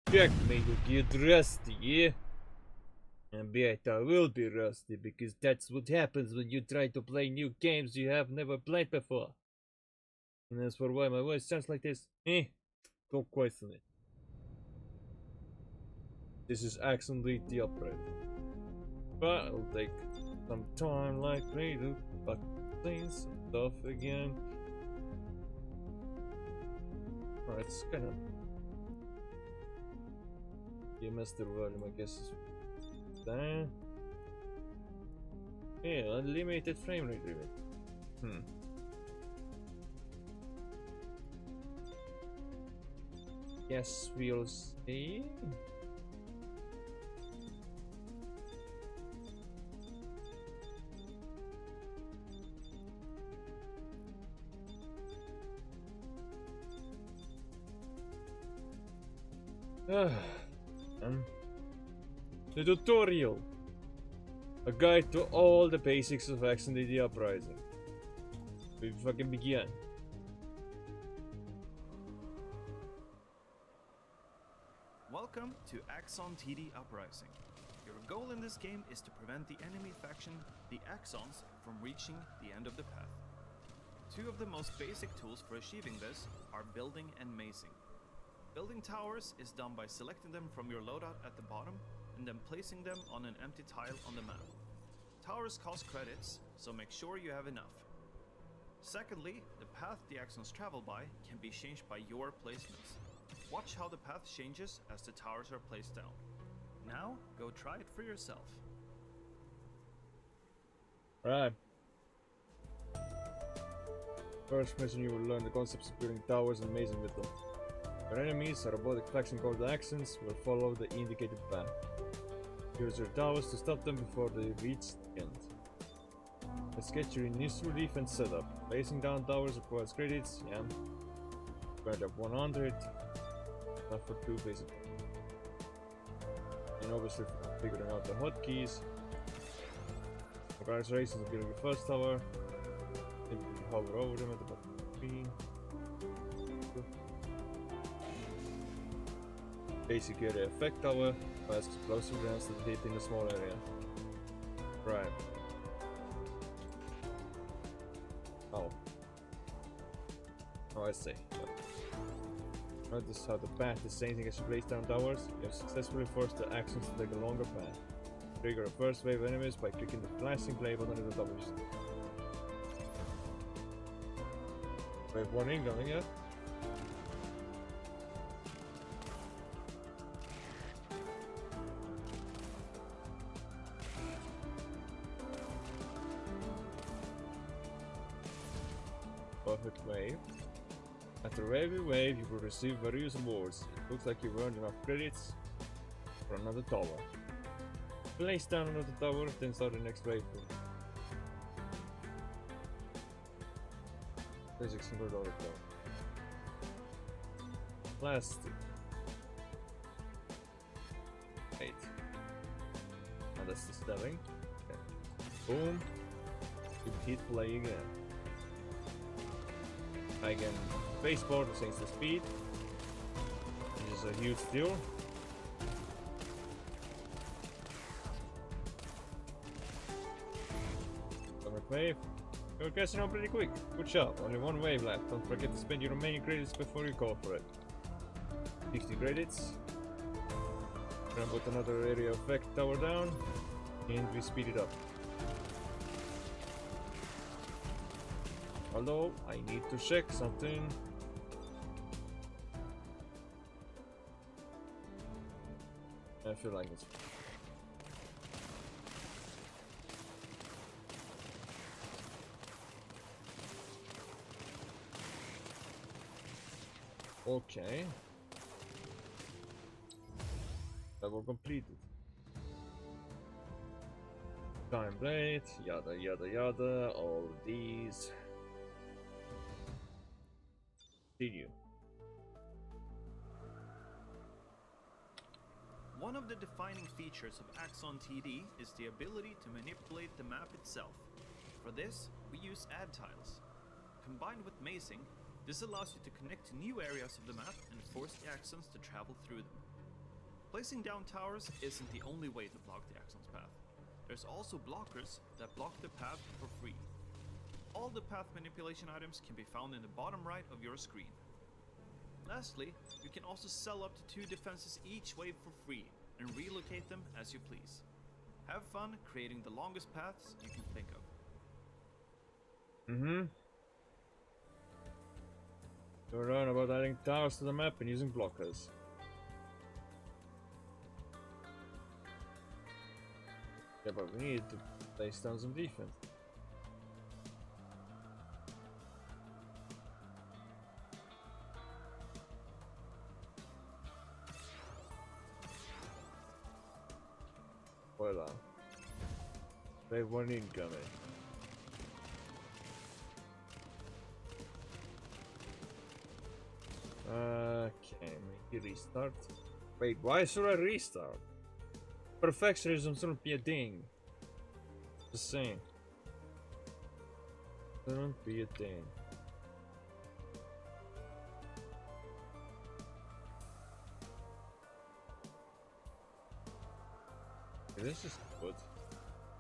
Check me, you get rusty, yeah? And bet I will be rusty, because that's what happens when you try to play new games you have never played before. And as for why my voice sounds like this, don't question it. This is actually the operator. But it'll take some time likely to fuck things and stuff again. Alright, it's kinda... You messed the volume, I guess. There. Yeah, unlimited frame rate even. Yes, we'll see. The tutorial. A guide to all the basics of XNDD uprising. We fucking begin. Welcome to Axon TD Uprising. Your goal in this game is to prevent the enemy faction, the Axons, from reaching the end of the path. Two of the most basic tools for achieving this are building and mazing. Building towers is done by selecting them from your loadout at the bottom and then placing them on an empty tile on the map. Towers cost credits, so make sure you have enough. Secondly, the path the Axons travel by can be changed by your placements. Watch how the path changes as the towers are placed down. Now, go try it for yourself. Alright. First mission, you will learn the concepts of building towers and mazing with them. Your enemies, a robotic faction called the Axons, will follow the indicated path. Use your towers to stop them before they reach the end. Let's get your initial defense setup. Placing down towers requires credits, yeah. Spread up 100. Not for 2 basically. And obviously figuring out the hotkeys. Requires races of building the first tower. Then you hover over them at the bottom of the screen. Basic area effect tower. Fires explosive rounds that hit in a small area. Right. Oh. Oh, I see. Notice how the path is changing as you place down towers. You have successfully forced the Axons to take a longer path. Trigger a first wave of enemies by clicking the flashing play button at the top of your screen. Wave 1 incoming, yeah? Perfect wave. After every wave, you will receive various awards. It looks like you've earned enough credits for another tower. Place down another tower, then start the next wave. Place a single dollar tower. Plastic. Wait. Now that's the stabbing. Okay. Boom. You hit play again. I can spacebar to change the speed, which is a huge deal. Covered wave. You're catching on pretty quick. Good job. Only one wave left. Don't forget to spend your remaining credits before you call for it. 60 credits. Gonna put another area effect tower down, and we speed it up. Although, I need to check something. I feel like it's... Okay. Level completed. Time blade, yada yada yada, all these. Continue. One of the defining features of Axon TD is the ability to manipulate the map itself. For this, we use add tiles. Combined with mazing, this allows you to connect to new areas of the map and force the Axons to travel through them. Placing down towers isn't the only way to block the Axon's path. There's also blockers that block the path for free. All the path manipulation items can be found in the bottom right of your screen. Lastly, you can also sell up to 2 defenses each wave for free and relocate them as you please. Have fun creating the longest paths you can think of. To learn about adding towers to the map and using blockers. Yeah, but we need to place down some defense. Voila. Wave 1 incoming. Okay, make it restart. Wait, why should I restart? Perfectionism shouldn't be a thing. Just saying. Shouldn't be a thing. Okay, this is good.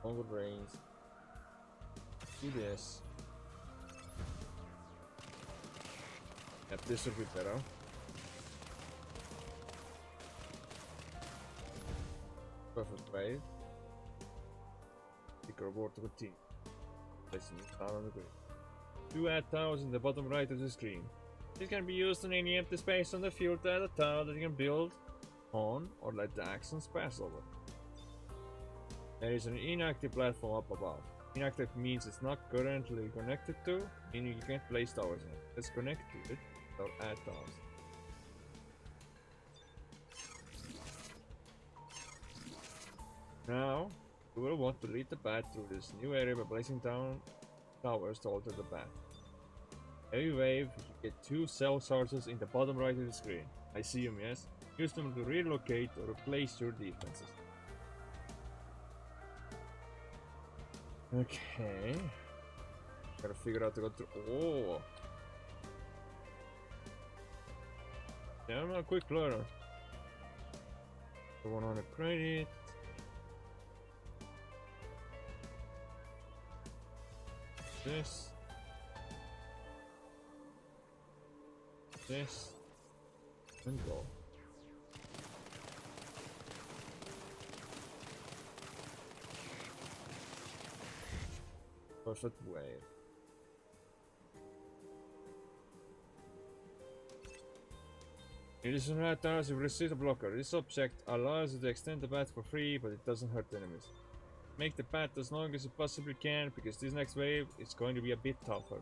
Longer range. Do this. Yep, this will be better. Perfect wave. Pick a reward to continue. Placing it down on the grid. 2 add towers in the bottom right of the screen. This can be used on any empty space on the field to add a tower that you can build on or let the Axons pass over. There is an inactive platform up above. Inactive means it's not currently connected to, meaning you can't place towers in it. Let's connect to it. So add towers. Now, we will want to lead the path through this new area by placing down towers to alter the path. Every wave, you get 2 cell sources in the bottom right of the screen. I see them, yes? Use them to relocate or replace your defenses. Okay. Gotta figure out to go through. Oh! Yeah, I'm a quick learner. The 100 credit. This. This. And go. Perfect wave. It is an towers, you receive a blocker. This object allows you to extend the path for free, but it doesn't hurt enemies. Make the path as long as you possibly can, because this next wave is going to be a bit tougher.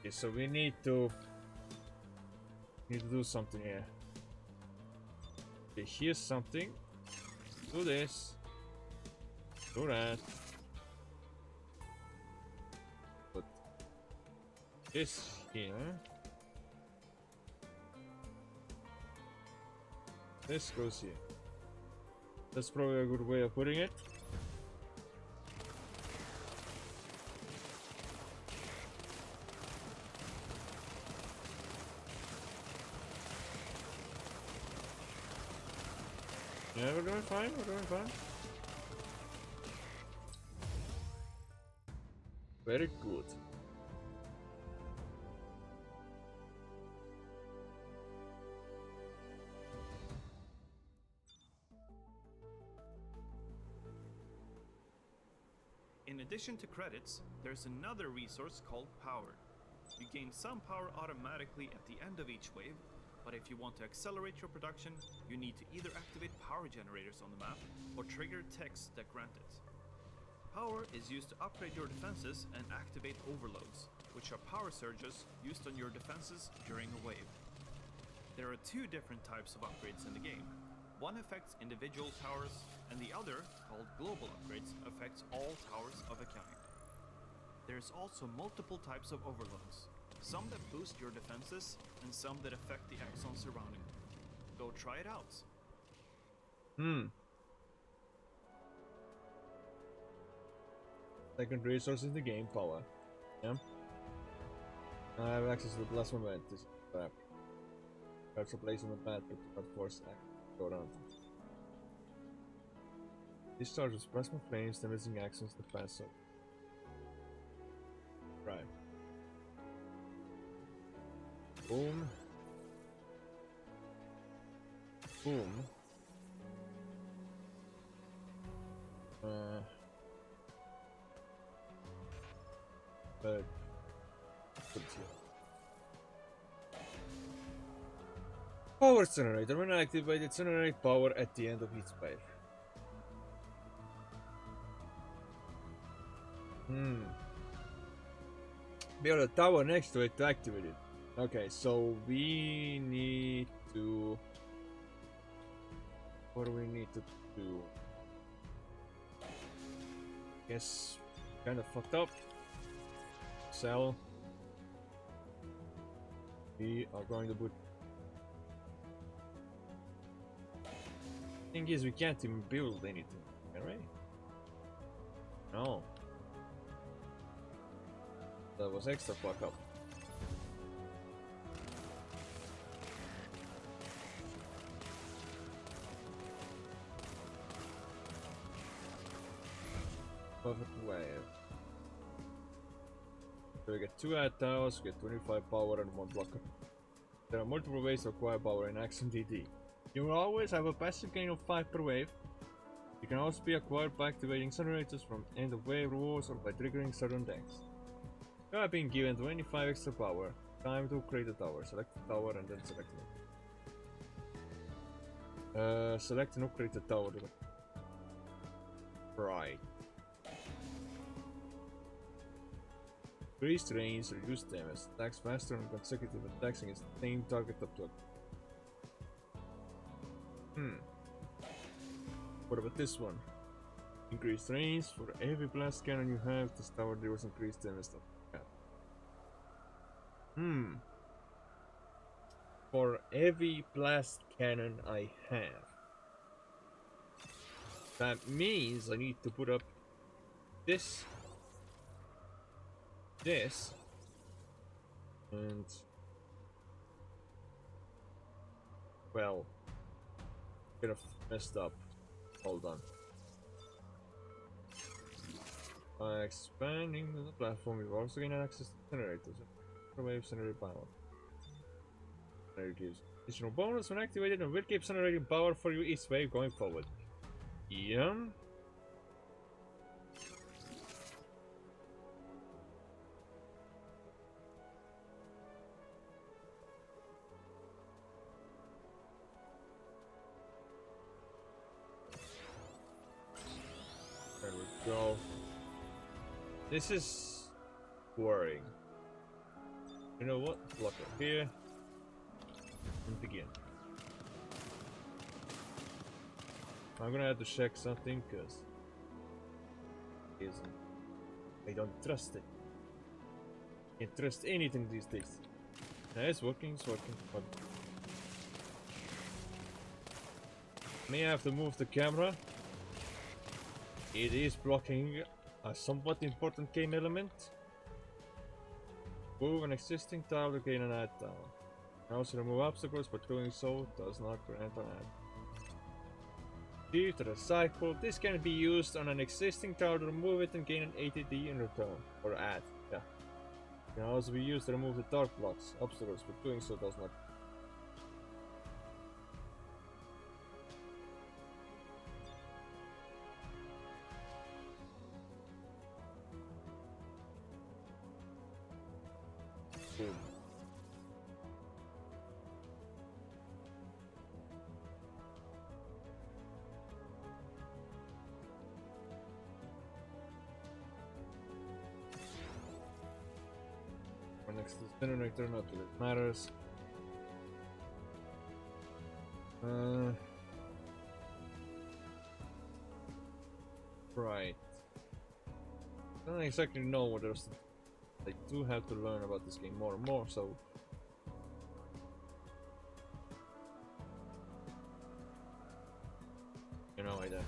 Okay, so we need to do something here. Okay, here's something. Do this. Do that. Put this here. This goes here. That's probably a good way of putting it. Yeah, we're doing fine, we're doing fine. Very good. In addition to credits, there's another resource called power. You gain some power automatically at the end of each wave, but if you want to accelerate your production, you need to either activate power generators on the map or trigger texts that grant it. Power is used to upgrade your defenses and activate overloads, which are power surges used on your defenses during a wave. There are 2 different types of upgrades in the game. One affects individual towers, and the other, called global upgrades, affects all towers of a kind. There's also multiple types of overloads. some that boost your defenses, and some that affect the axons surrounding them. Go try it out. Second resource in the game, power. Yeah. I have access to the plasma vent. This is crap. Cards are placed on the pad but do not force go around them. Discharges plasma flames, damaging axons that pass up. Right. Boom. Boom. But put it here. Power generator. When activated, generate power at the end of each spire. Build a tower next to it to activate it. Okay, so we need to. What do we need to do? Guess kind of fucked up. Sell. We are going to put. Thing is, we can't even build anything, can we? No. That was extra fuck up. Perfect wave. So we get 2 add towers, we get 25 power and 1 blocker. There are multiple ways to acquire power in Action DD. You will always have a passive gain of 5 per wave. You can also be acquired by activating generators from end of wave rewards or by triggering certain decks. You are being given 25 extra power. Time to create a tower. Select the tower and then select it. Select and upgrade the tower. Right. Increased range, reduced damage, attacks faster and consecutive attacks against the same target up to. What about this one? Increased range. For every blast cannon you have, this tower deals increased damage. For every blast cannon I have. That means I need to put up this, and well, kind of messed up. Hold on. By expanding the platform, we've also gained access to generators. Wave generate power. Additional bonus when activated and will keep generating power for you each wave going forward. Yeah. There we go. This is worrying. You know what? Block it here and begin. I'm gonna have to check something because I don't trust it. Can't trust anything these days. Yeah, it's working, but may have to move the camera. It is blocking a somewhat important game element. Move an existing tile to gain an add tile. And also remove obstacles, but doing so does not grant an add. Achieve to recycle. This can be used on an existing tile to remove it and gain an ATD in return. Or add, yeah. It can also be used to remove the dark blocks, obstacles, but doing so does not. Boom. We're next to the generator, not that it matters. Right. I don't exactly know what else to do. I do have to learn about this game more and more, so... You know, I don't.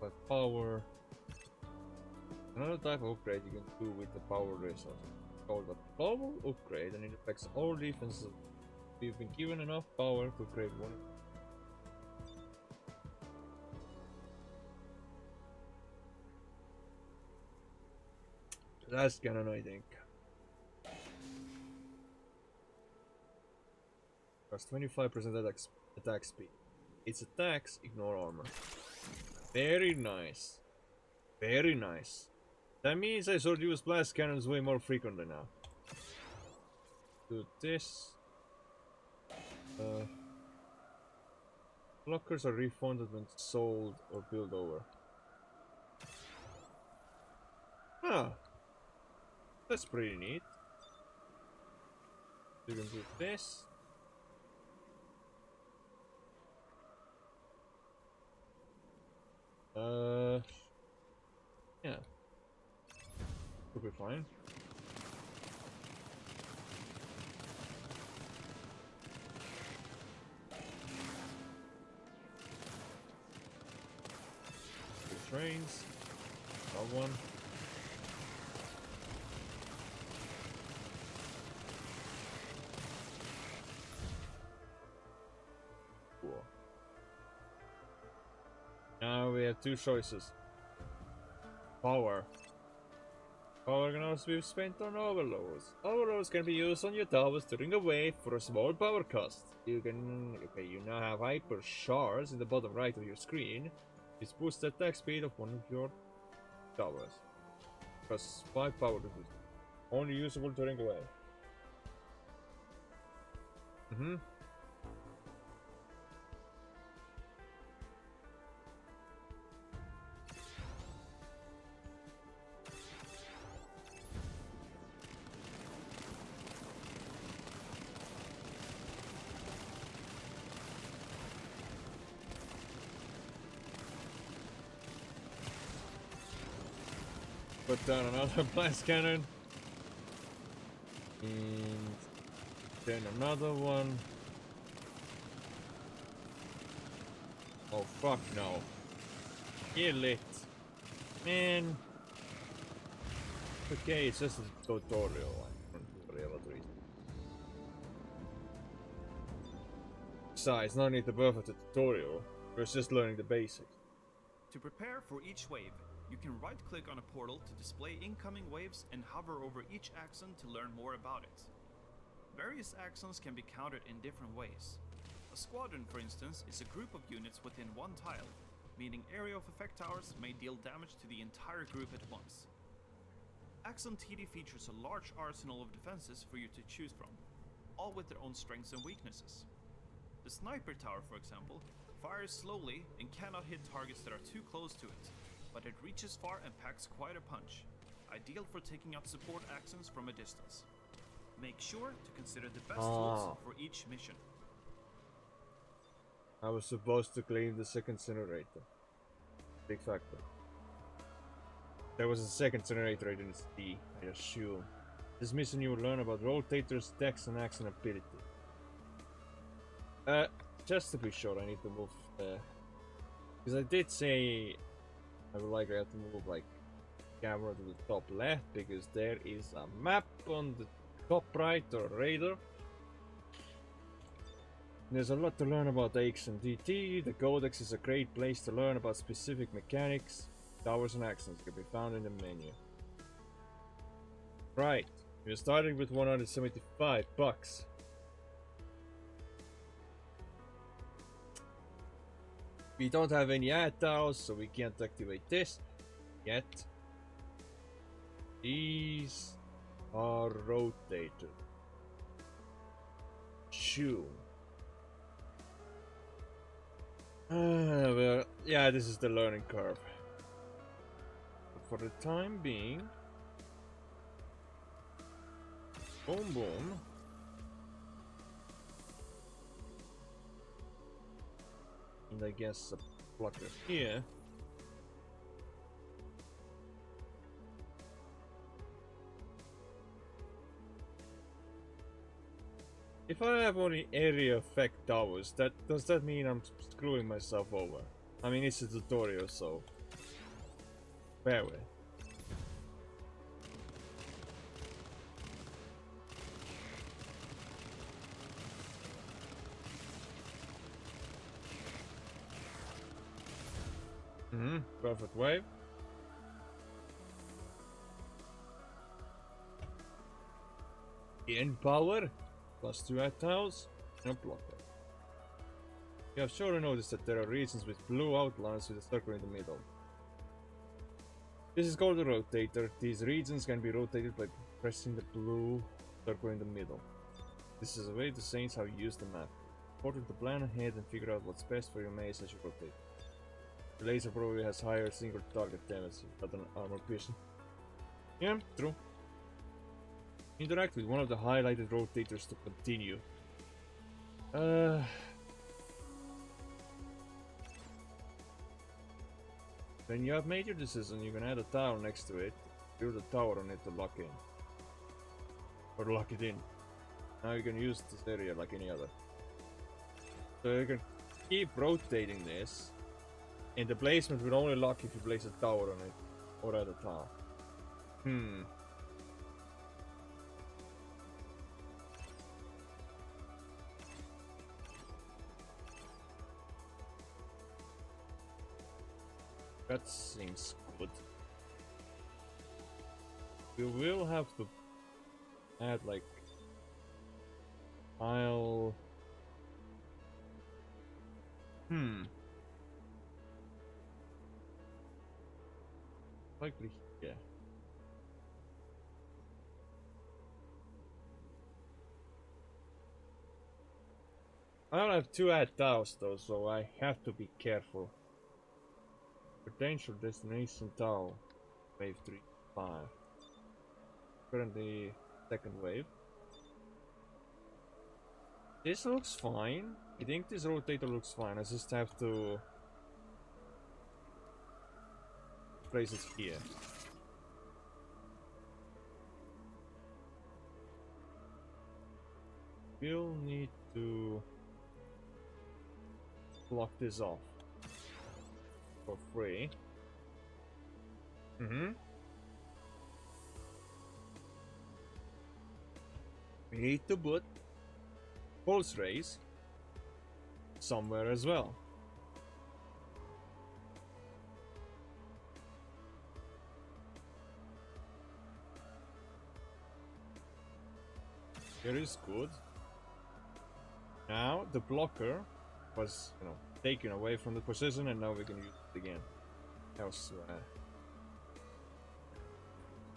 But power... Another type of upgrade you can do with the power resource. Called a power upgrade, and it affects all defenses. You've been given enough power to upgrade one. That's canon, I think. Plus 25% attack speed. Its attacks ignore armor. Very nice. Very nice. That means I should use blast cannons way more frequently now. Do this. Blockers are refunded when sold or built over. Huh. That's pretty neat. You can do this. Yeah. Should be fine. Two trains. Another one. Cool. Now we have two choices. Power. Power can also be spent on overloads. Overloads can be used on your towers during a wave for a small power cost. You now have hyper shards in the bottom right of your screen. This boosts the attack speed of one of your towers. Plus 5 power to boost. Only usable during a wave. Put down another blast cannon. And then another one. Oh fuck no. Kill it. Man. Okay, it's just a tutorial. I don't worry about it. Besides, no need to buff at the tutorial. We're just learning the basics. To prepare for each wave, you can right-click on a portal to display incoming waves and hover over each axon to learn more about it. Various axons can be counted in different ways. A squadron, for instance, is a group of units within one tile, meaning area of effect towers may deal damage to the entire group at once. Axon TD features a large arsenal of defenses for you to choose from, all with their own strengths and weaknesses. The sniper tower, for example, fires slowly and cannot hit targets that are too close to it, but it reaches far and packs quite a punch, ideal for taking out support axons from a distance. Make sure to consider the best tools for each mission. I was supposed to claim the second generator. Big factor. There was a second generator I didn't see, I assume. This mission you will learn about rotators, decks, and action ability. Just to be sure, I need to move because I did say I would likely have to move like camera to the top left because there is a map on the top right or radar. There's a lot to learn about AX and DT. The Codex is a great place to learn about specific mechanics. Towers and actions can be found in the menu. Right, we're starting with $175. We don't have any ad tiles, so we can't activate this yet. These are rotated. Shoo. Well, yeah, this is the learning curve. But for the time being, Boom, boom. And I guess a blocker here. If I have only area effect towers, does that mean I'm screwing myself over? I mean, it's a tutorial, so bear with. Perfect wave. ENG power, +2 add tiles, and a blocker. You have surely noticed that there are regions with blue outlines with a circle in the middle. This is called a rotator. These regions can be rotated by pressing the blue circle in the middle. This is a way the Saints have used the map. Important to plan ahead and figure out what's best for your maze as you rotate. The laser probably has higher single target damage than armor piercing. Yeah, true. Interact with one of the highlighted rotators to continue. When you have made your decision, you can add a tile next to it, build a tower on it to lock in. Or lock it in. Now you can use this area like any other. So you can keep rotating this, and the placement will only lock if you place a tower on it, or add a tile. That seems good. We will have to add like tile. Likely here. I don't have 2 add tiles though, so I have to be careful. Potential destination tile. Wave 3, 5. Currently second wave. This looks fine. I think this rotator looks fine. I just have to place it here. We'll need to block this off for free. We need to put pulse rays somewhere as well. Here is good. Now the blocker was, taken away from the position, and now we can use it again. Elsewhere.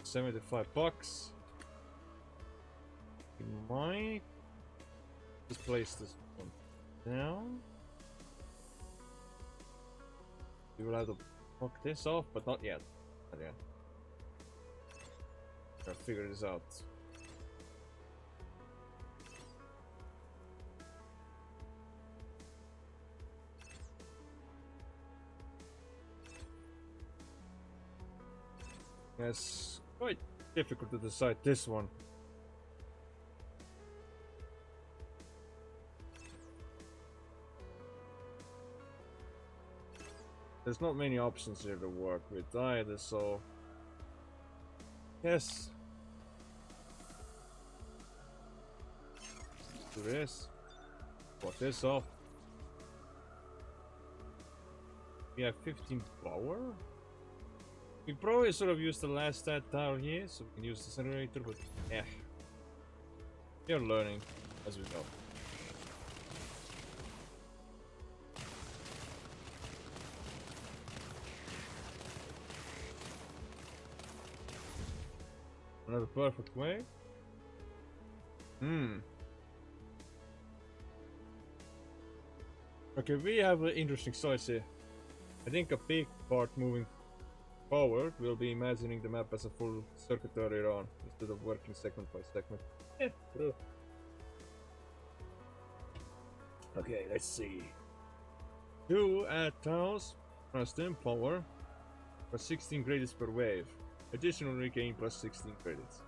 $75. We might just place this one down. We will have to knock this off, but not yet. Not yet. Gotta figure this out. It's quite difficult to decide this one. There's not many options here to work with either, so yes. Do this. Block this off. We have 15 power. We probably sort of used the last stat tile here, so we can use the generator, but yeah. We are learning as we go. Another perfect way. Okay, we have an interesting choice here. I think a big part moving forward, we'll be imagining the map as a full circuit earlier on, instead of working segment by segment. Yeah, true. Okay, let's see. 2 add tiles, plus 10 power, plus 16 credits per wave. Additional regain plus 16 credits.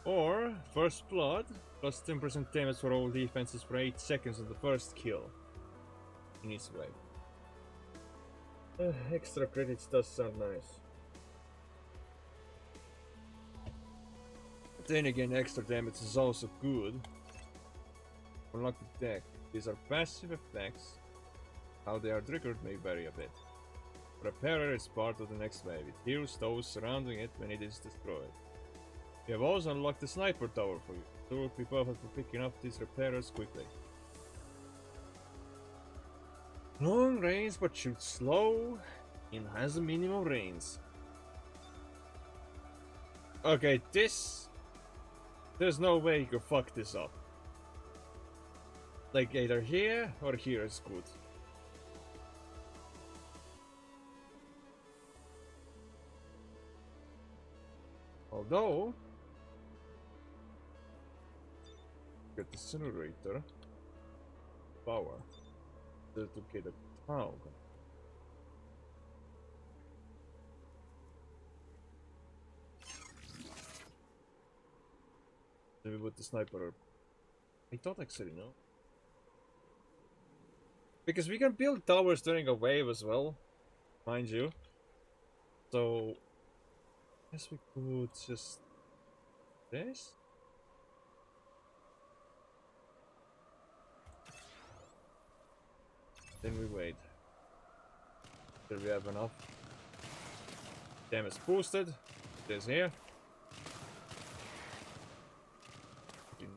Or First Blood, plus 10% damage for all defenses for 8 seconds on the first kill in each wave. Extra credits does sound nice. But then again, extra damage is also good. Unlock the deck. These are passive effects. How they are triggered may vary a bit. Repairer is part of the next wave. It heals those surrounding it when it is destroyed. We have also unlocked the sniper tower for you, so it will be perfect for picking up these repairers quickly. Long range but shoots slow and has a minimum range. Okay, there's no way you can fuck this up. Like either here or here is good. Although, get the incinerator power to get a town. Maybe with the sniper. I thought actually no. Because we can build towers during a wave as well, mind you. So I guess we could just this. Then we wait till we have enough damage boosted. This here.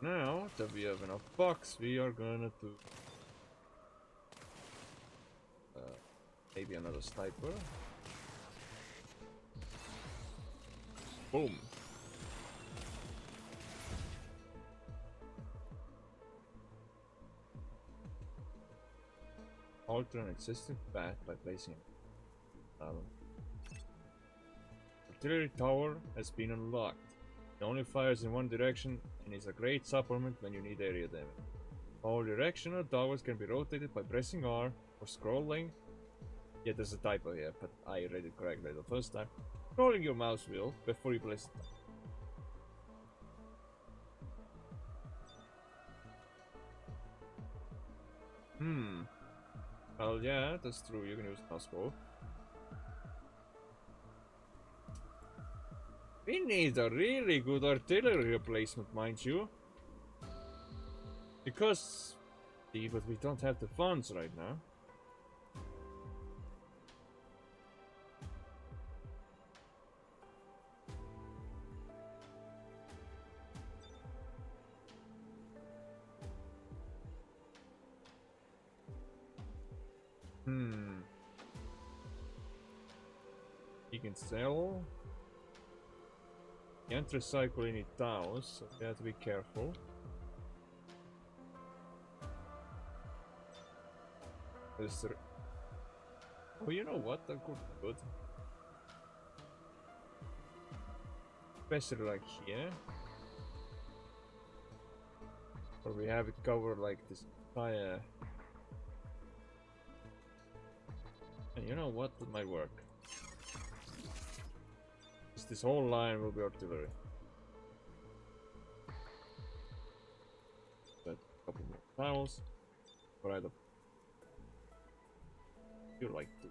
Now that we have enough bucks, we are gonna do maybe another sniper. Boom. Alter an existing path by placing it. Artillery tower has been unlocked. It only fires in one direction and is a great supplement when you need area damage. All directional towers can be rotated by pressing R or scrolling. Yeah, there's a typo here, but I read it correctly the first time. Scrolling your mouse wheel before you place it. Well, yeah, that's true. You can use mouse wheel. We need a really good artillery replacement, mind you. Because... but we don't have the funds right now. You can sell. Can't recycle any tiles, so you have to be careful. Oh, you know what? That could be good. Especially like here. Or we have it covered like this entire... And you know what? That might work. This whole line will be artillery. But a couple more tiles. Right up. You like to.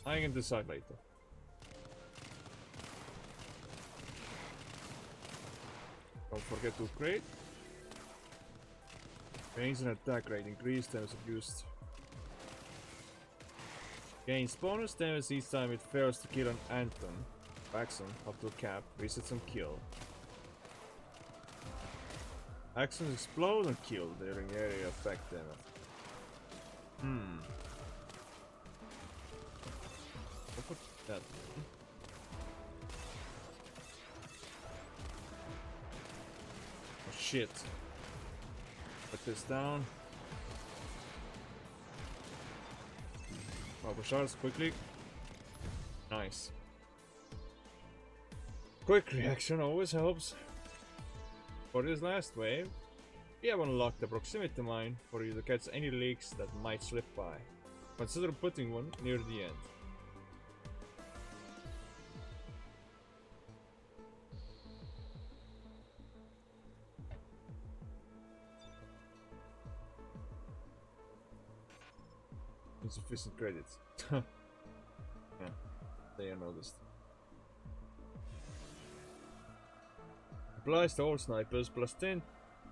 I can decide later. Don't forget to upgrade. Range and attack rate increase damage reduced. Gains bonus damage each time it fails to kill an Anton. Axon up to a cap, resets and kill. Axons explode and kill during area effect damage. What would that be? Oh shit. Put this down. Power shards quickly. Nice. Quick reaction always helps. For this last wave, we have unlocked the proximity mine for you to catch any leaks that might slip by. Consider putting one near the end. Insufficient credits. Yeah, they are noticed. Applies to all snipers plus 10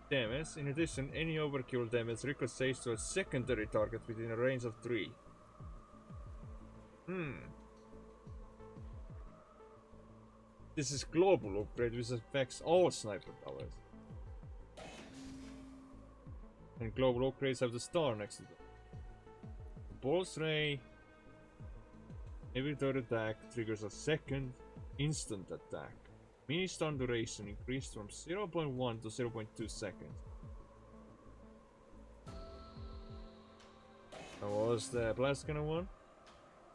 damage. In addition, any overkill damage ricochets to a secondary target within a range of 3. This is global upgrade which affects all sniper towers. And global upgrades have the star next to them. Pulse ray. Every third attack triggers a second instant attack. Mini stun duration increased from 0.1 to 0.2 seconds. And what was the blast cannon one?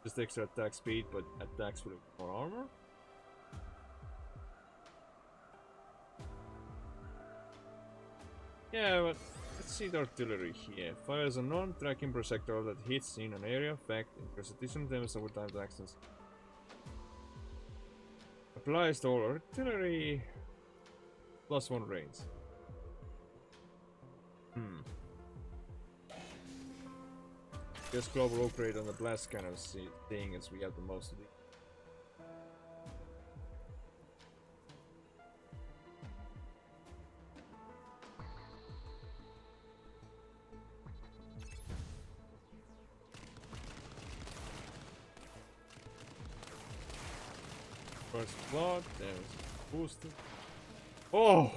Just extra attack speed, but attacks with more armor? Yeah, but let's see the artillery here. Fires a non-tracking projectile that hits in an area effect, incurs additional damage over time to actions. Applies to all artillery. +1 range. Guess global upgrade on the blast cannon thing as we have the most of it. First blood, damage boosted. Oh,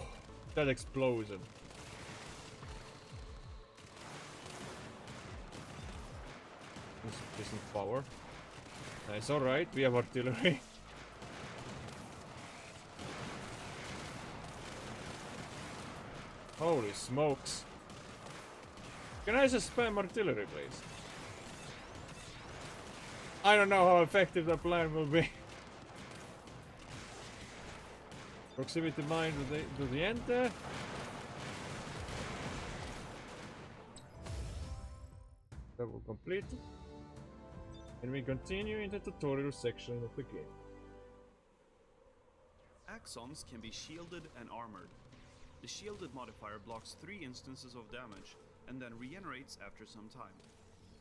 that explosion. Insufficient power. Nice, alright, we have artillery. Holy smokes. Can I just spam artillery, please? I don't know how effective that plan will be. Proximity mine to the end there. Level completed. And we continue in the tutorial section of the game. Axons can be shielded and armored. The shielded modifier blocks 3 instances of damage and then regenerates after some time.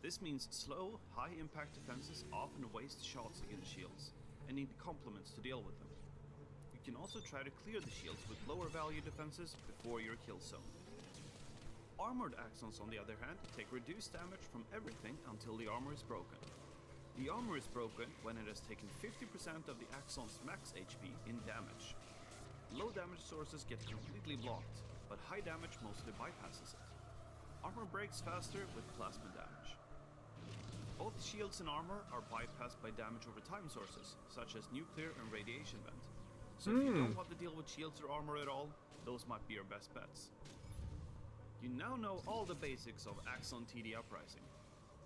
This means slow, high-impact defenses often waste shots against shields and need complements to deal with them. You can also try to clear the shields with lower value defenses before your kill zone. Armored Axons, on the other hand, take reduced damage from everything until the armor is broken. The armor is broken when it has taken 50% of the Axon's max HP in damage. Low damage sources get completely blocked, but high damage mostly bypasses it. Armor breaks faster with plasma damage. Both shields and armor are bypassed by damage over time sources, such as nuclear and radiation vent. So if you don't want to deal with shields or armor at all, those might be your best bets. You now know all the basics of Axon TD Uprising.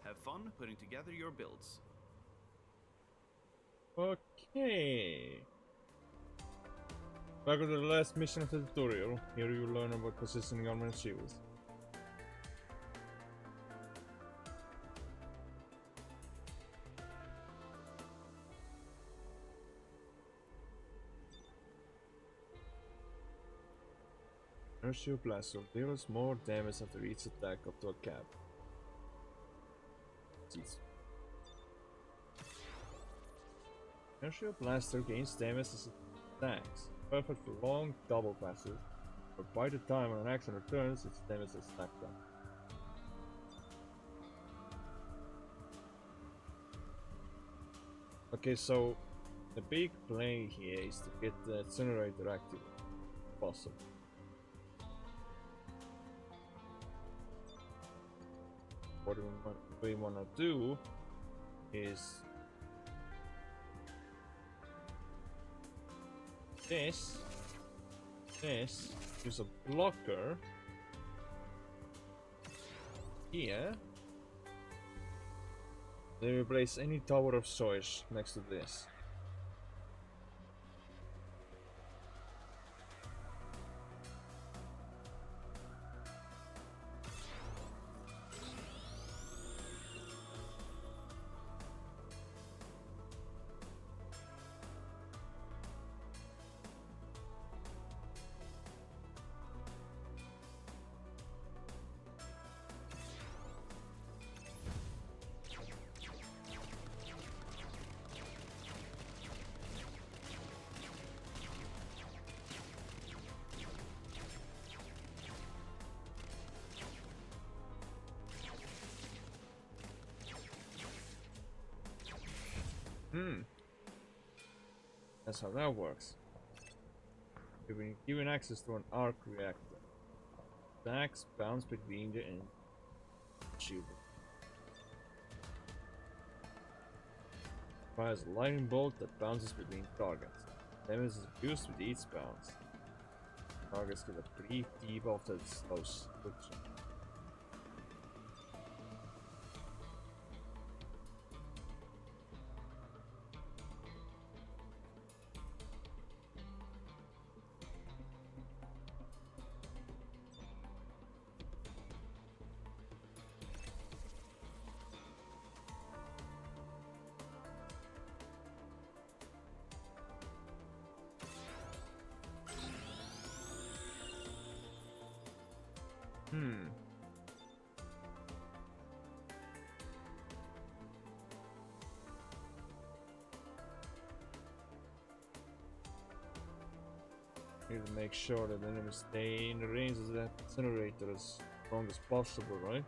Have fun putting together your builds. Okay. Welcome to the last mission of the tutorial. Here you learn about positioning armor and shields. Inertial Blaster deals more damage after each attack up to a cap. Jeez. Inertial Blaster gains damage as it attacks, perfect for long double passes, but by the time an action returns, its damage is stacked up. Okay, so the big play here is to get the generator active if possible. What we want to do is this is a blocker here Then we place any tower of choice next to this. That's how that works. You've been given access to an arc reactor. Stacks bounce between the end. Shield. Fires a lightning bolt that bounces between targets. Damage is reduced with each bounce. Targets get a brief debuff that slows friction. Need to make sure that enemies stay in the range of that generator as long as possible, right?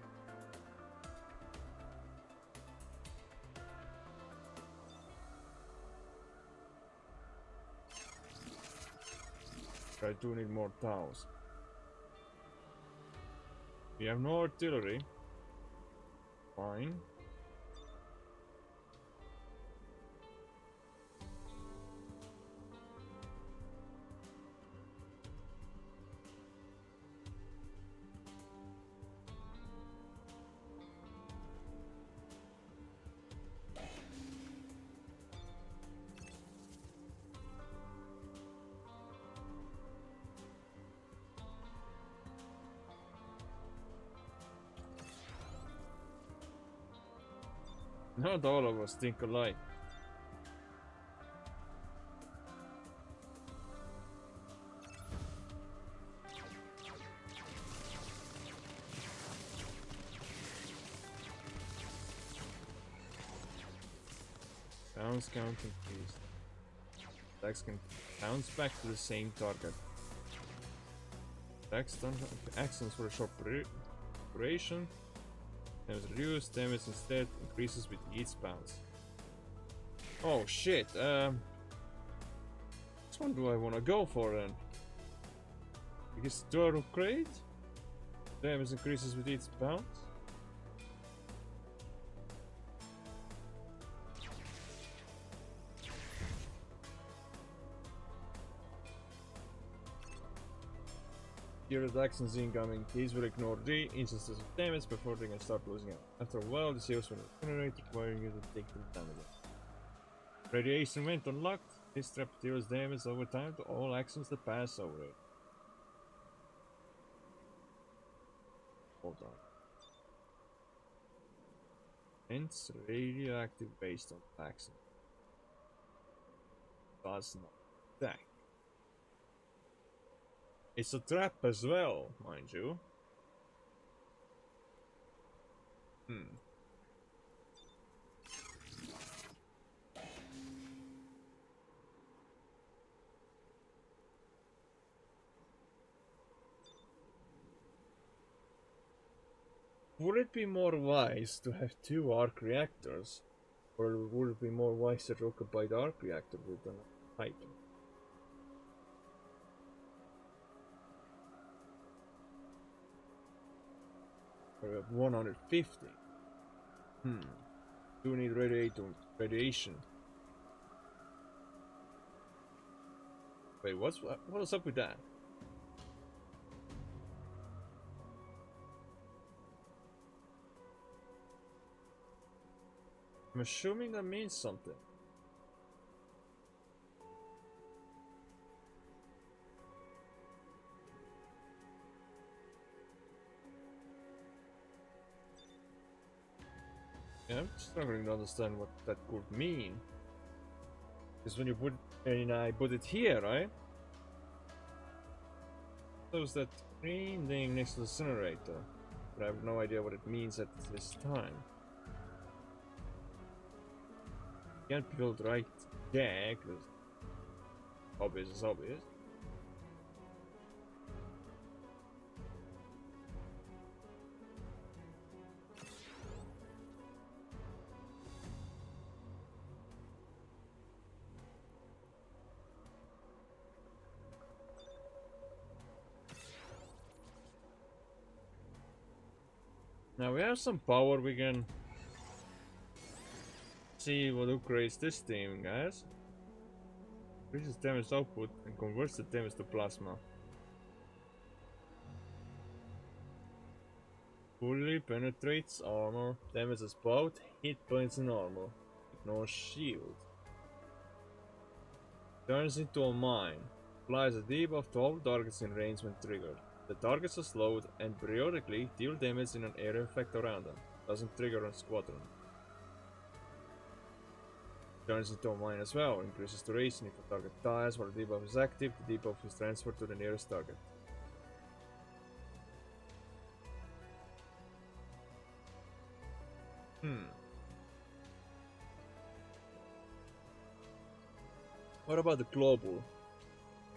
I do need more towers. We have no artillery. Fine. Not all of us think alike. Bounce count increased. Attacks can bounce back to the same target. Attacks don't have actions for a short duration. Damage reduced, damage instead increases with each bounce. Oh shit, which one do I wanna go for then? Because door upgrade? Damage increases with each bounce? Your actions incoming. These will ignore the instances of damage before they can start losing out. After a while, the shields will regenerate, requiring you to take the damage. Radiation vent unlocked. This trap deals damage over time to all actions that pass over it. Hold on. Vents radioactive based on action. Does not attack. It's a trap as well, mind you. Would it be more wise to have two arc reactors? Or would it be more wise to occupy the arc reactor with an item? We have 150. Do need radiation. Wait, what's up with that? I'm assuming that means something. Yeah, I'm struggling to understand what that could mean. Because when you put it, and I put it here, right? Shows that green thing next to the incinerator. But I have no idea what it means at this time. Can't build right there, because obvious is obvious. Now we have some power, we can see what upgrades this thing has. Increases damage output and converts the damage to plasma. Fully penetrates armor, damages both hit points and armor. Ignores shield. Turns into a mine. Applies a debuff to all targets in range when triggered. The targets are slowed and periodically deal damage in an area effect around them. Doesn't trigger on squadron. Turns into a mine as well. Increases duration if a target dies while the debuff is active. The debuff is transferred to the nearest target. What about the global?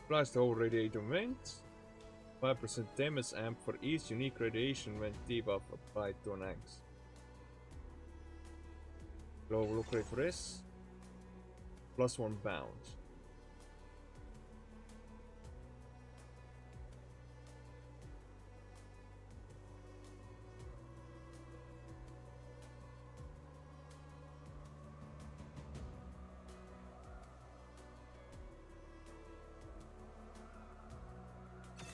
Applies to all radiating vents. 5% damage amp for each unique radiation vent debuff applied to an axe. Global upgrade for this. +1 bounce.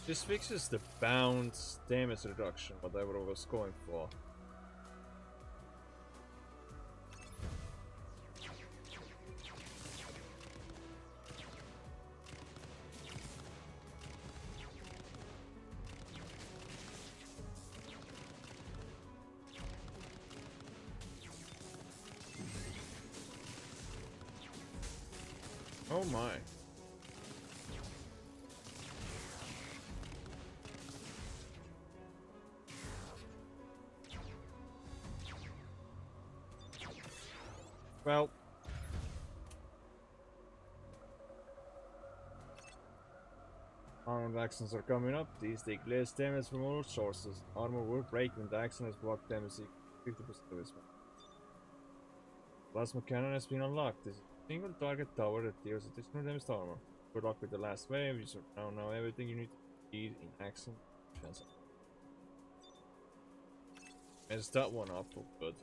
This fixes the bounce damage reduction, whatever I was going for. Oh my. Well, armored actions are coming up. These take less damage from all sources. Armor will break when the action has blocked damage 50% of its weight. Plasma cannon has been unlocked. This is a single target tower that deals additional damage to armor. Good luck with the last wave. You now know everything you need to succeed in action defense. Mess that one up, oh good.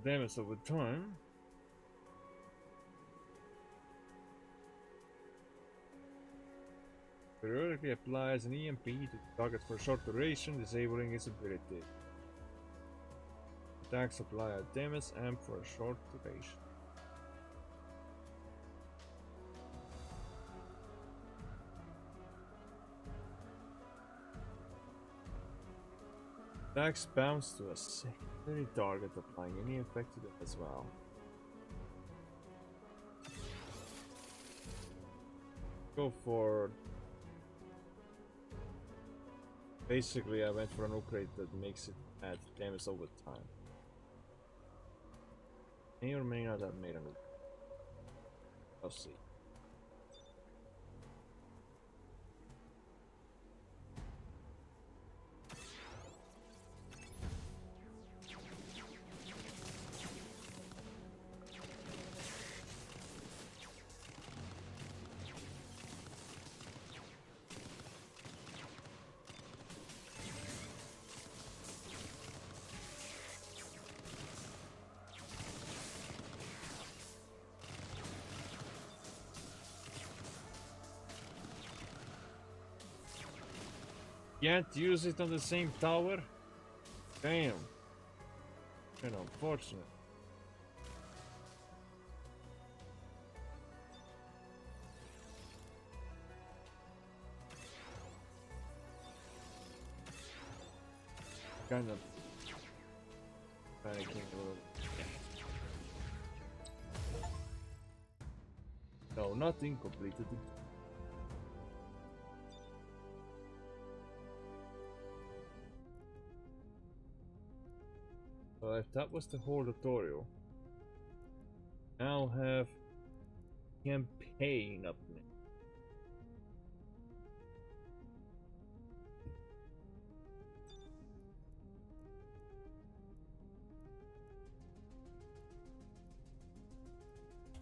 Damage over time. Periodically applies an EMP to the target for a short duration, disabling its ability. Attacks apply a damage amp for a short duration. Attacks bounce to a secondary target, applying any effect to them as well. Go for... Basically, I went for an upgrade that makes it add damage over time. May or may not have made an upgrade. I'll see. Can't use it on the same tower? Damn. Kind of unfortunate. Kind of panicking a little. No, nothing completed. So if that was the whole tutorial, now have campaign up next.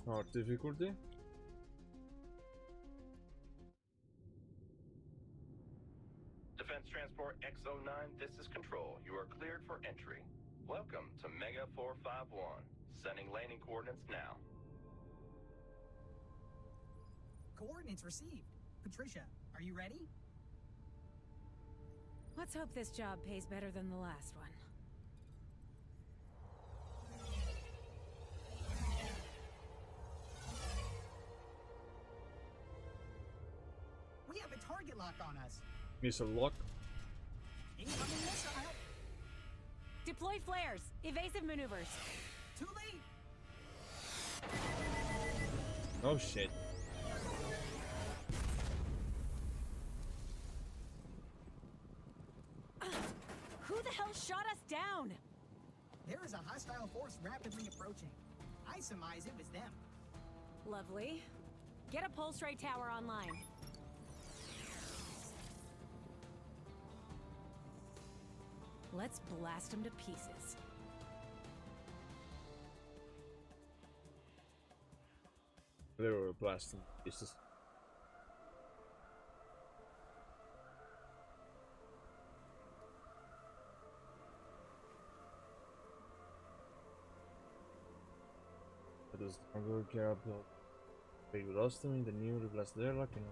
Hard difficulty. Defense Transport X09, this is Control. You are cleared for entry. Welcome to Mega 451. Sending landing coordinates now. Coordinates received. Patricia, are you ready? Let's hope this job pays better than the last one. We have a target lock on us. Missile lock. Incoming missile. Deploy flares! Evasive maneuvers! Too late. Oh shit. Who the hell shot us down? There is a hostile force rapidly approaching. I surmise it was them. Lovely. Get a pulse ray tower online. Let's blast them to pieces. They were blasting pieces. Does the cargo care about? We lost them in the newly blasted airlock in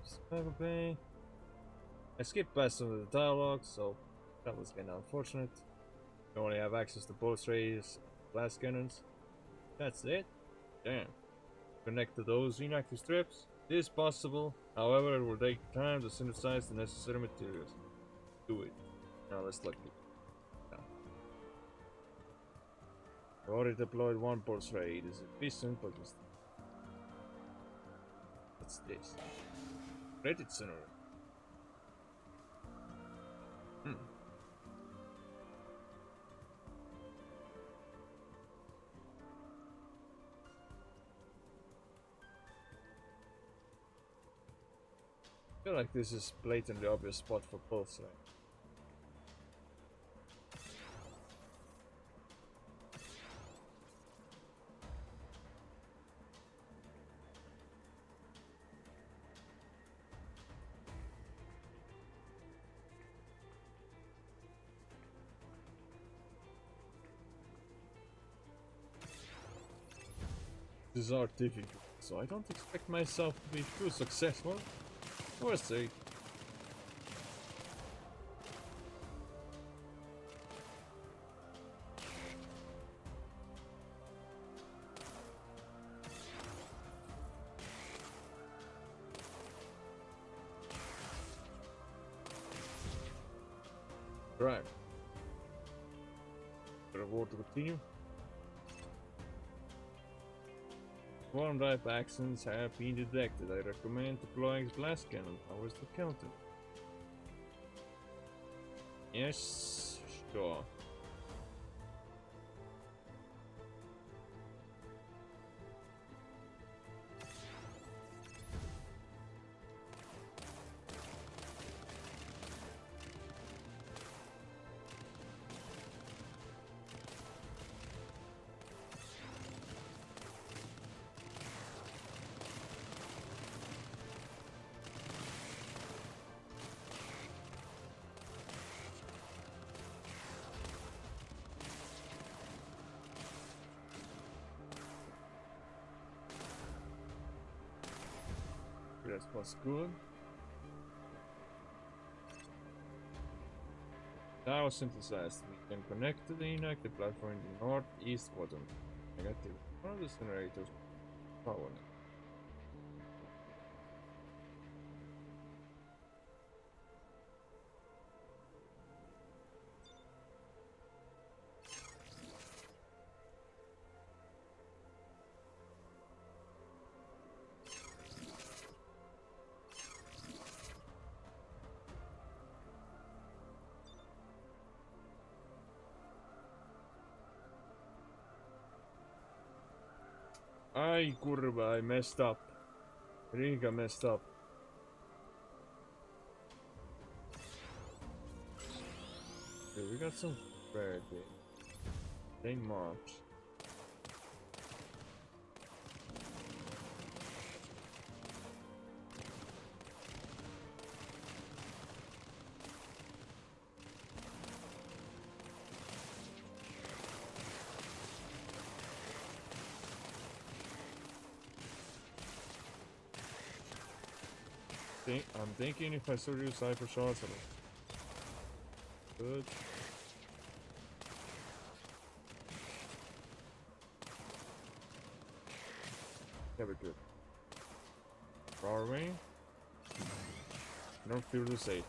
Chicago Bay. I skipped past some of the dialogue, so that was kinda unfortunate. You only have access to pulse rays, blast cannons. That's it? Damn. Connect to those inactive strips. It is possible, however it will take time to synthesize the necessary materials. Do it. Now let's look. I already deployed one pulse ray. It is efficient, but what's this? Credit center. I feel like this is blatantly obvious spot for pulse ray. These are difficult, so I don't expect myself to be too successful. We'll see. Right. Reward to continue. Swarm drive actions have been detected. I recommend deploying blast cannon powers to counter. Yes, sure. That was good. Now synthesized. We can connect to the inactive platform in the northeast quadrant. Negative. One of the generators power. Ai kurva, I messed up. Riga messed up. Okay, we got some very big. They march. I'm thinking if I should use hyper shots or good. Yeah, we're good. Far away. No fear to say.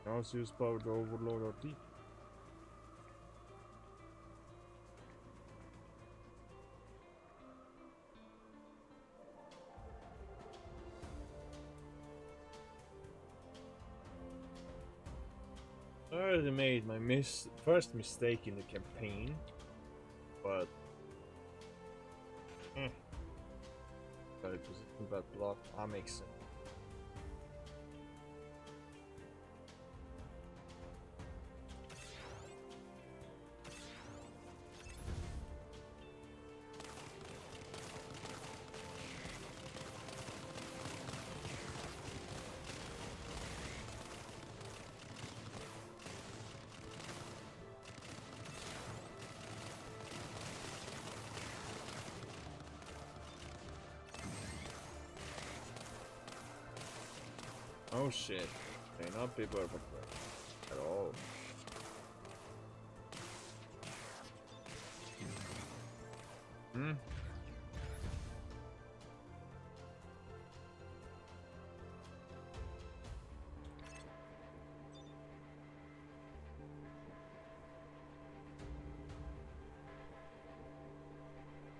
Now let's use power to overload our teeth. I already made my first mistake in the campaign, but it was in that block. That makes sense. Oh shit, may not be perfect at all. Hmm?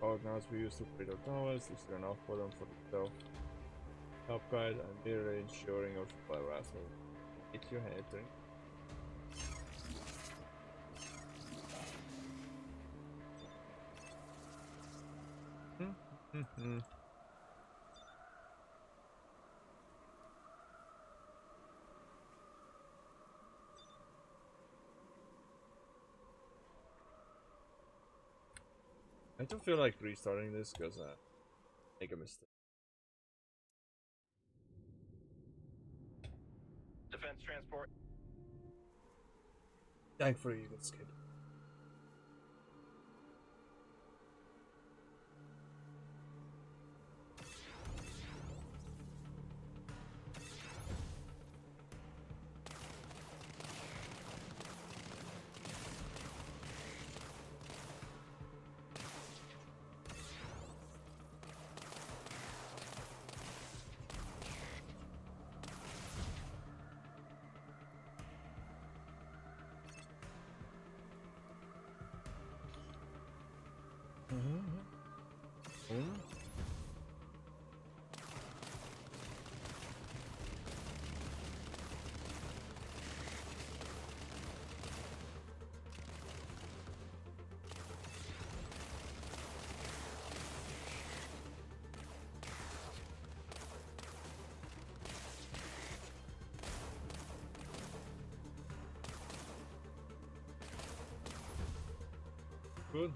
Oh, now we use to upgrade our towers. Is there enough for them for the show? Top guide and mirror ensuring your supply raffle. Hit your head, drink. I don't feel like restarting this because I make a mistake. Defense transport. Thank for you, that's good. Good.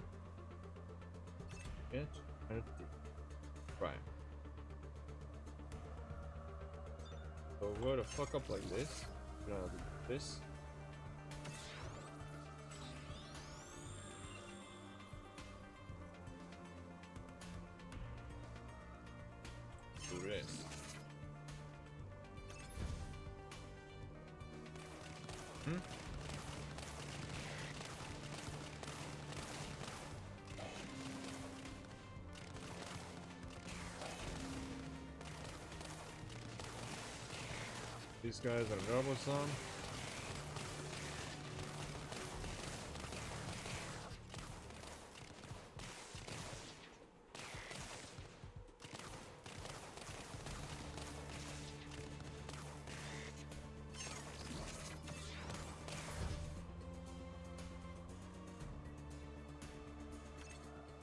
Get empty. Right. So we're gonna fuck up like this. We're gonna do this. These guys are troublesome.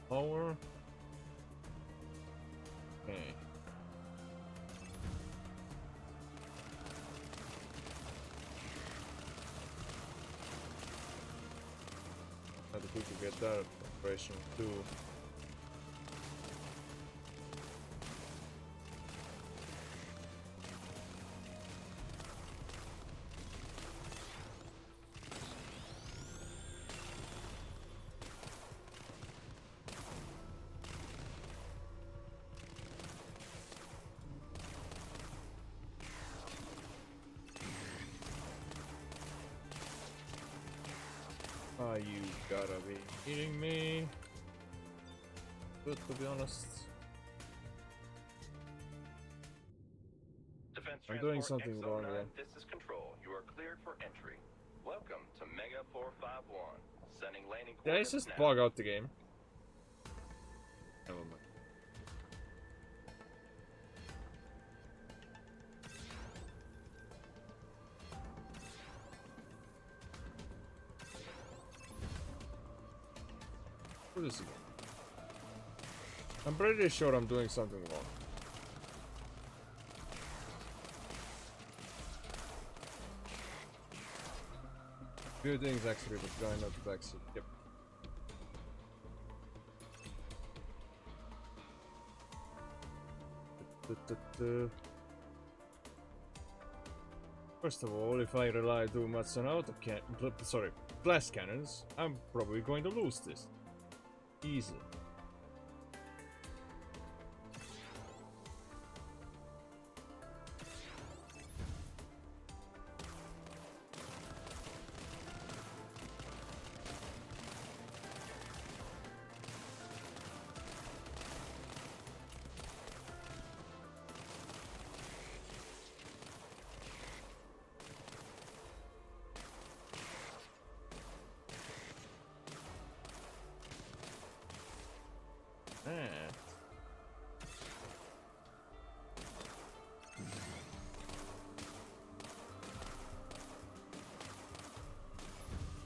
Power. Okay. How did we get that operation too? Ah, you gotta be kidding me. Good, to be honest. Defense I'm doing Transport something wrong X09, here. this is Control. You are cleared for entry. Welcome to Mega 451. Sending landing Did I coordinates just now. bug out the game? Never mind. Do this again. I'm pretty sure I'm doing something wrong. Few things actually, but try not to backseat. Yep. First of all, if I rely too much on blast cannons, I'm probably going to lose this. Easy.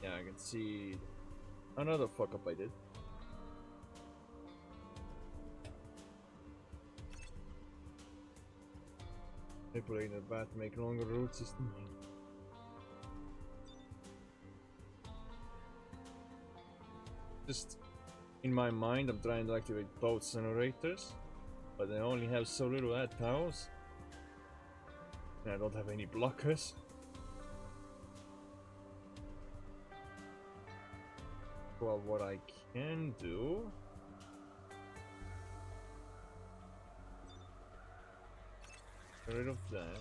Yeah, I can see another fuck up I did. Manipulating the bat to make longer route system. Just in my mind, I'm trying to activate both generators, but I only have so little at towers, and I don't have any blockers. Well, what I can do get rid of that.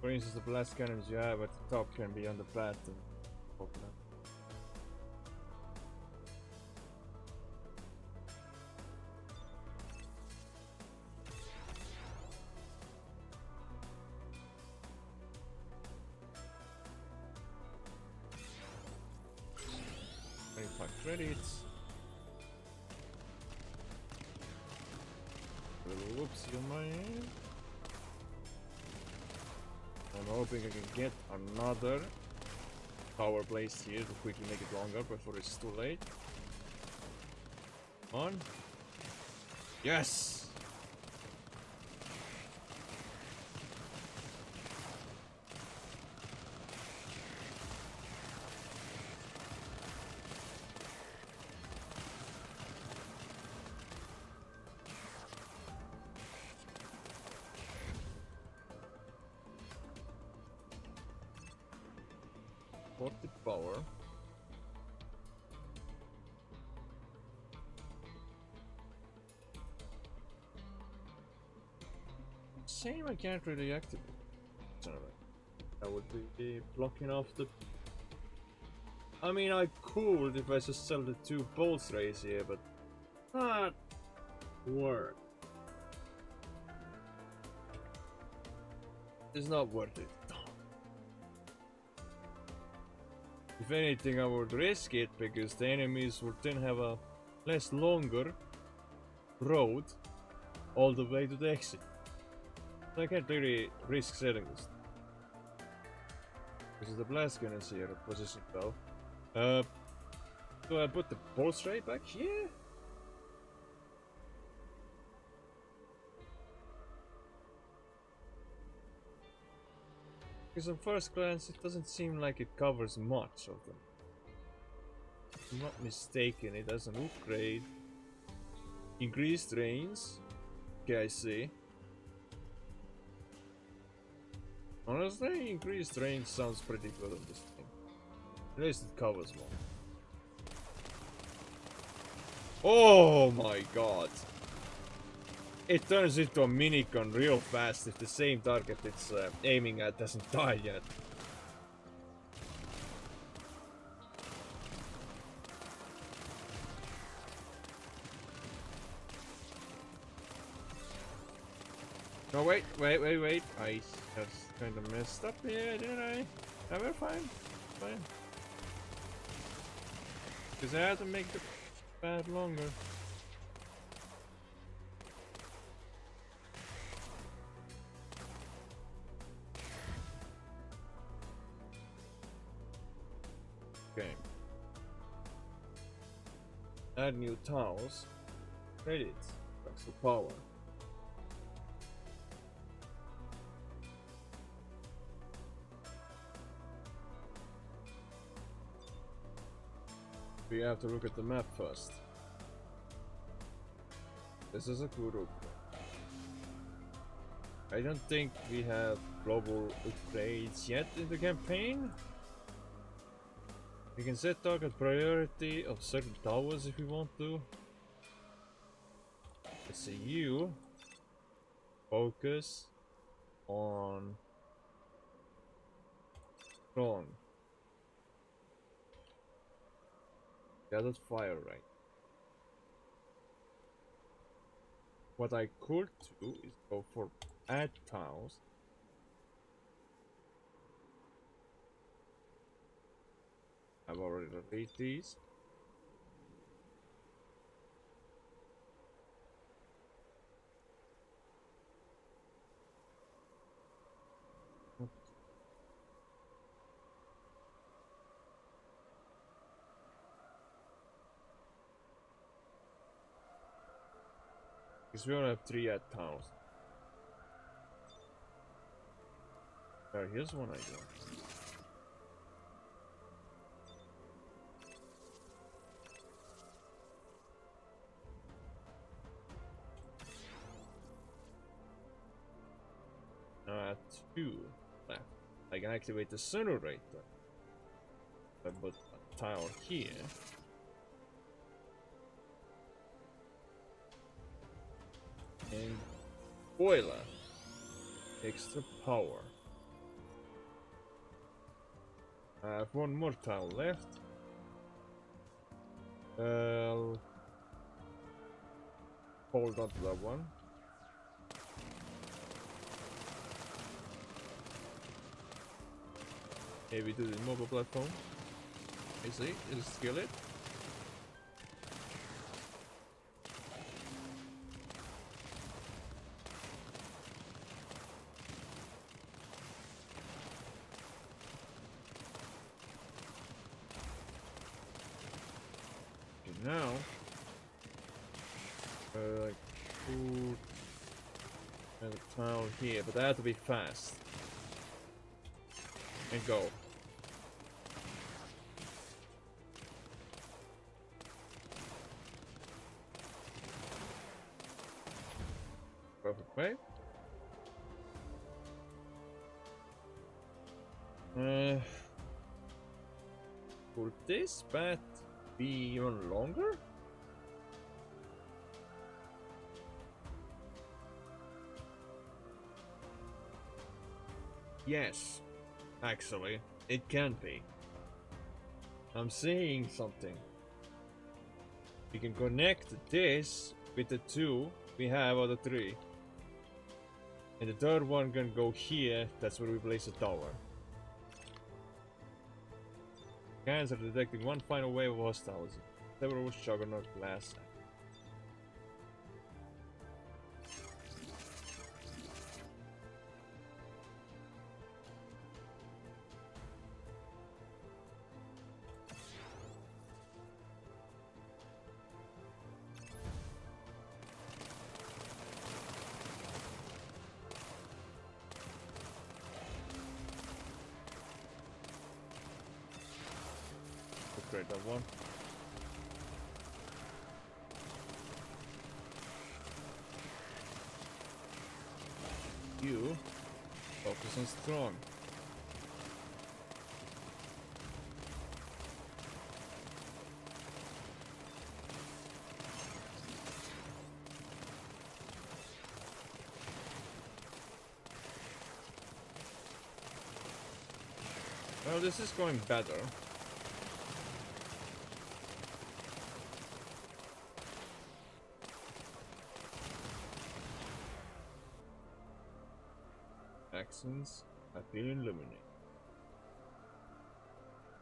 For instance, the blast cannons you have at the top can be on the bat and open up. Credits. Little whoopsie on my end. I'm hoping I can get another power placed here to quickly make it longer before it's too late. Come on. Yes! The power. Shame I can't really activate. That would be blocking off the. I mean, I could if I just sell the 2 bolts rays here, but work. It's not worth it. If anything, I would risk it because the enemies would then have a less longer road all the way to the exit. So I can't really risk setting this. Because the blast gun is here positioned well. Do I put the pulse ray back here? Because on first glance it doesn't seem like it covers much of them. If I'm not mistaken, it has an upgrade. Increased range. Okay, I see. Honestly, increased range sounds pretty good on this thing. At least it covers more. Oh my god! It turns into a minigun real fast if the same target it's aiming at doesn't die yet. No, wait. I just kind of messed up here, didn't I? No, we're fine. Fine. Because I had to make the path longer. Okay. Add new tiles. Credits. Extra power. We have to look at the map first. This is a good upgrade. I don't think we have global upgrades yet in the campaign. We can set target priority of certain towers if we want to. Let's see, you focus on strong. Gathered fire right. What I could do is go for add tiles. I've already read these. Because we only have 3 add tiles. Alright, here's one idea. Now add 2 left. I can activate the generator. I put a tile here. And boiler. Extra power. I have one more tile left. I'll hold on to that one. Maybe do the mobile platform. I see, it'll skill it. Now, like, put a tile here, but I have to be fast and go. Perfect way. Could this path be even longer? Yes, actually, it can be. I'm seeing something. We can connect this with the 2 we have out of 3. And the third one can go here, that's where we place a tower. Scans are detecting one final wave of hostiles. Several Juggernaut class. Upgrade that one. You focus on strong. Well, this is going better. Accents, I feel illuminated.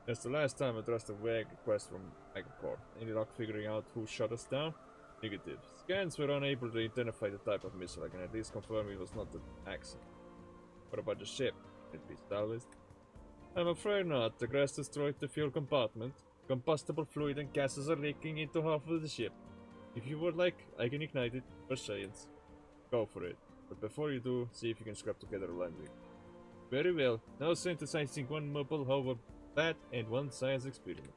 That's the last time I trust a vague request from Megacorp. Any luck figuring out who shot us down? Negative. Scans were unable to identify the type of missile. I can at least confirm it was not an accident. What about the ship? Can it be salvaged? I'm afraid not. The crash destroyed the fuel compartment. Combustible fluid and gases are leaking into half of the ship. If you would like, I can ignite it for science. Go for it. But before you do, see if you can scrap together a landing. Very well. Now synthesizing one mobile hover pad and one science experiment.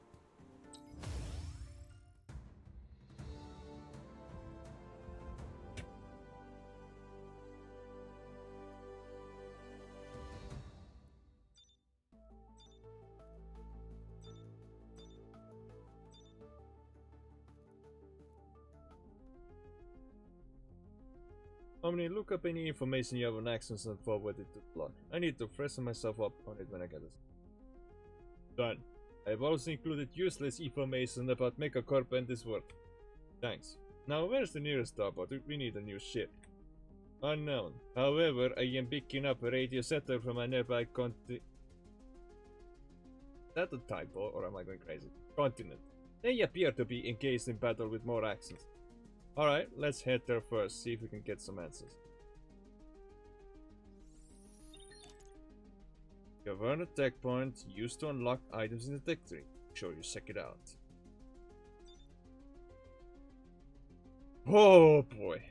Omni, look up any information you have on actions and forward it to the blog. I need to freshen myself up on it when I get it. Done. I've also included useless information about Megacorp and this world. Thanks. Now where's the nearest starport? We need a new ship. Unknown. However, I am picking up a radio setter from a nearby continent. Is that a typo, or am I going crazy? Continent. They appear to be engaged in battle with more actions. Alright, let's head there first, see if we can get some answers. You have earned a tech point used to unlock items in the tech tree. Make sure you check it out. Oh boy.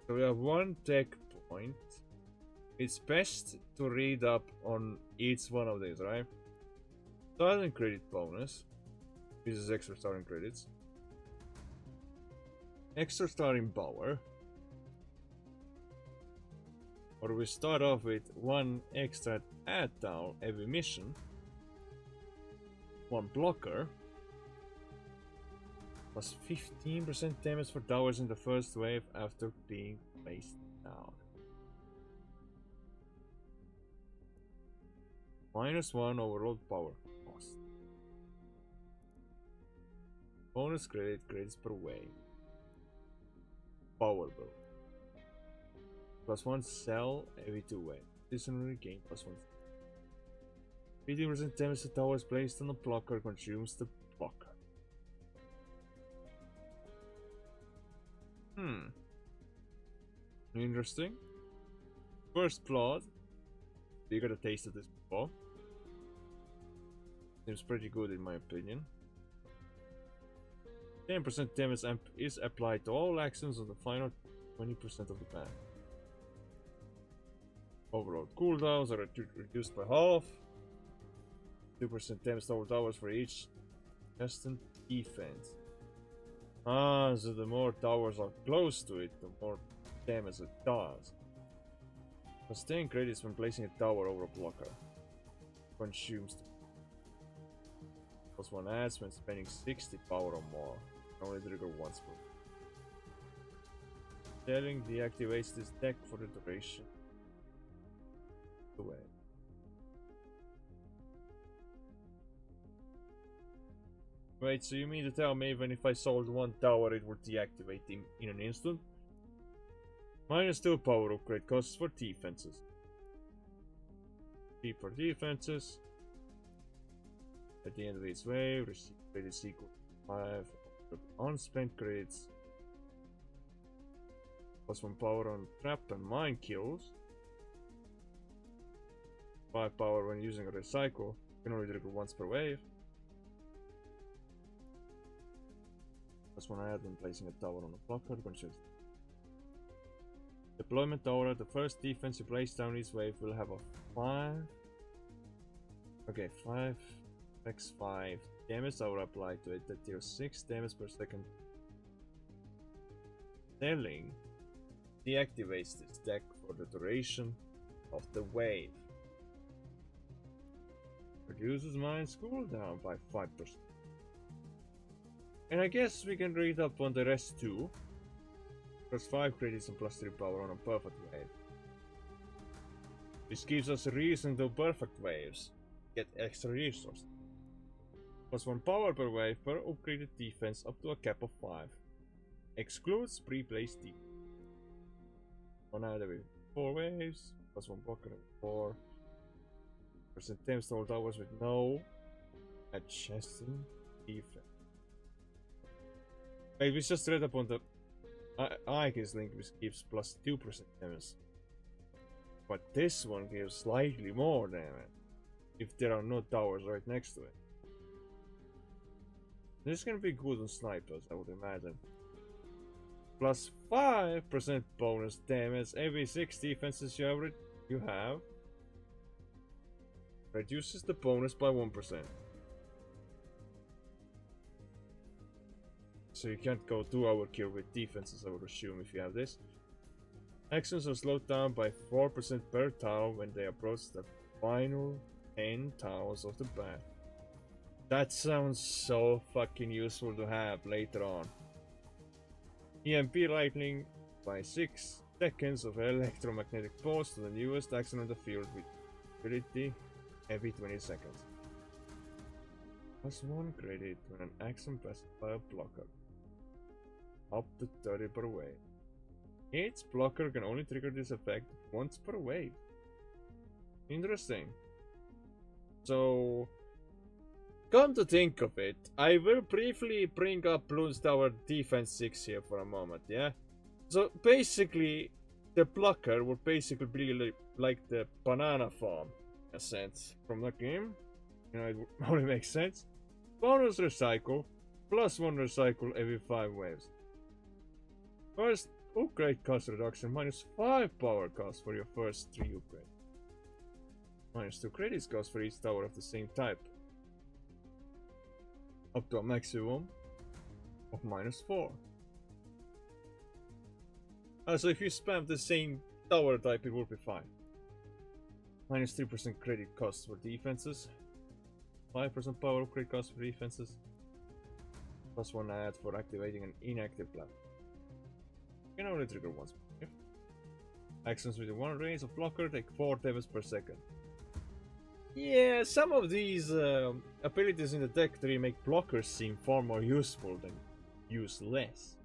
So we have one tech point. It's best to read up on each one of these, right? Starting credit bonus. This is extra starting credits. Extra starting power. Or we start off with one extra add down every mission. One blocker. Plus 15% damage for towers in the first wave after being placed down. -1 overall power cost. Bonus credits per wave. Power bow. +1 cell every 2 waves. Additionally gain +1. 15% damage to towers placed on the blocker consumes the blocker. Interesting. First blood. We got a taste of this before. Seems pretty good in my opinion. 10% damage is applied to all actions on the final 20% of the path. Overall cooldowns are reduced by half. 2% damage to all towers for each constant defense. So the more towers are close to it, the more damage it does. Plus 10 credits when placing a tower over a blocker. Consumes. +1 adds when spending 60 power or more. Only trigger once per. Telling deactivates this deck for the duration. Away. Wait, so you mean to tell me even if I sold one tower it would deactivate in an instant? -2 power upgrade costs for defenses. 3 for defenses. At the end of each wave, receive credits equal to 5 unspent credits. +1 power on trap and mine kills. 5 power when using a recycle. Can only trigger once per wave. +1 add when placing a tower on a blocker. Deployment tower. The first defense you place down each wave will have a 5. Okay, 5x5 damage tower applied to it that deals 6 damage per second. Telling deactivates this deck for the duration of the wave. Reduces mine's cooldown by 5%. And I guess we can read up on the rest too. +5 credits and +3 power on a perfect wave. This gives us a reason to perfect waves. Get extra resources. +1 power per wave per upgraded defense up to a cap of 5. Excludes pre-placed defense. 1 out every 4 waves. +1 blocker every 4. % damage to all towers with no adjacent defense. Wait, we just read up on the Ike's link which gives +2% damage. But this one gives slightly more damage if there are no towers right next to it. This is gonna be good on snipers, I would imagine. +5% bonus damage every 6 defenses you have. Reduces the bonus by 1%. So you can't go 2 overkill with defenses, I would assume, if you have this. Actions are slowed down by 4% per tower when they approach the final 10 towers of the bath. That sounds so fucking useful to have later on. EMP lightning by 6 seconds of electromagnetic pulse to the newest action on the field with ability every 20 seconds. +1 credit when an action passes by a blocker. Up to 30 per wave. Each blocker can only trigger this effect once per wave. Interesting. So, come to think of it, I will briefly bring up Bloons Tower Defense 6 here for a moment, yeah? So basically, the blocker would basically be like the banana farm, in a sense, from the game. You know, it only makes sense. Bonus recycle, +1 recycle every 5 waves. First upgrade cost reduction, -5 power cost for your first 3 upgrades. -2 credits cost for each tower of the same type. Up to a maximum of -4. So if you spam the same tower type, it will be fine. -3% credit cost for defenses. 5% power upgrade cost for defenses. +1 add for activating an inactive platform. You can only trigger once. Yeah. Actions within 1 range of blocker take 4 damage per second. Yeah, some of these abilities in the deck tree make blockers seem far more useful than useless.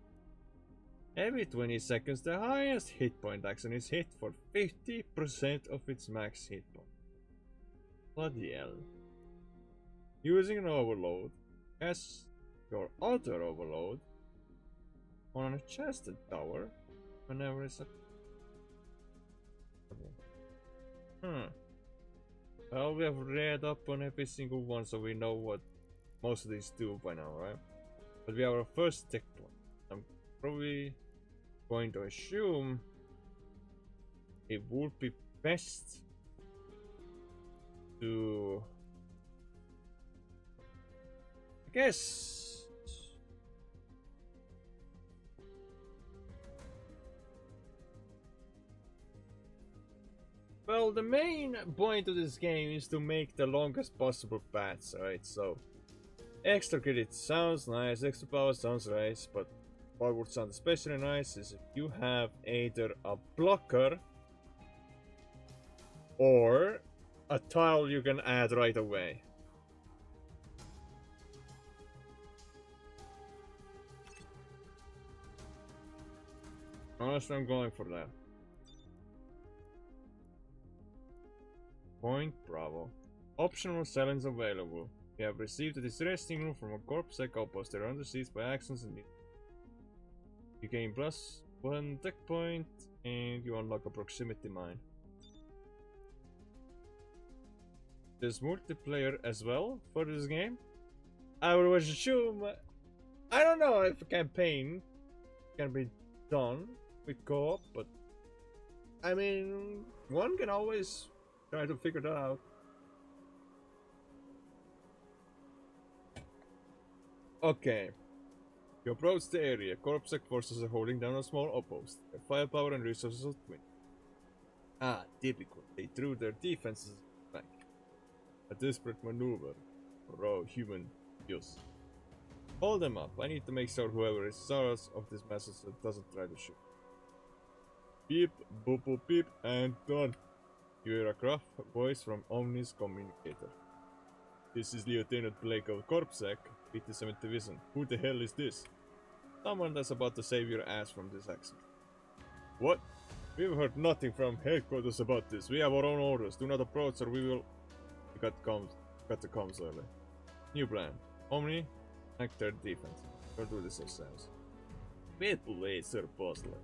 Every 20 seconds, the highest hit point action is hit for 50% of its max hit point. Bloody hell. Using an overload as your other overload on an adjacent tower whenever it's a... Well, we have read up on every single one, so we know what most of these do by now, right? But we have our first tech point. I'm probably going to assume it would be best to... I guess... Well, the main point of this game is to make the longest possible paths, right? So, extra credit sounds nice, extra power sounds nice, but what would sound especially nice is if you have either a blocker or a tile you can add right away. Honestly, I'm going for that. Point Bravo. Optional challenge available. We have received a distressing room from a corpse outpost. They're under siege by actions and you gain +1 tech point and you unlock a proximity mine. There's multiplayer as well for this game. I would assume, I don't know if a campaign can be done with co-op, but I mean, one can always try to figure that out. Okay. You approach the area. Corpsec forces are holding down a small outpost. Their firepower and resources are twin. Ah, typical. They threw their defenses back. A desperate maneuver for raw human use. Hold them up. I need to make sure whoever is source of this message doesn't try to shoot. Beep, boop, boop, beep, and done. You hear a gruff voice from Omni's communicator. This is Lieutenant Blake of Corpsec, 87th Division. Who the hell is this? Someone that's about to save your ass from this accident. What? We've heard nothing from headquarters about this. We have our own orders. Do not approach or we will... You got the comms early. New plan. Omni, act their defense. We'll do this ourselves. Well played, Sir Puzzler.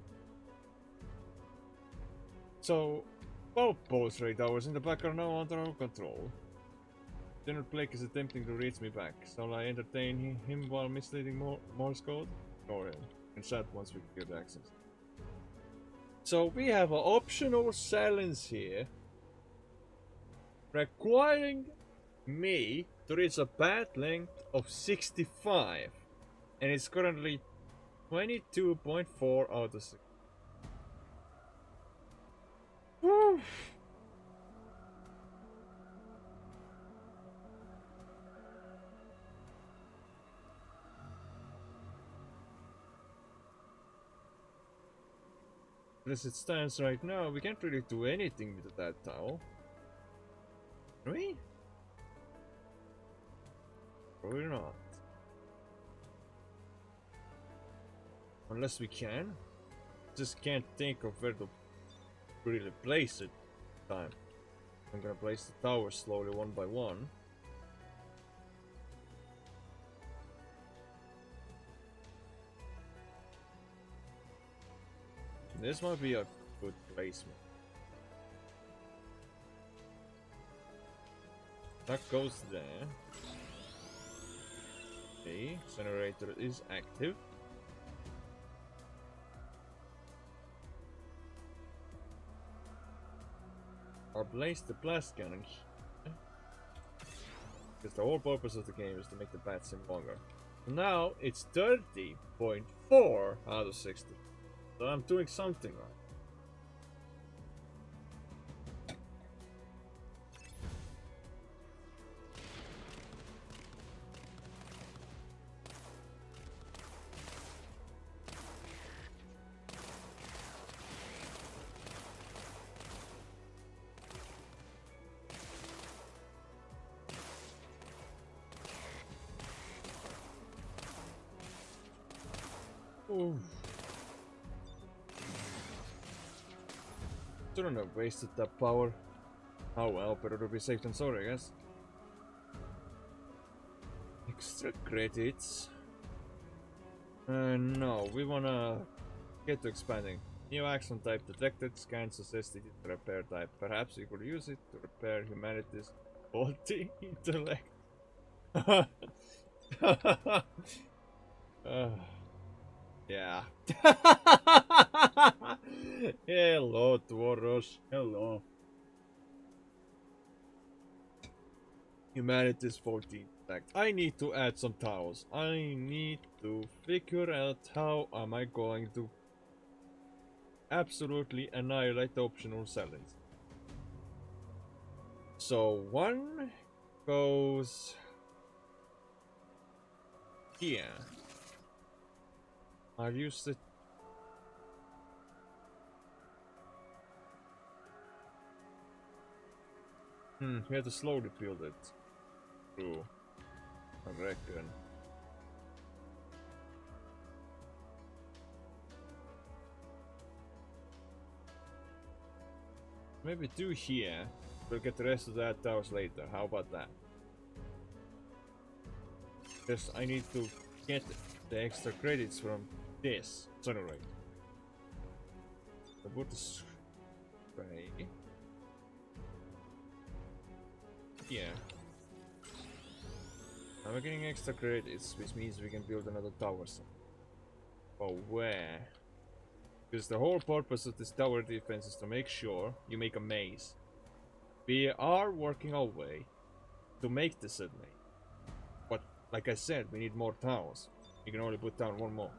So, both pulse ray towers in the back are now under our control. Lieutenant Blake is attempting to reach me back. Shall I entertain him while misleading Morse code? Ignore him. And chat once we get access. So we have an optional challenge here requiring me to reach a path length of 65, and it's currently 22.4 out of 6. Woo. As it stands right now, we can't really do anything with that towel. Can we? Probably not. Unless we can. Just can't think of where to really place it this time. I'm gonna place the towers slowly one by one. This might be a good placement. That goes there. Okay, generator is active. I'll place the blast cannon here. Because the whole purpose of the game is to make the bat seem longer. Now it's 30.4 out of 60. So I'm doing something right. Ooh. Shouldn't have wasted that power. Oh well, better to be safe than sorry, I guess. Extra credits. No, we wanna get to expanding. New action type detected, scan suggested repair type. Perhaps you could use it to repair humanity's faulty intellect. Yeah. Hello, Tauros. Hello. Humanity's 14 attack. I need to add some towels. I need to figure out how am I going to absolutely annihilate the optional challenge. So one goes here. I'll use the we have to slowly build it through, I reckon. Maybe 2 here. We'll get the rest of that towers later. How about that? Because I need to get the extra credits from this generate. So put the spray. Yeah. Now we're getting extra credits, which means we can build another tower. But where? Because the whole purpose of this tower defense is to make sure you make a maze. We are working our way to make this a maze. But like I said, we need more towers. You can only put down 1 more.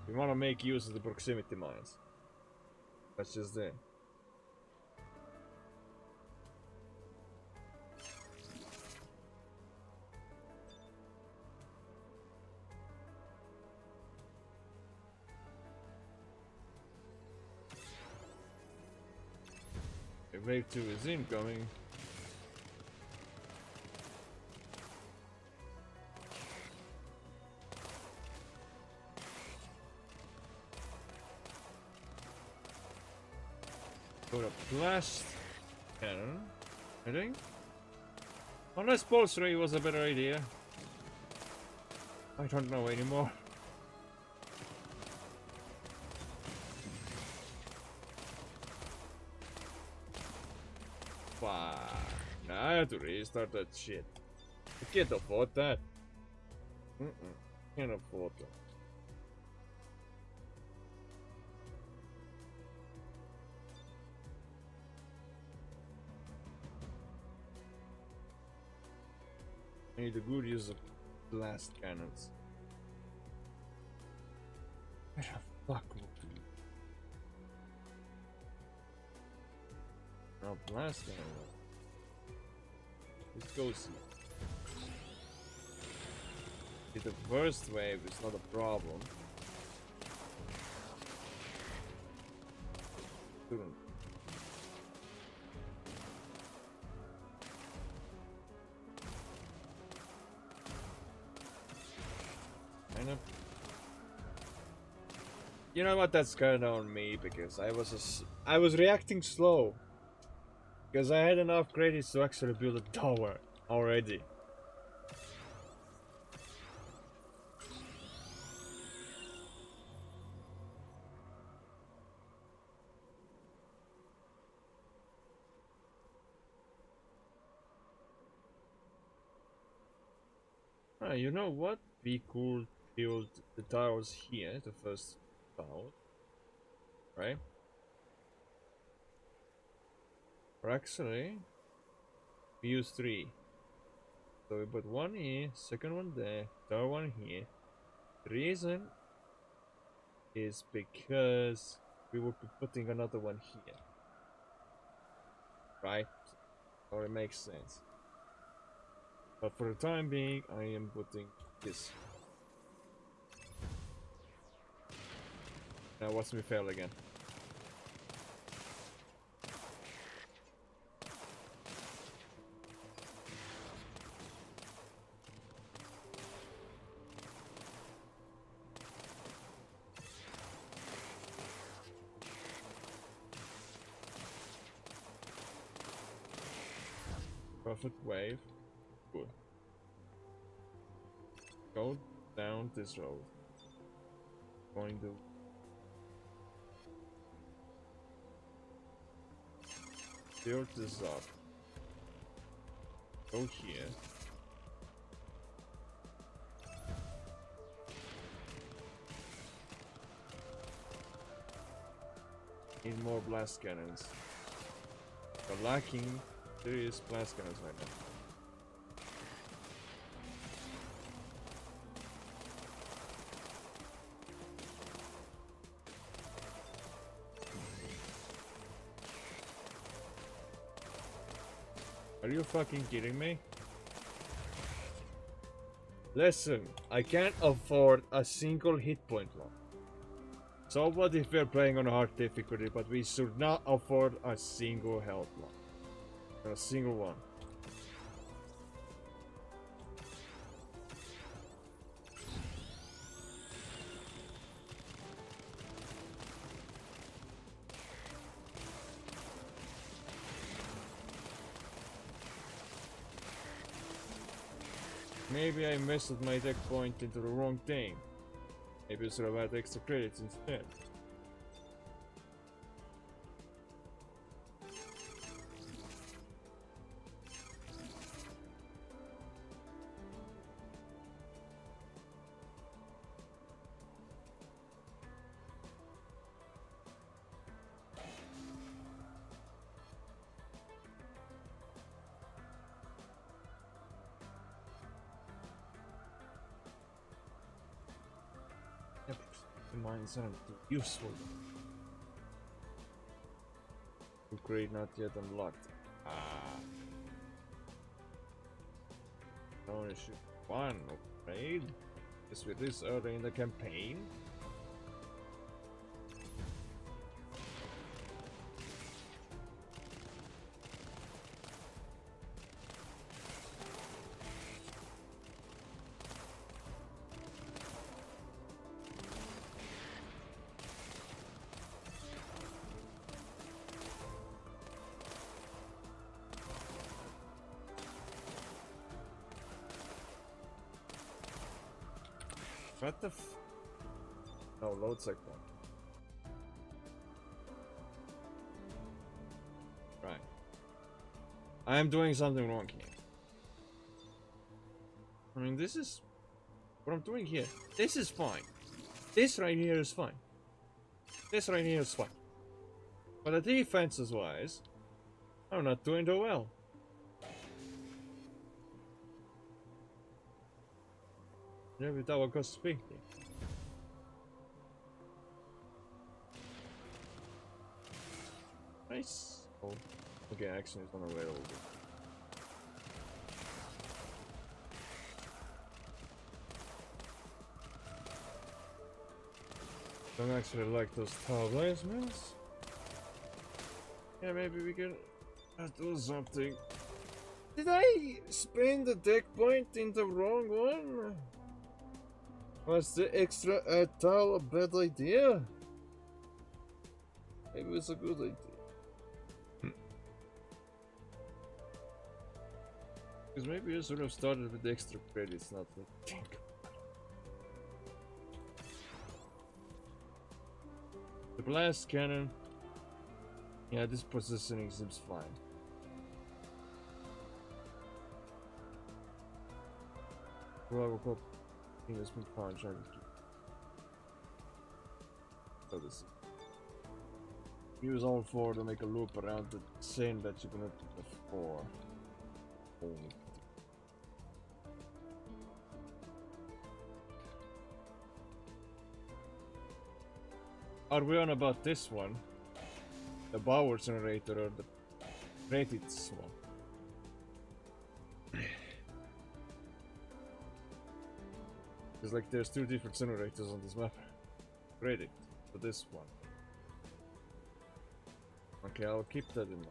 We want to make use of the proximity mines. That's just it. Wave 2 is incoming. Put a blast cannon, I think. Unless pulse ray was a better idea. I don't know anymore. Fuck. Nah, I have to restart that shit. I can't afford that. Can't afford that. I need a good use of blast cannons. Where the fuck would be? Now blast cannon. Let's go see. See, the first wave is not a problem. Shouldn't. You know what? That's kind of on me because I was reacting slow because I had enough credits to actually build a tower already. You know what? We could build the towers here, the first tower, right? Or actually, we use 3. So we put 1 here, second one there, third one here. The reason is because we would be putting another one here, right? So it makes sense. But for the time being, I am putting this. Now watch me fail again. Perfect wave. Good. Go down this road. Going to build this up. Go here. Need more blast cannons. We're lacking serious blast cannons right now. Are you fucking kidding me? Listen, I can't afford a single hit point lock. So what if we're playing on hard difficulty, but we should not afford a single health lock. Not a single one. Maybe I invested my tech point into the wrong thing. Maybe I should have had extra credits instead. Yep, the mines aren't useful. Upgrade not yet unlocked. Ah. Only shoot one upgrade. Is with this early in the campaign? What the f... No, load sector. Right. I am doing something wrong here. I mean, this is... What I'm doing here. This is fine. This right here is fine. This right here is fine. But the defenses wise, I'm not doing too well. Every tower costs 50. Nice. Oh, okay, action is unavailable. Don't actually like those tower placements. Yeah, maybe we can do something. Did I spend the deck point in the wrong one? Was the extra tile a bad idea? Maybe it's a good idea. Because maybe I should have started with extra credits, not with tank. The blast cannon. Yeah, this positioning seems fine. Well, investment contract. So this use all four to make a loop around the chain that you're gonna do the four. Are we on about this one? The power generator or the credits one? It's like there's two different generators on this map. Credit for this one. Okay, I'll keep that in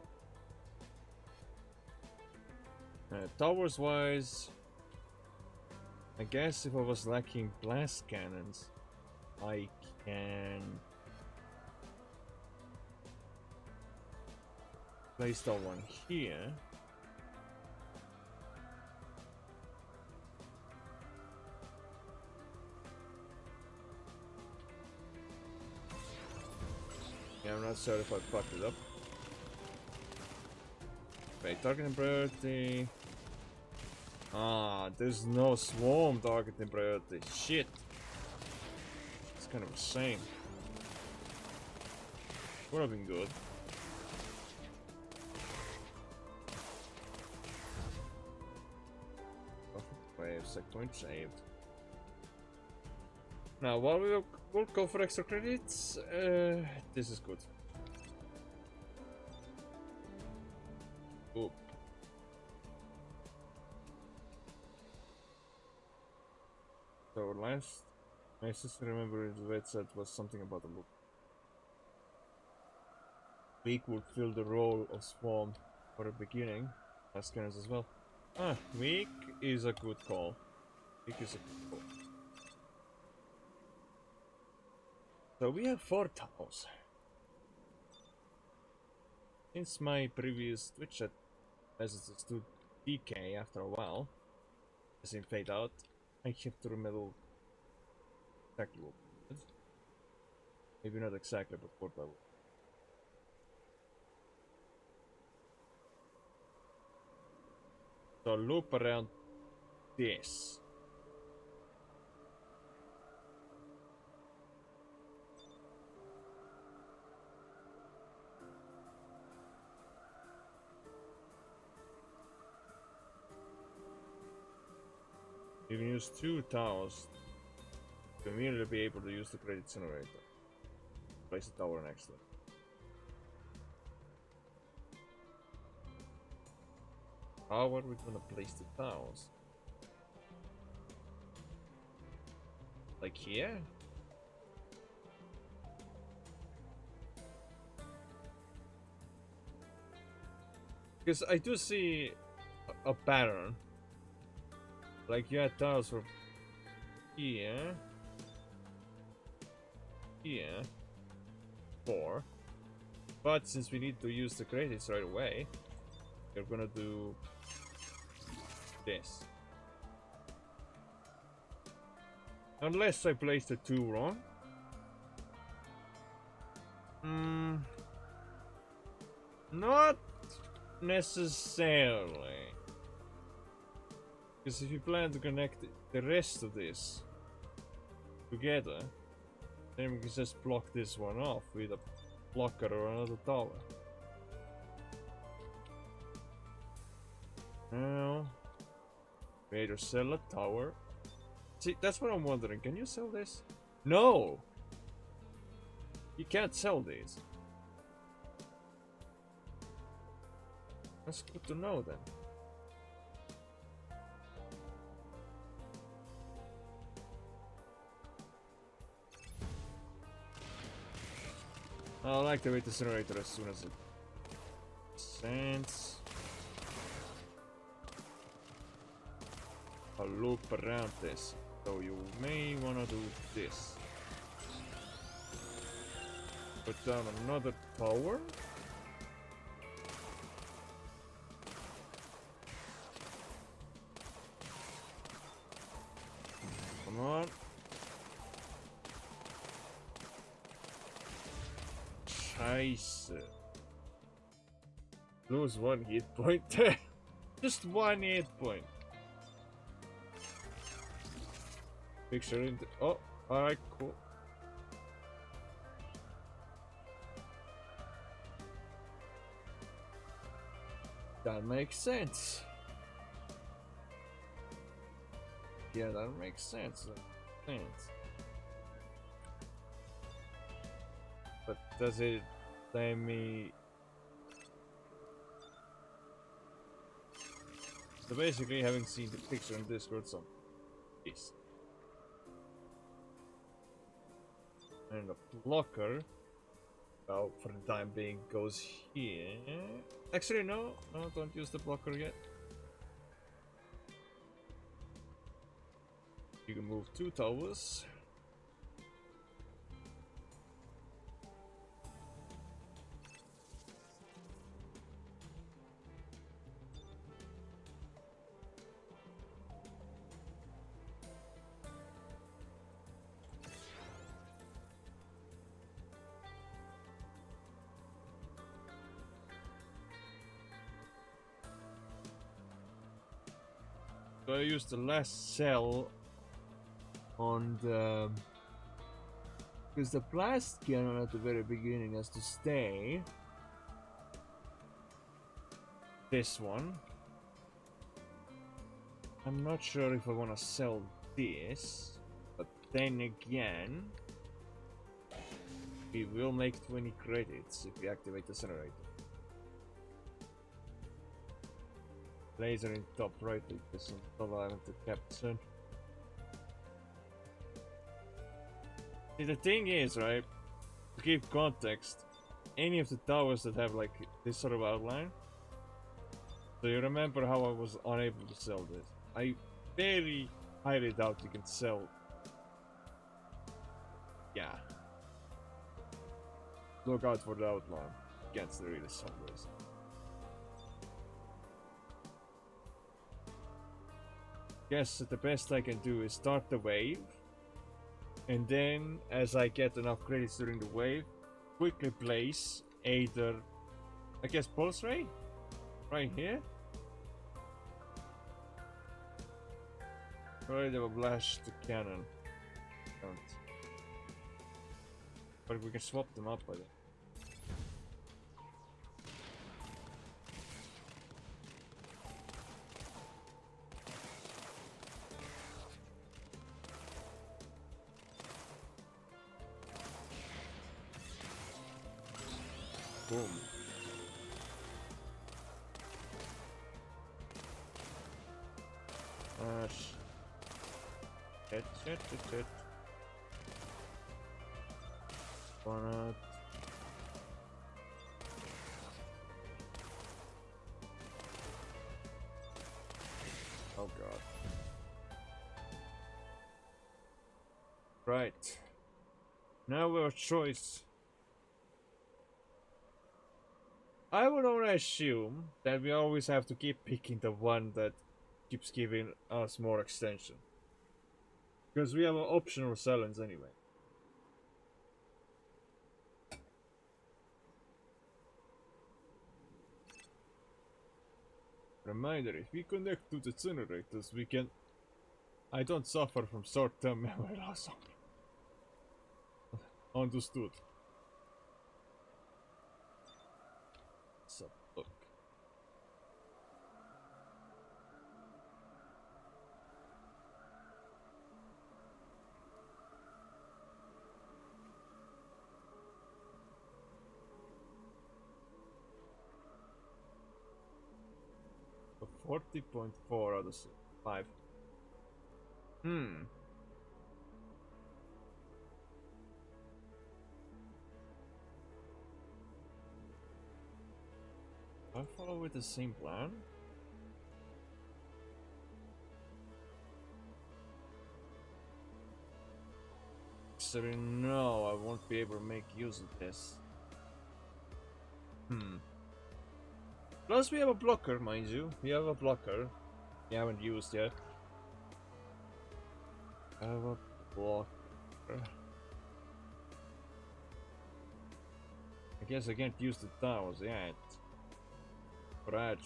mind. Towers wise, I guess if I was lacking blast cannons, I can place that one here. Yeah, I'm not sure if I fucked it up. Wait, targeting priority. Ah, there's no swarm targeting priority. Shit. It's kind of a shame. Would have been good. Wave, set point saved. Now, while we will go for extra credits, this is good. Oop. So last, my sister remembered the website was something about a loop. Weak would fill the role of Swarm for the beginning, as cannons as well. Ah, Weak is a good call. Weak is a good call. So we have 4 towers. Since my previous Twitch chat messages to DK after a while, as in fade out. I have to remember exactly what it is. Maybe not exactly, but what I will. So loop around this. You can use 2 towers to immediately be able to use the credit generator. Place a tower next to it. How are we gonna place the towers? Like here? Because I do see a pattern. Like you had towers from here, here, 4. But since we need to use the credits right away, we're gonna do this. Unless I placed the 2 wrong. Not necessarily. Because if you plan to connect the rest of this together, then we can just block this one off with a blocker or another tower. Now, we either sell a tower. See, that's what I'm wondering. Can you sell this? No! You can't sell these. That's good to know then. I'll activate the generator as soon as it sends. I'll loop around this, so you may wanna do this. Put down another tower. Come on. Scheiße. Lose 1 hit point. Just 1 hit point. Picture in the... Oh, alright, cool. That makes sense. Yeah, that makes sense. But does it let me... So basically, having seen the picture in Discord, some this. And the blocker, well, for the time being, goes here. Actually, no, don't use the blocker yet. You can move 2 towers. So I used the last cell on the... Because the blast cannon at the very beginning has to stay. This one. I'm not sure if I want to sell this, but then again, we will make 20 credits if we activate the generator. Laser in top right, because on top I want to capture. See, the thing is, right, to give context, any of the towers that have like this sort of outline, so you remember how I was unable to sell this. I very highly doubt you can sell. Yeah. Look out for the outline. You can't really sell this. Guess the best I can do is start the wave, and then as I get enough credits during the wave, quickly place either, I guess, pulse ray right here. Right, they will blast the cannon. Don't. But we can swap them up, I think. Boom. Shit. Donut. Oh god. Right. Now we have a choice. I would only assume that we always have to keep picking the one that keeps giving us more extension. Because we have an optional silence anyway. Reminder, if we connect to the generators, we can... I don't suffer from short-term memory loss. Understood. So, look. A 40.4 out of 5. I follow with the same plan? Actually, no, I won't be able to make use of this. Plus we have a blocker, mind you. We have a blocker. We haven't used yet. I have a blocker. I guess I can't use the towers yet. Right.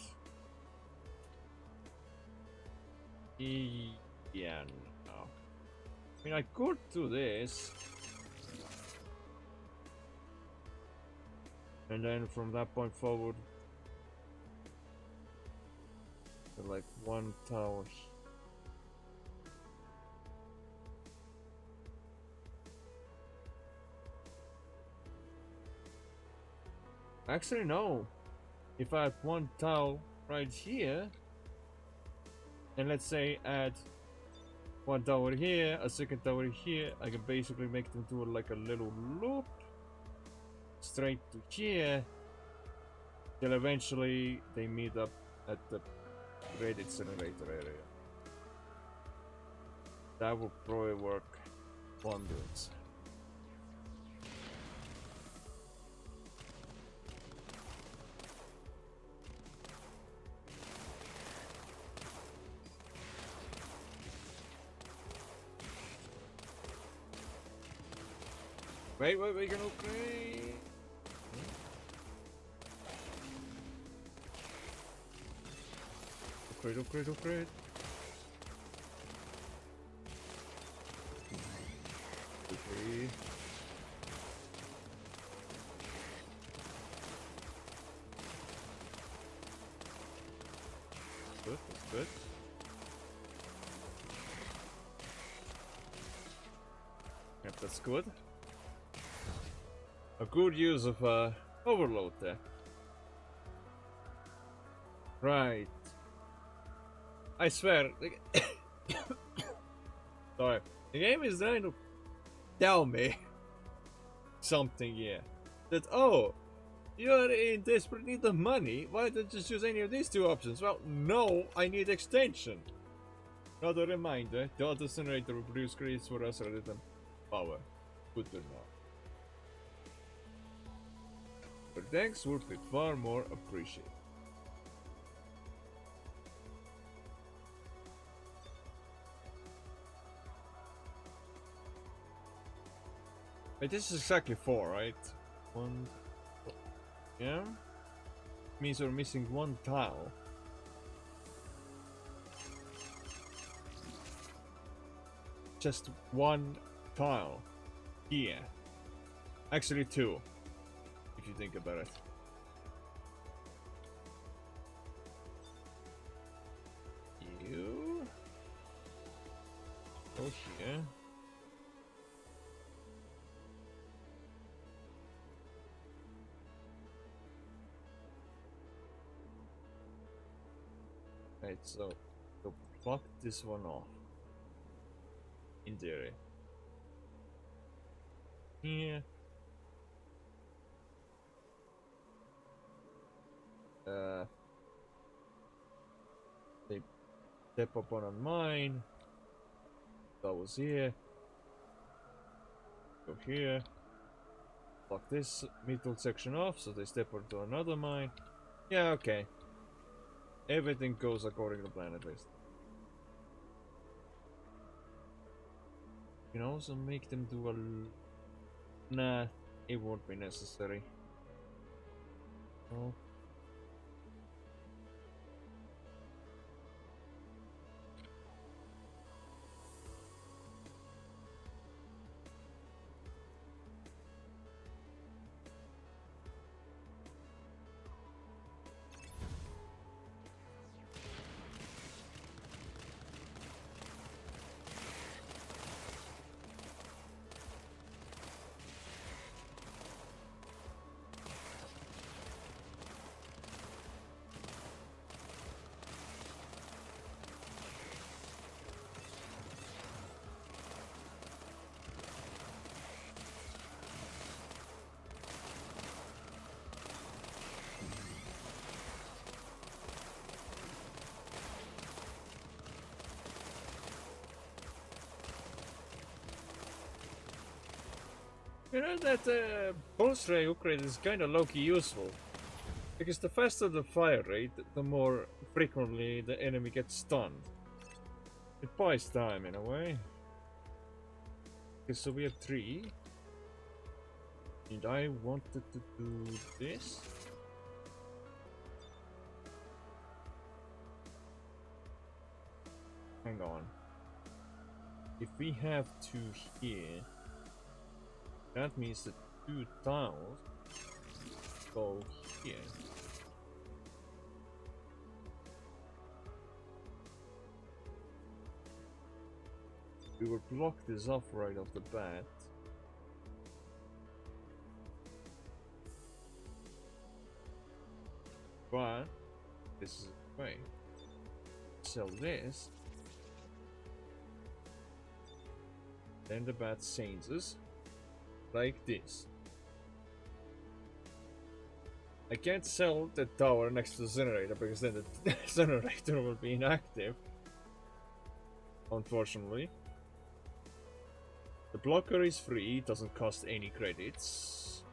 Yeah, no. I mean, I could do this. And then from that point forward, like one tower. Actually, no. If I had one tower right here, and let's say add one tower here, a second tower here, I can basically make them do like a little loop straight to here, till eventually they meet up at the credit generator area. That would probably work wonders. Wait, we can upgrade. Upgrade. Okay. Good, that's good. Yep, that's good. A good use of overload there. Right. I swear. Sorry. The game is trying to tell me something here. That, oh, you're in desperate need of money. Why don't you choose any of these two options? Well, no, I need extension. Another reminder, the auto generator will produce credits for us rather than power. Good to know. But thanks would be far more appreciated. Wait, this is exactly 4, right? 1. Yeah? Means we're missing 1 tile. Just 1 tile. Here. Actually 2. If you think about it. You go here. Right, so block this one off. In theory. Here. They step up on mine. That was here. Go here. Block this middle section off so they step onto another mine. Yeah, okay. Everything goes according to plan at least. You can also make them do a... Nah, it won't be necessary. No. You know that pulse ray upgrade is kinda low-key useful. Because the faster the fire rate, the more frequently the enemy gets stunned. It buys time in a way. Okay, so we have 3. And I wanted to do this. Hang on. If we have 2 here, that means the 2 tiles go here. We will block this off right off the bat. But this is the way. Sell this. Then the bat changes like this. I can't sell the tower next to the generator because then the generator will be inactive. Unfortunately. The blocker is free, doesn't cost any credits.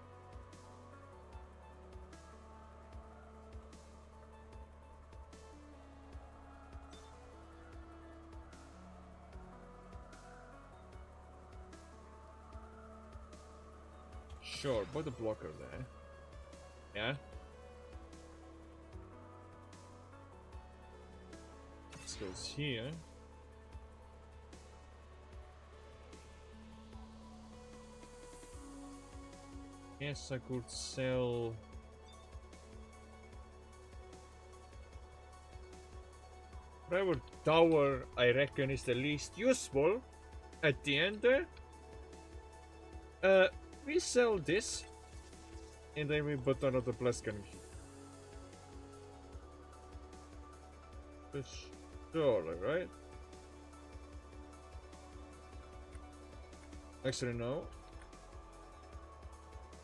Sure, put the blocker there. Yeah? This goes here. Yes, I could sell... Whatever tower I reckon is the least useful at the end there. We sell this, and then we put another blast cannon here. Surely, right? Actually, no.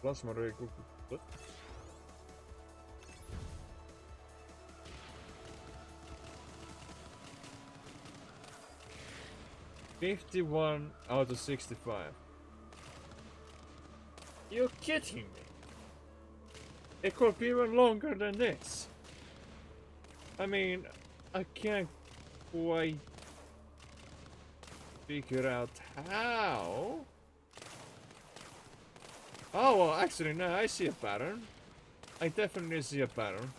Plasma ray could be put. $51 out of 65. You're kidding me. It could be even longer than this. I mean, I can't quite figure out how. Oh, well, actually, no, I see a pattern. I definitely see a pattern.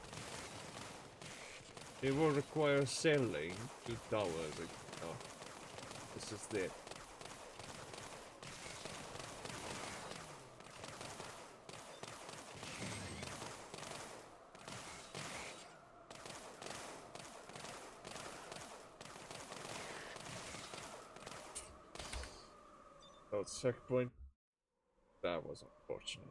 It will require selling 2 towers. Like, oh, this is it. Oh, checkpoint. That was unfortunate.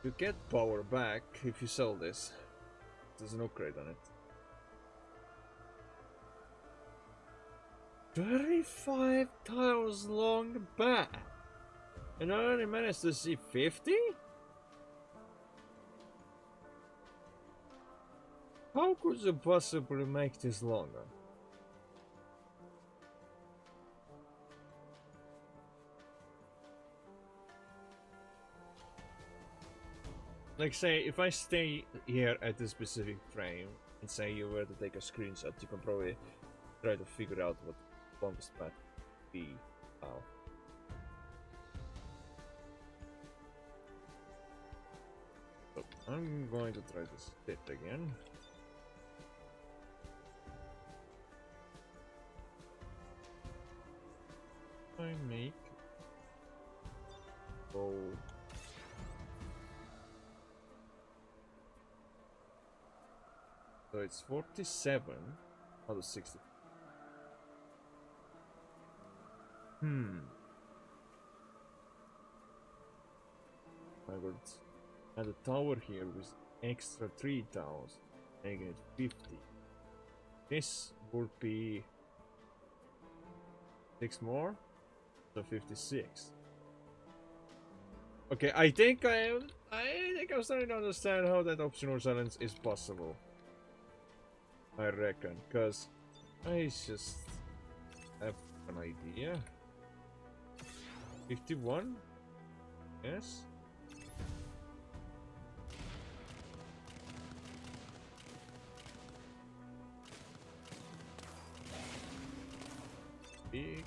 You get power back if you sell this. There's no crate on it. 35 tiles long back. And I only managed to see 50? How could you possibly make this longer? Like, say, if I stay here at this specific frame and say you were to take a screenshot, you can probably try to figure out what the longest path would be. Wow. So I'm going to try this bit again. I make go. So it's 47 out of 60. I got add a tower here with extra 3 towers, making it 50. This would be 6 more, so 56. Okay, I think I'm starting to understand how that optional challenge is possible. I reckon, because I just have an idea. 51? Yes? Big.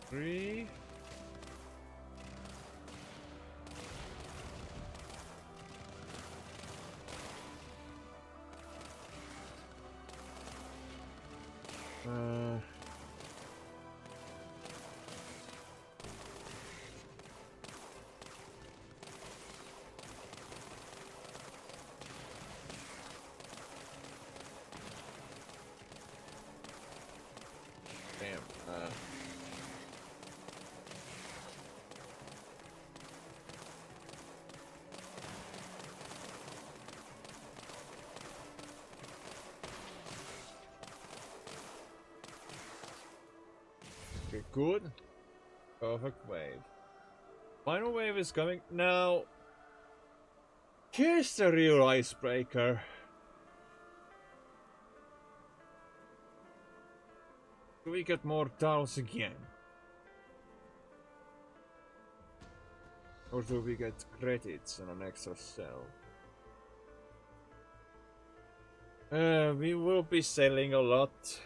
Three. Damn. 'kay, good. Perfect wave. Final wave is coming. Now, here's the real icebreaker. Do we get more tiles again? Or do we get credits and an extra cell? We will be selling a lot.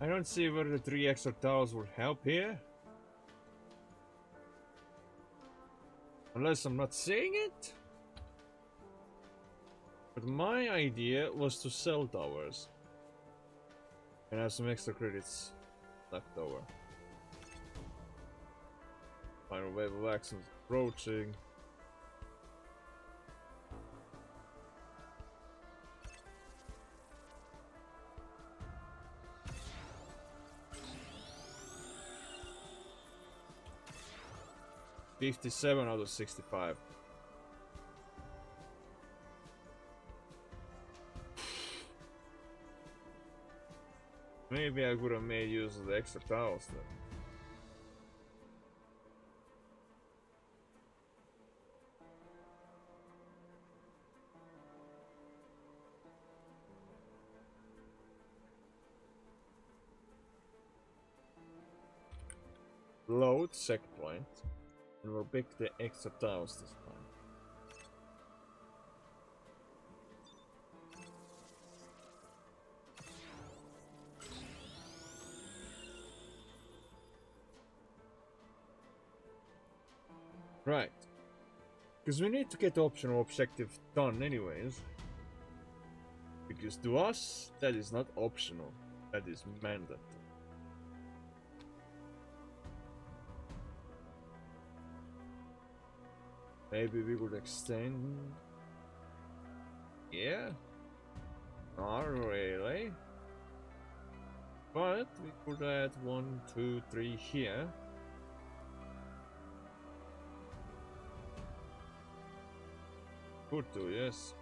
I don't see where the 3 extra tiles would help here. Unless I'm not seeing it. But my idea was to sell towers. And have some extra credits left over. Final wave of actions approaching. $57 out of 65. Maybe I could have made use of the extra tiles then. load checkpoint, and we'll pick the extra tiles this time. Right. Because we need to get the optional objective done anyways. Because to us, that is not optional. That is mandatory. Maybe we could extend... Yeah. Not really. But we could add 1, 2, 3 here. Could do, yes.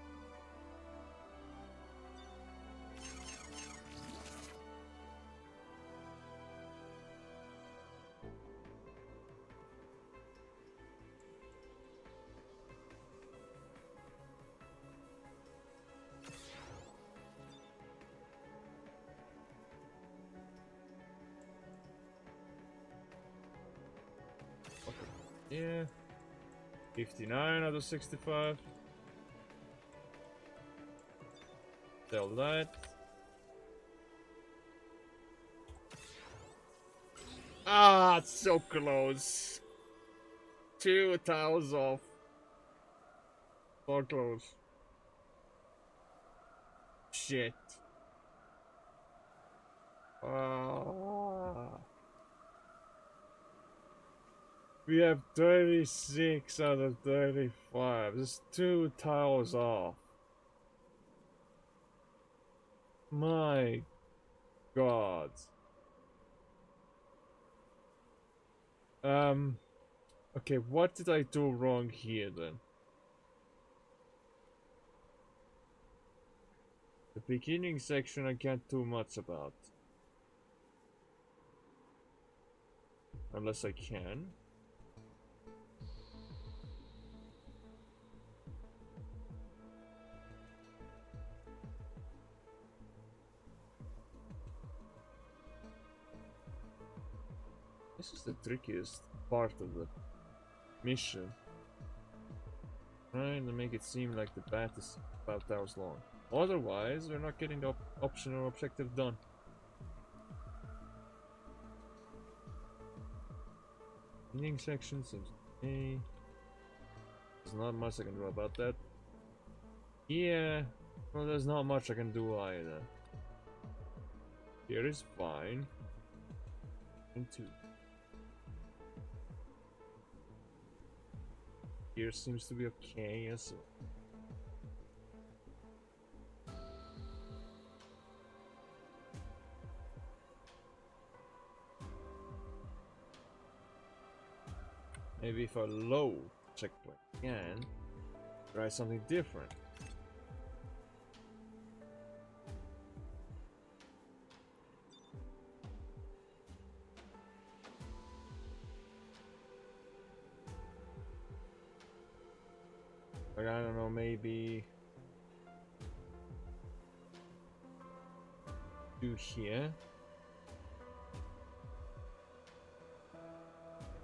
Yeah. 59 out of 65. Sell that. Ah, it's so close. 2 tiles off. So close. Shit. Ah. We have 36 out of 35. Just 2 tiles off. My God. Okay, what did I do wrong here then? The beginning section I can't do much about. Unless I can. This is the trickiest part of the mission. Trying to make it seem like the path is about hours long. Otherwise, we're not getting the optional objective done. Beginning section seems okay. There's not much I can do about that. Yeah, well, there's not much I can do either. Here is fine. And 2. Here seems to be okay, yes. Maybe if I load checkpoint again, try something different. Like, I don't know, maybe do here.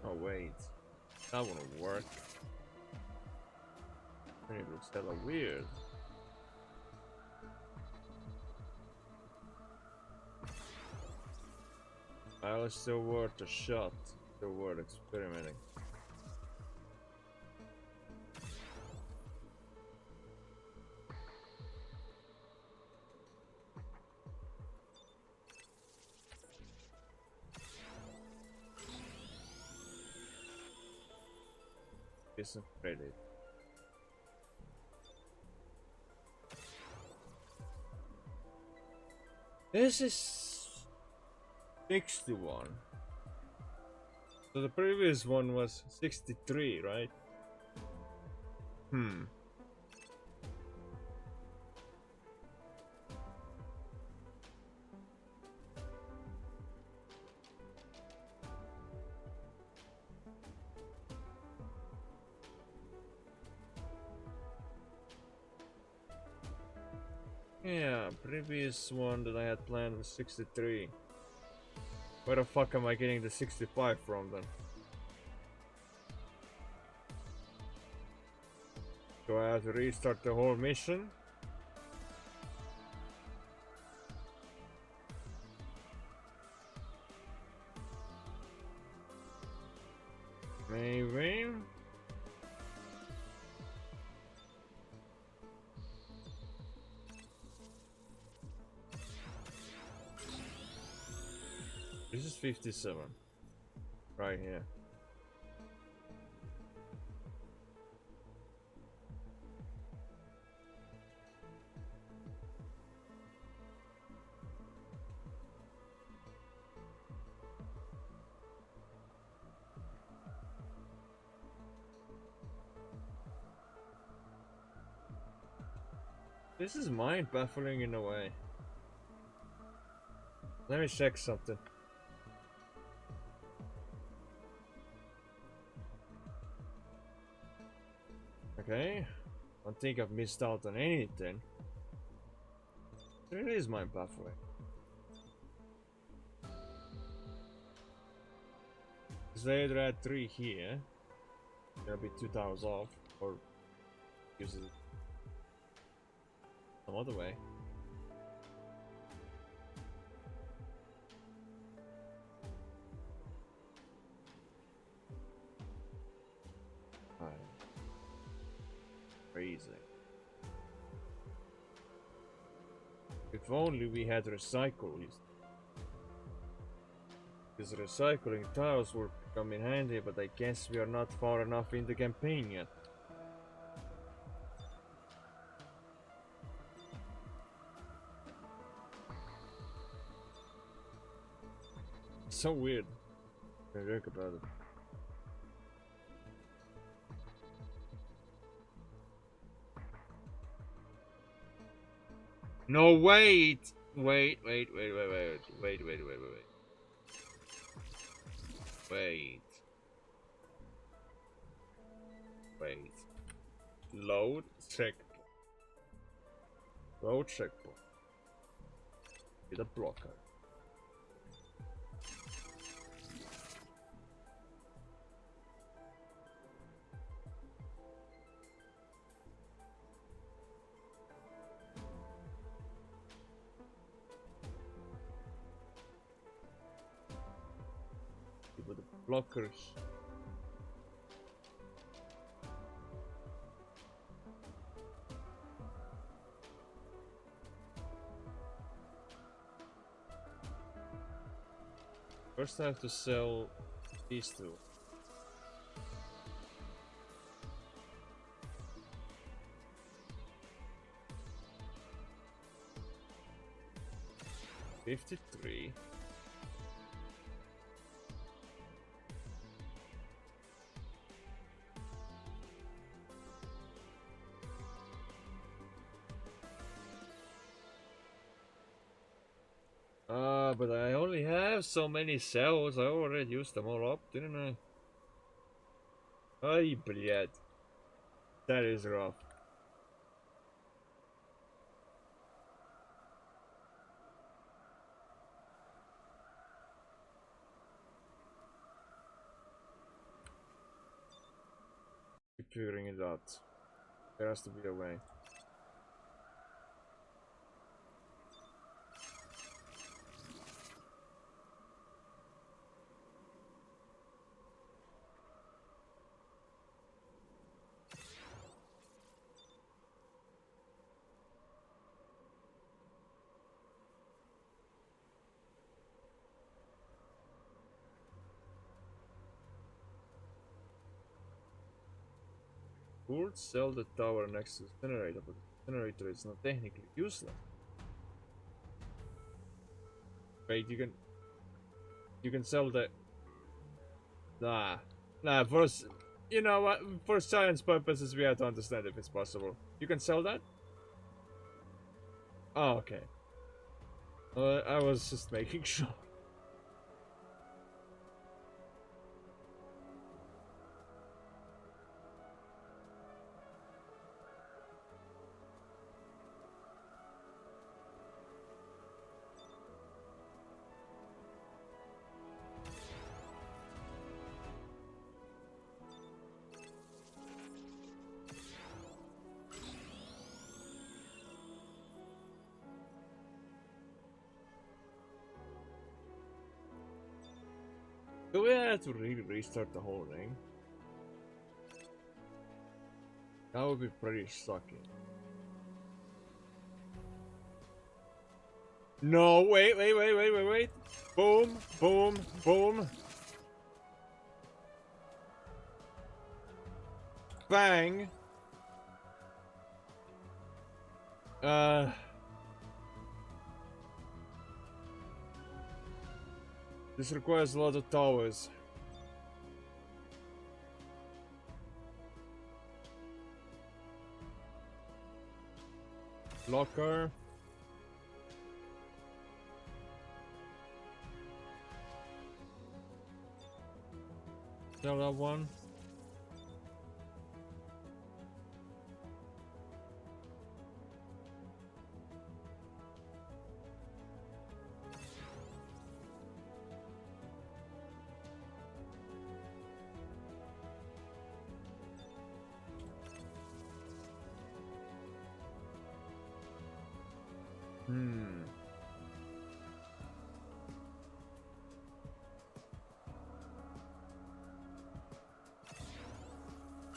Oh wait, that wouldn't work. It looks hella weird. Well, it's still worth a shot. Still worth experimenting. Isn't credit. This is 61. So the previous one was 63, right? Yeah, previous one that I had planned was 63. Where the fuck am I getting the 65 from then? Do I have to restart the whole mission? Maybe. This is 57. Right here. This is mind baffling in a way. Let me check something. Okay. I don't think I've missed out on anything. It is mind baffling. Because they either add 3 here. There'll be 2 towers off. Or use it some other way. Crazy. If only we had recycled. Because recycling tiles would come in handy, but I guess we are not far enough in the campaign yet. So weird. I think about it. No, wait! Wait. Wait. Load checkpoint. Load checkpoint. With a blocker. With the blockers. First I have to sell these 2. $53. But I only have so many cells. I already used them all up, didn't I? Ay, блядь. That is rough. Keep figuring it out. There has to be a way. Would sell the tower next to the generator, but the generator is not technically useless. Wait, you can sell the nah for you know what, for science purposes we have to understand if it's possible. You can sell that? Oh, okay. I was just making sure. Do we have to really restart the whole thing? That would be pretty sucky. No, wait. Boom, boom, boom. Bang. This requires a lot of towers. Locker. Sell that one. Hmm.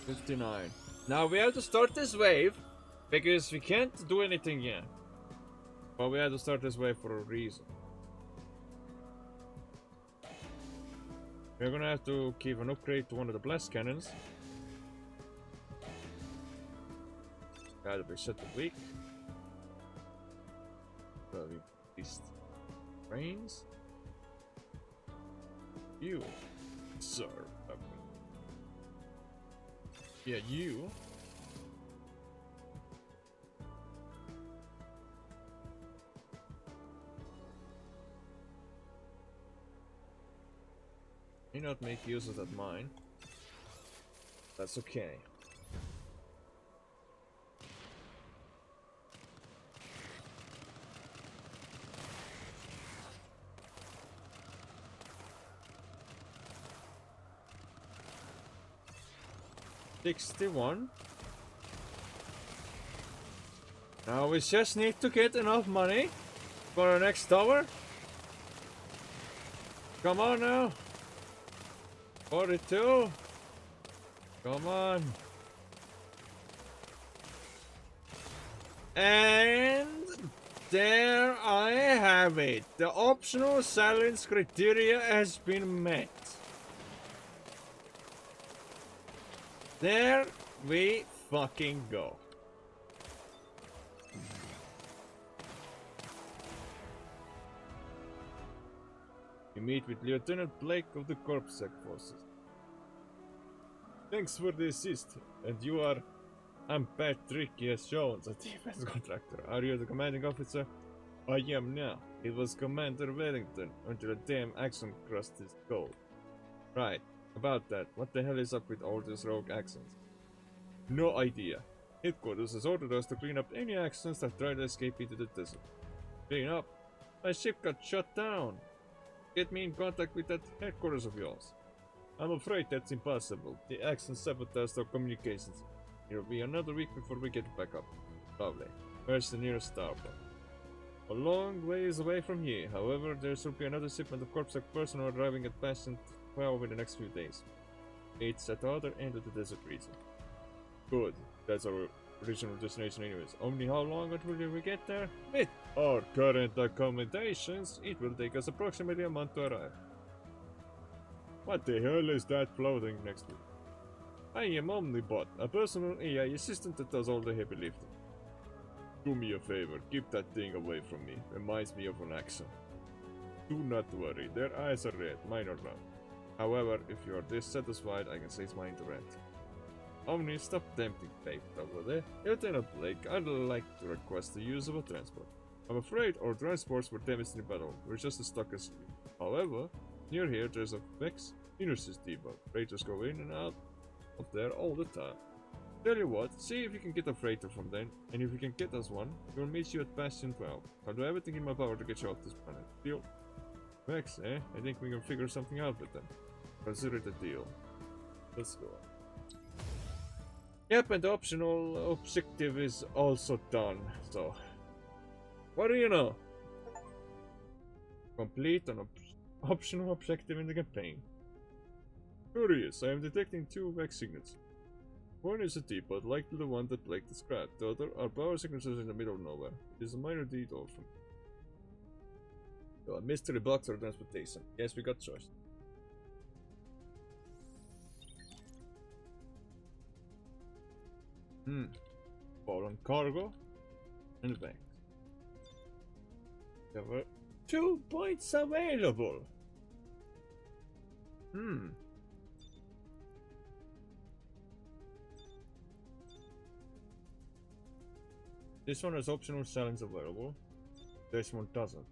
$59. Now we have to start this wave because we can't do anything yet. But we have to start this wave for a reason. We're gonna have to give an upgrade to one of the blast cannons. Gotta be set to weak. Probably beast brains. You, sir. Yeah, you. May not make use of that mine. That's okay. $61. Now we just need to get enough money for our next tower. Come on now. 42. Come on. And there I have it. The optional silence criteria has been met. There we fucking go. You meet with Lieutenant Blake of the Corpsec forces. Thanks for the assist, and you are... I'm Patrick Jones, a defense contractor. Are you the commanding officer? I am now. It was Commander Wellington until a damn accent crossed his skull. Right, about that, what the hell is up with all these rogue accents? No idea. Headquarters has ordered us to clean up any accents that try to escape into the desert. Clean up? My ship got shut down. Get me in contact with that headquarters of yours. I'm afraid that's impossible. The accents sabotaged our communications. It'll be another week before we get back up. Lovely. Where's the nearest starport? A long ways away from here. However, there should be another shipment of Corpsec personnel arriving at Bastion 12 in the next few days. It's at the other end of the desert region. Good. That's our original destination anyways. Only how long until we get there? With our current accommodations, it will take us approximately a month to arrive. What the hell is that floating next to me? I am Omnibot, a personal AI assistant that does all the heavy lifting. Do me a favor, keep that thing away from me. Reminds me of an accent. Do not worry, their eyes are red, mine are not. However, if you are dissatisfied, I can seize mine to rent. Omni, stop tempting fate over there. Lieutenant Blake, I'd like to request the use of a transport. I'm afraid our transports were damaged in battle. We're just as stuck as you. However, near here there's a Vex Inersis depot. Freighters go in and out of there all the time. Tell you what, see if you can get a freighter from them, and if you can get us one, we'll meet you at Bastion 12. I'll do everything in my power to get you off this planet. Deal? Vex, eh? I think we can figure something out with them. Consider it a deal. Let's go. Yep, and the optional objective is also done, so... What do you know? Complete an optional objective in the campaign. Curious, I am detecting two wax signatures. One is a teapot, likely the one that plagued the scrat. The other are power signatures in the middle of nowhere. It is a minor detail from. So a mystery box or transportation. Yes, we got choice. Fallen cargo and bank. There were 2 points available. This one has optional challenge available. This one doesn't.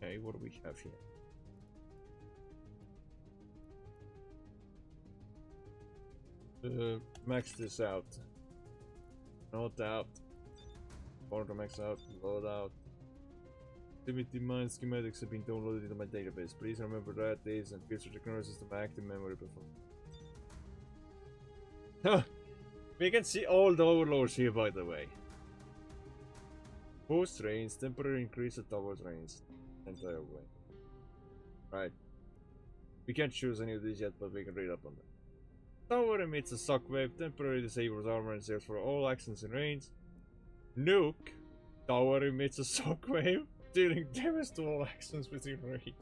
Okay, what do we have here? Max this out. Not out. Order max out. Load out. Activity mine schematics have been downloaded into my database. Please remember that these and future technologies to my active memory before. We can see all the overlords here, by the way. Boost range, temporary increase of tower's range. Entire way. Right. We can't choose any of these yet, but we can read up on them. Tower emits a shockwave, temporarily disables armor and saves for all actions in range. Nuke. Tower emits a shockwave, dealing damage to all actions within range.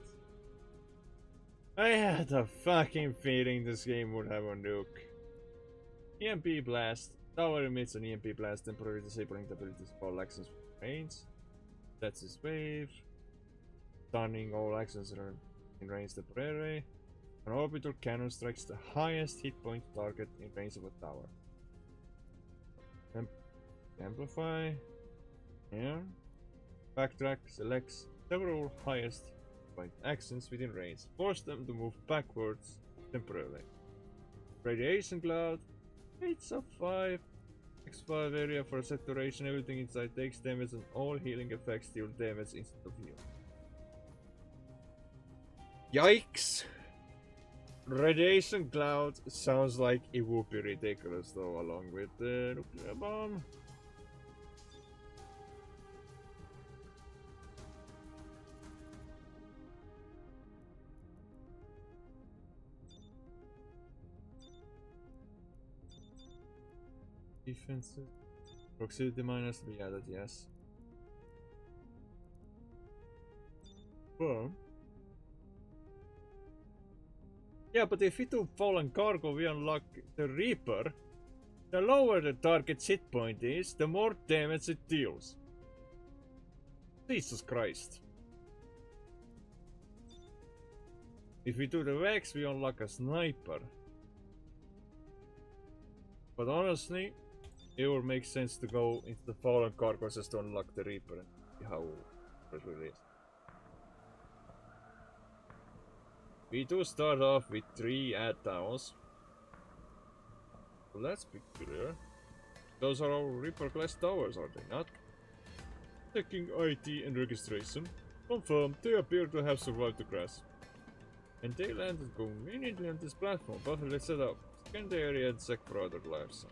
I had a fucking feeling this game would have a nuke. EMP blast. Tower emits an EMP blast, temporarily disabling the ability to all actions within range. That's his wave. Stunning all actions in range temporarily. An orbital cannon strikes the highest hit point target in range of a tower. Amplify. Yeah. Backtrack selects several highest hit point actions within range. Force them to move backwards temporarily. Radiation cloud. It's a 5. X5 area for a set duration. Everything inside takes damage and all healing effects deal damage instead of heal. Yikes! Radiation cloud sounds like it would be ridiculous though, along with the nuclear bomb. Defenses. Proximity miners to be added, yes. Well. Yeah, but if we do Fallen Cargo, we unlock the Reaper. The lower the target's hit point is, the more damage it deals. Jesus Christ. If we do the Vex, we unlock a Sniper. But honestly, it would make sense to go into the Fallen Cargo just to unlock the Reaper and see how it really is. We do start off with 3 add-ons. Let's be clear. Those are our Reaper class towers, are they not? Checking ID and registration. Confirmed, they appear to have survived the crash. And they landed conveniently on this platform. Perfectly set up. Scan the area and check for other lives.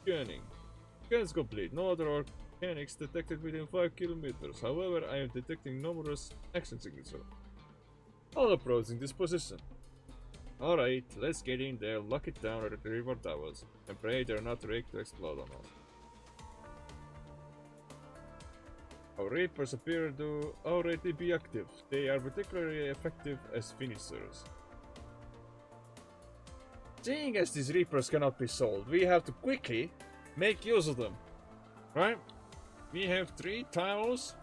Scanning. Scans complete. No other organics detected within 5 kilometers. However, I am detecting numerous action signatures. All approaching this position. Alright, let's get in there, lock it down at the river towers, and pray they're not rigged to explode on us. Our Reapers appear to already be active. They are particularly effective as finishers. Seeing as these Reapers cannot be sold, we have to quickly make use of them. Right? We have 3 tiles.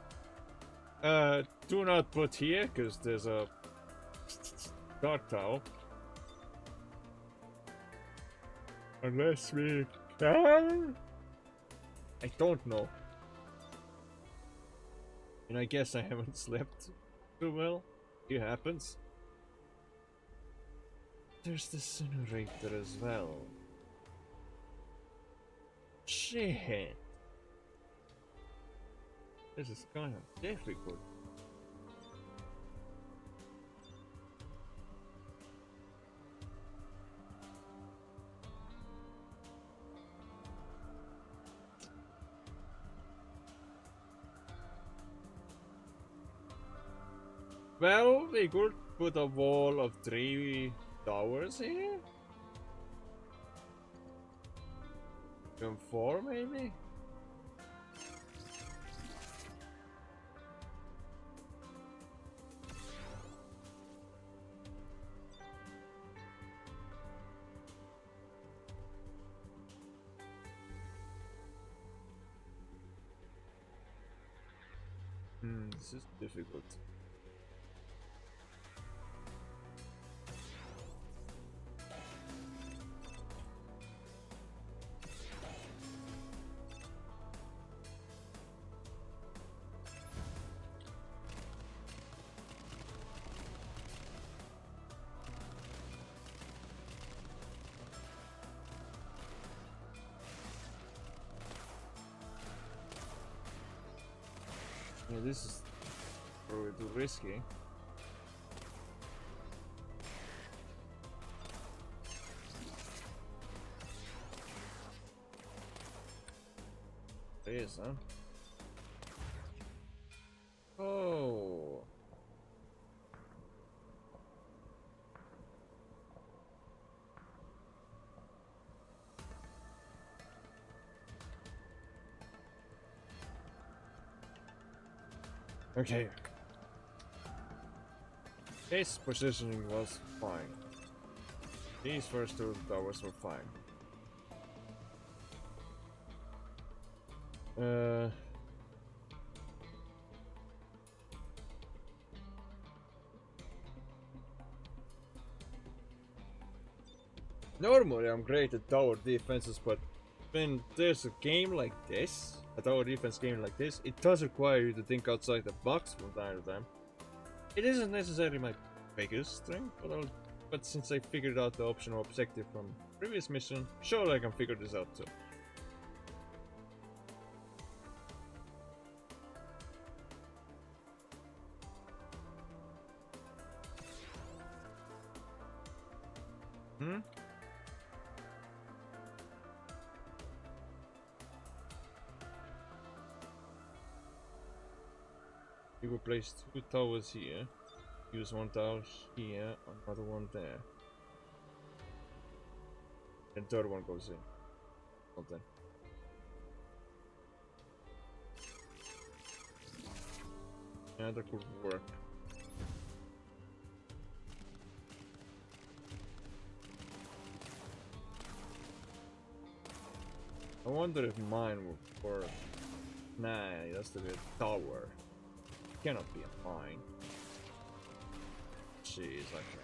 Do not put here, because there's a dark tile. Unless we can? I don't know. And I guess I haven't slept too well. It happens. There's the incinerator as well. Shit. This is kind of difficult. Well, we could put a wall of 3 towers here. Even 4 maybe? This is difficult. Yeah, this is probably too risky. It is, huh? Oh. Okay. His positioning was fine. These first 2 towers were fine. Normally I'm great at tower defenses, but when there's a game like this, a tower defense game like this, it does require you to think outside the box from time to time. It isn't necessarily my biggest strength, but since I figured out the optional objective from previous mission, sure I can figure this out too. You will place 2 towers here, use 1 tower here, another one there. And 3rd one goes in. Not then. Yeah, that could work. I wonder if mine would work. Nah, it has to be a tower. Cannot be a mine. Jeez, okay.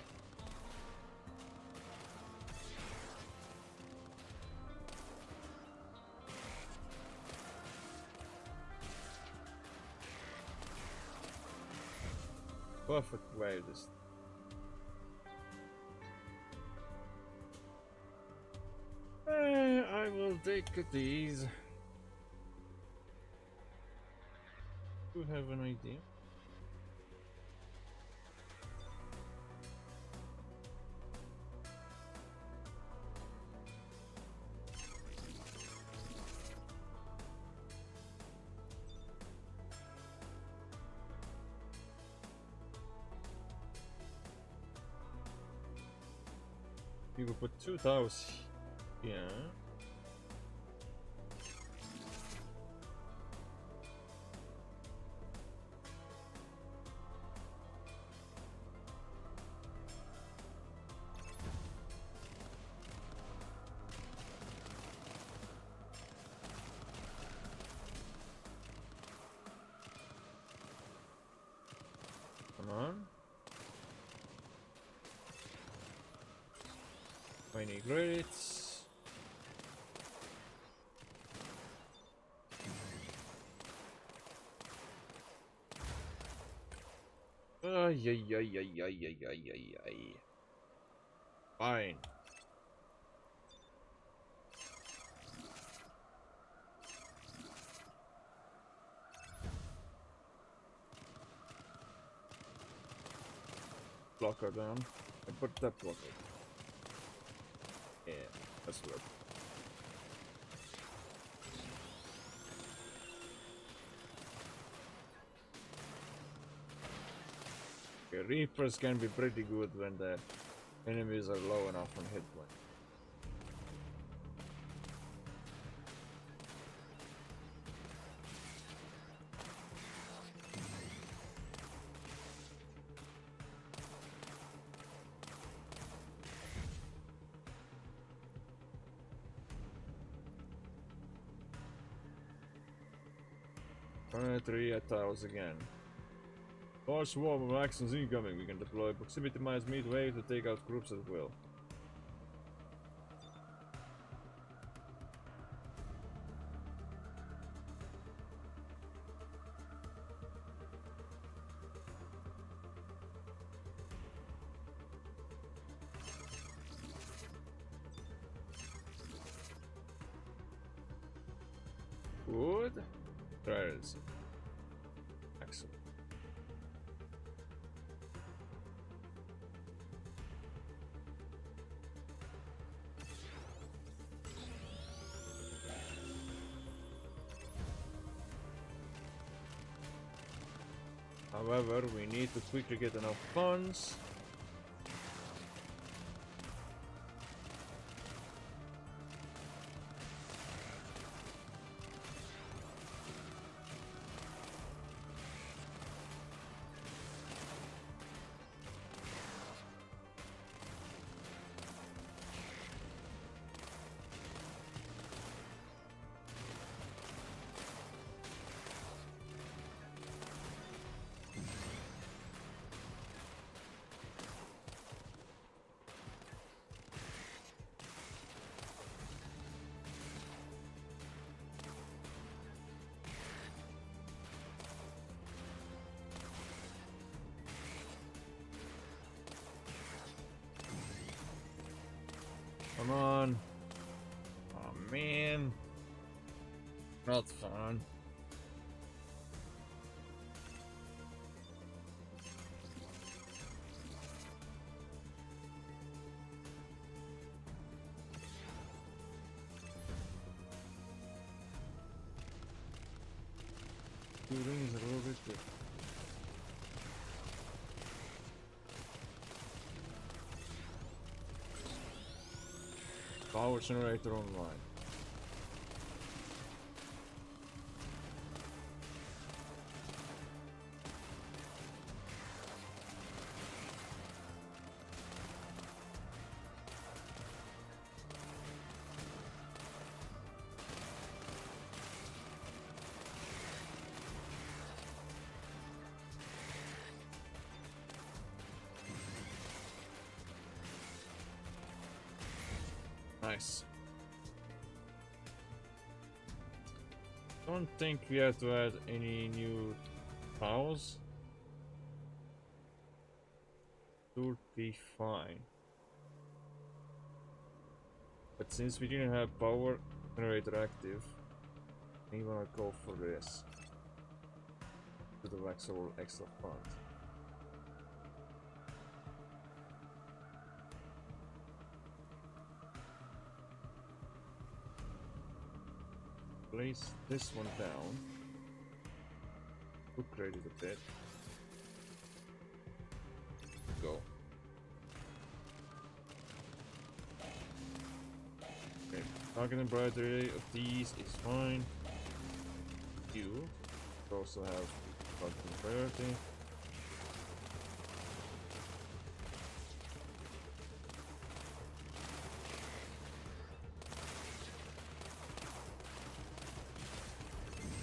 Perfect way this. I will take these. Do you have an idea? You could put 2 towers here. Come on. I need credits. Ay, ay, ay, ay, ay, ay, ay, ay, ay. Fine. Blocker down. I put that blocker. Yeah, that's good. Okay, Reapers can be pretty good when the enemies are low enough on hit point. Three tiles again. Large swarm of actions incoming. We can deploy proximity mines midway to take out groups at will. Good. Trials. Excellent. However, we need to quickly get enough funds. Come on. Oh man. Not fun. Two rings are a little bit good. Power generator online. Nice. Don't think we have to add any new tiles. Should be fine. But since we didn't have power generator active, I'm gonna go for this. To the actual extra fund. Place this one down. Upgrade it a bit. Go. Okay, target embroidery of these is fine. You also have target embroidery.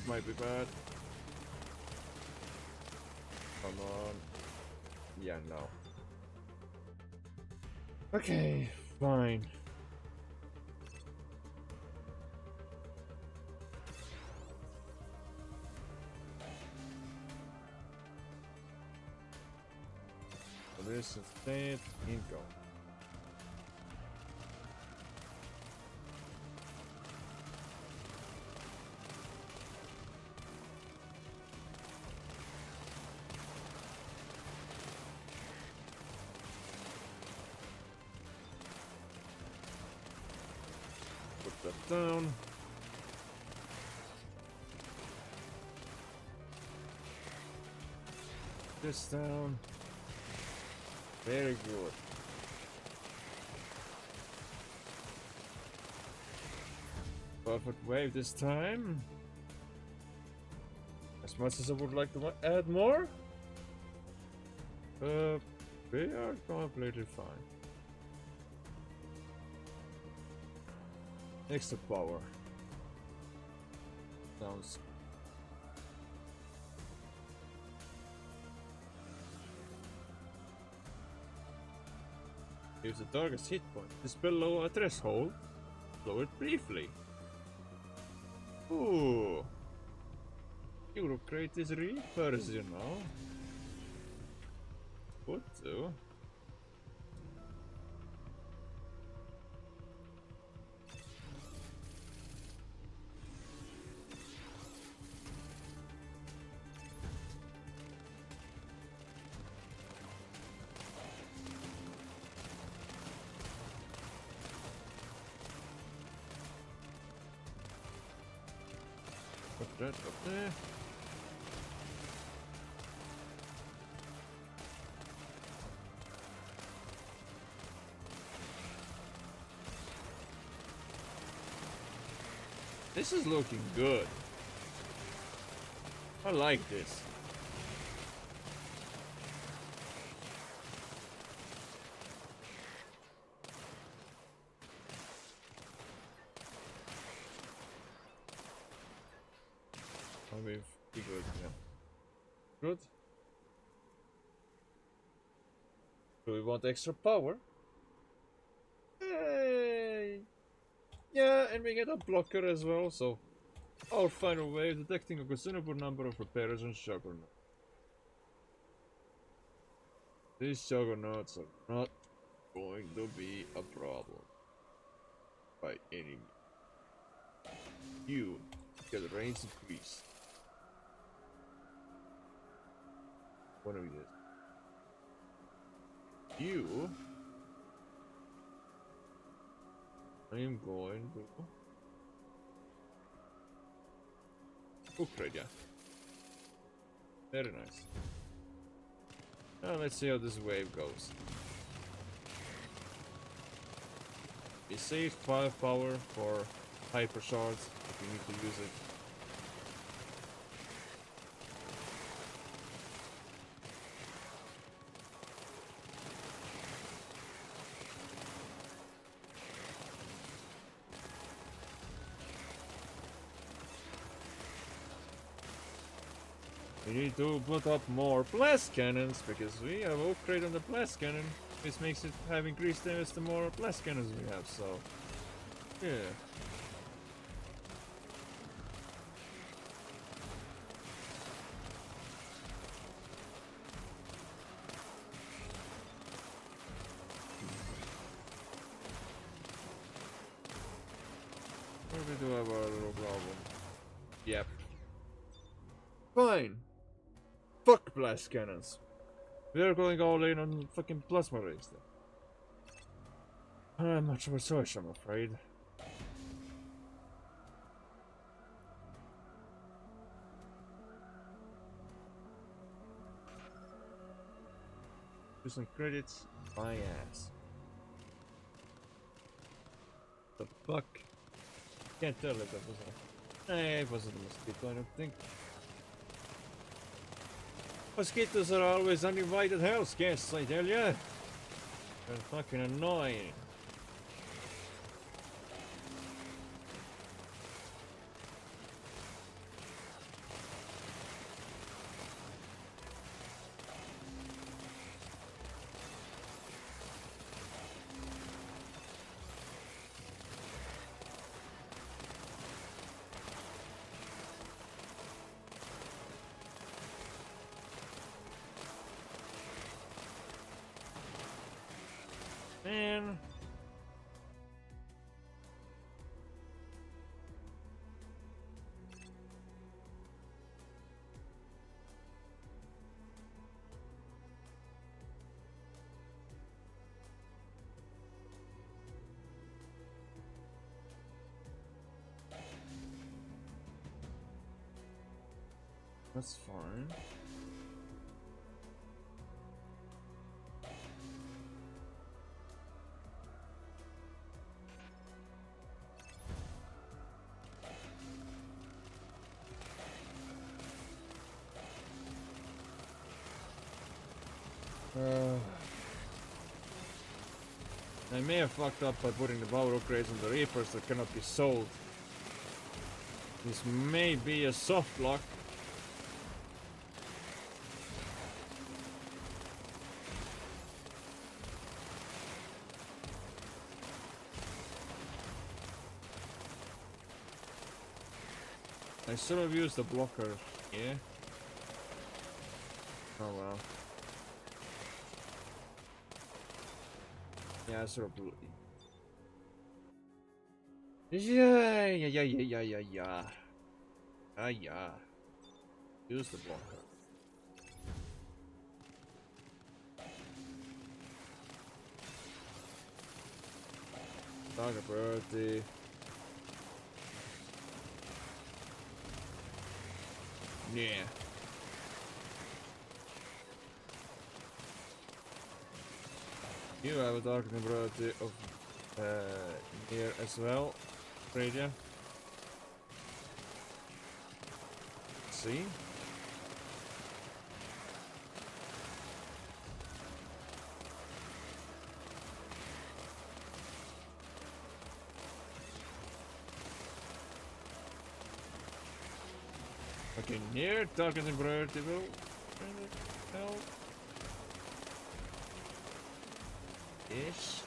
Might be bad. Come on. Yeah, no. Okay, fine. So this instead, income. Put that down. This down. Very good. Perfect wave this time. As much as I would like to add more, we are completely fine. Extra power. Sounds. Use the target's hit point. Is below a threshold. Blow it briefly. Ooh. Eurocrate is reapers, you know. What to? Put that up there. This is looking good. I like this. We've be good, yeah. Good. Do we want extra power? Hey! Yeah, and we get a blocker as well, so our final wave detecting a considerable number of repairers and juggernauts. These juggernauts are not going to be a problem by any means. You get range increase. What do we get? You I am going to upgrade, yeah. Very nice. Now let's see how this wave goes. We saved 5 power for hyper shards if we need to use it. We need to put up more blast cannons because we have upgrade on the blast cannon. This makes it have increased damage the more blast cannons we have, so yeah. Where we do have our little problem. Yep. Fine. Fuck blast cannons. We are going all in on fucking plasma rays then. Not much of a choice, I'm afraid. Do some credits, my ass. The fuck? Can't tell if that was a... it wasn't a mosquito, I don't think. Mosquitoes are always uninvited house guests, I tell ya. They're fucking annoying. Man. That's fine. I may have fucked up by putting the power upgrades on the Reapers that cannot be sold. This may be a soft lock. I should have used the blocker here. Oh well. Yeah, I should have. Yeah. Yeah. Use the blocker. Target priority. Yeah. You have a targeting priority of here as well, Radio. See? Okay, near targeting priority will help. Ish.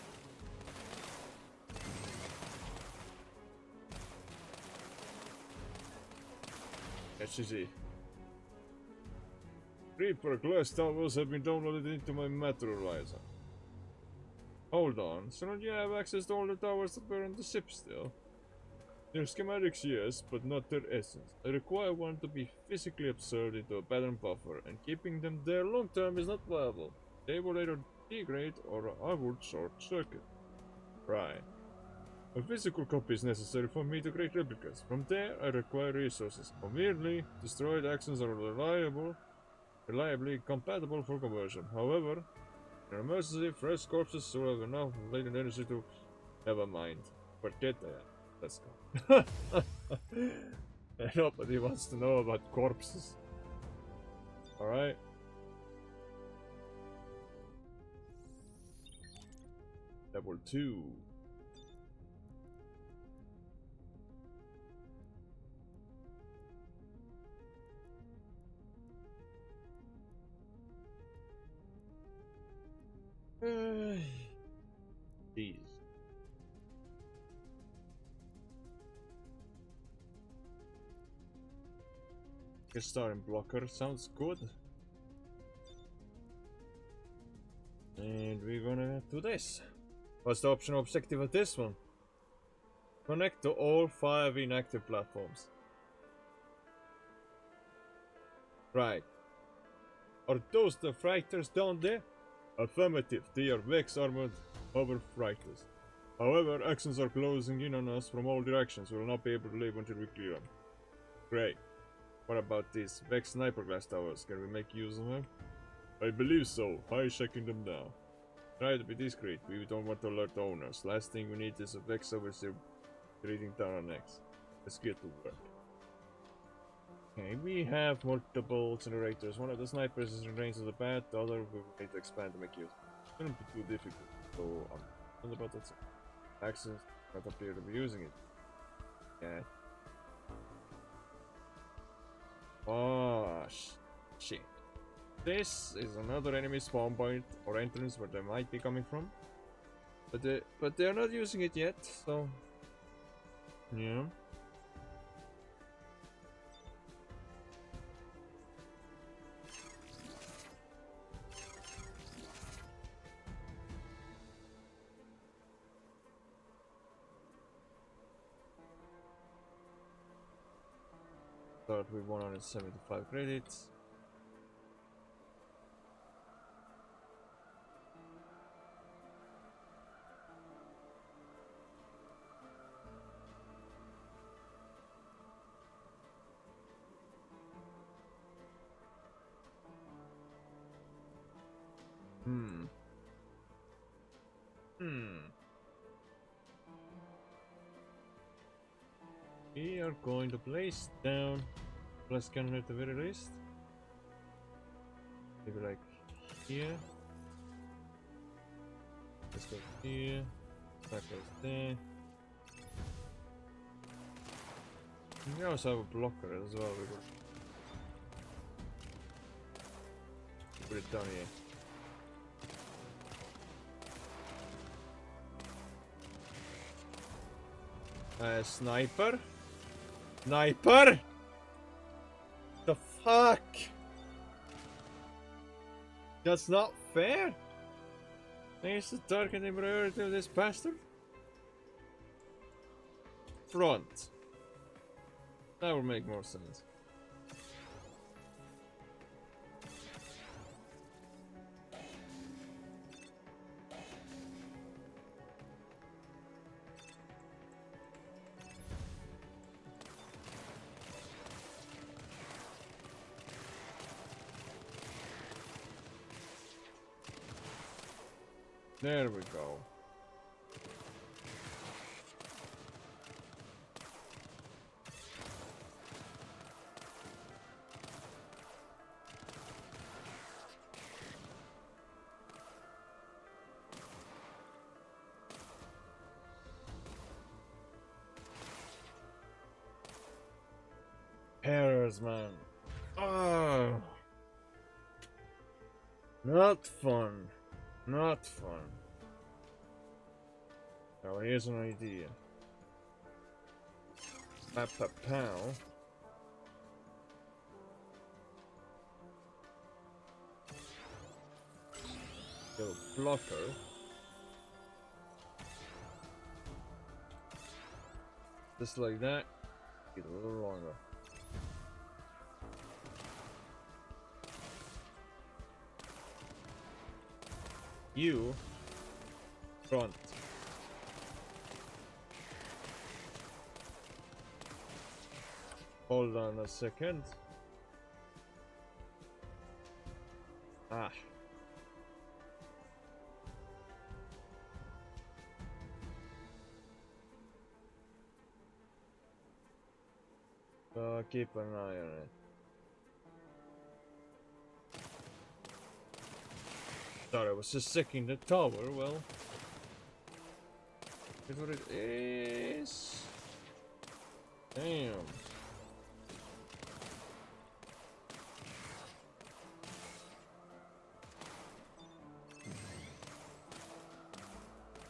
HCG. Reaper glass towers have been downloaded into my Materializer. Hold on, so don't you have access to all the towers that were on the ship still? Their schematics, yes, but not their essence. I require one to be physically absorbed into a pattern buffer, and keeping them there long term is not viable. They will either degrade or I would short circuit. Right. A physical copy is necessary for me to create replicas. From there, I require resources. Conveniently, destroyed actions are reliably compatible for conversion. However, in an emergency, fresh corpses should have enough latent energy to never mind. Forget that. Let's go. Nobody wants to know about corpses. Alright. Level 2. Jeez. Starting blocker sounds good. And we're gonna do this. What's the optional objective of this one? Connect to all 5 inactive platforms. Right. Are those the freighters down there? Affirmative, they are Vex armored hover freighters. However, actions are closing in on us from all directions. We will not be able to leave until we clear them. Great. What about these Vex sniper glass towers? Can we make use of them? I believe so. Hijacking them now. Try to be discreet. We don't want to alert the owners. Last thing we need is a Vex overseer breathing down our necks. Let's get to work. Okay, we have multiple generators. One of the snipers is in range of the bat, the other we need to expand to make use. It shouldn't be too difficult, so I'm concerned about that. Accents not appear to be using it. Yeah. Oh, shit. This is another enemy spawn point or entrance where they might be coming from. But they're not using it yet, so... Yeah. Start with 175 credits. We are going to place down plus cannon at the very least. Maybe like here. This goes here. That goes there. We also have a blocker as well. We could put it down here. Sniper? Sniper? The fuck? That's not fair. There's the targeting priority of this bastard. Front. That would make more sense. There we go. Errors, man. Oh, not fun. Not fun. Now here's an idea. Pow. Go blocker. Just like that. Get a little longer. You front. Hold on a second. Ah. Keep an eye on it. Thought I was just sticking the tower, well. Here's what it is. Damn.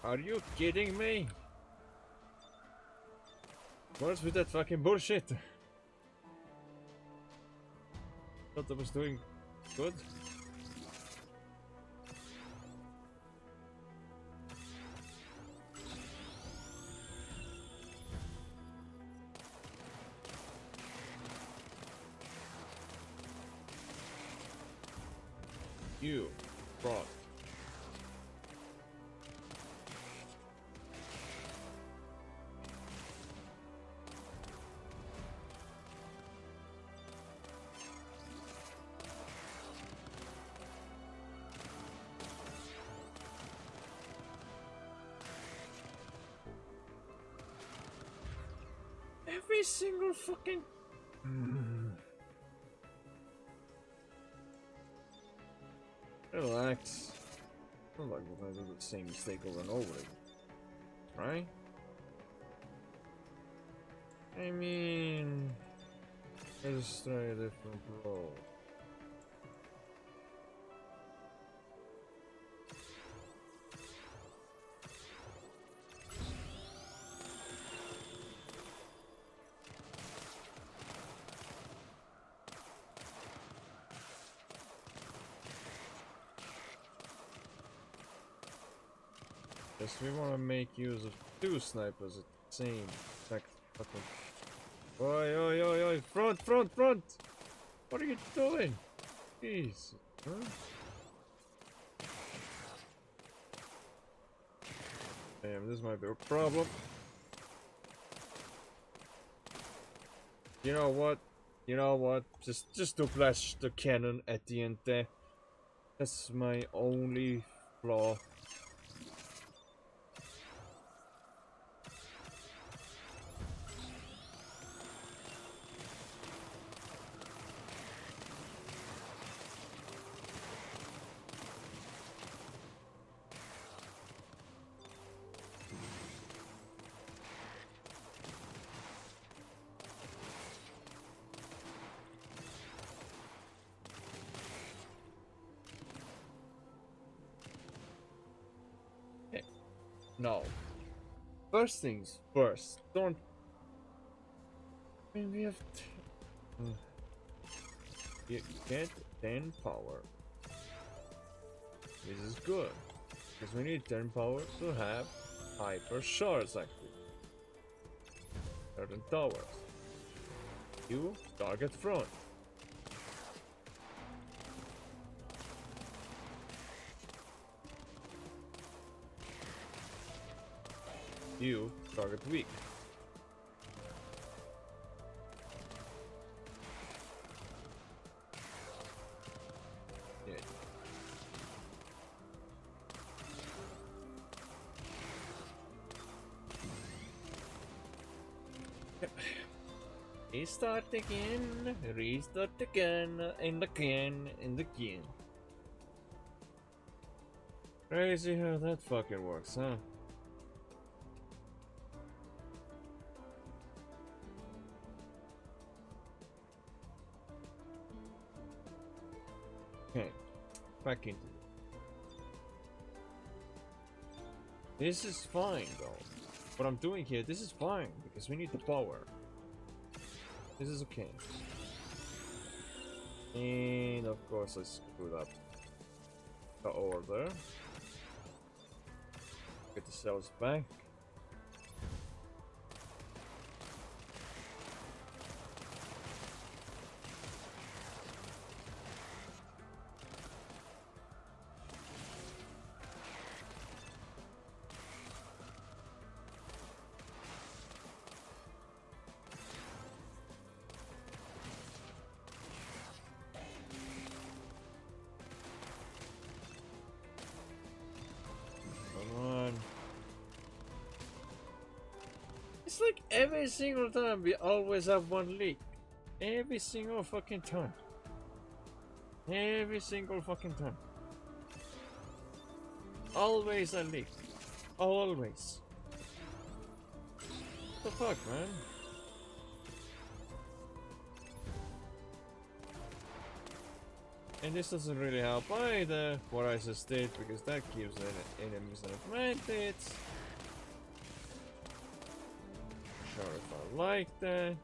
Are you kidding me? What's with that fucking bullshit? Thought I was doing good. You brought. Every single fucking. Relax. Not like we're gonna do the same mistake over and over again. Right? I mean. Let's try a different role. Yes, we want to make use of two snipers at the same exact fucking. Oi, oi, oi, oi! Front, front, front! What are you doing? Jeez. Huh? Damn, this might be a problem. You know what? You know what? Just to flash the cannon at the end there. That's my only flaw. No. First things first. Don't. I mean, we have. You get 10 power. This is good. Because we need 10 power to have hyper shards active. Certain towers. You target front. You target weak. Yeah. Restart again, restart again, and again, and again. Crazy how that fucking works, huh? Okay, back into it. This is fine though. What I'm doing here, this is fine because we need the power. This is okay. And of course I screwed up the order. Get the cells back. It's like every single time we always have one leak. Every single fucking time. Every single fucking time. Always a leak. Always. What the fuck, man? And this doesn't really help either, what I just did, because that gives the enemies an advantage. Sure if I like that.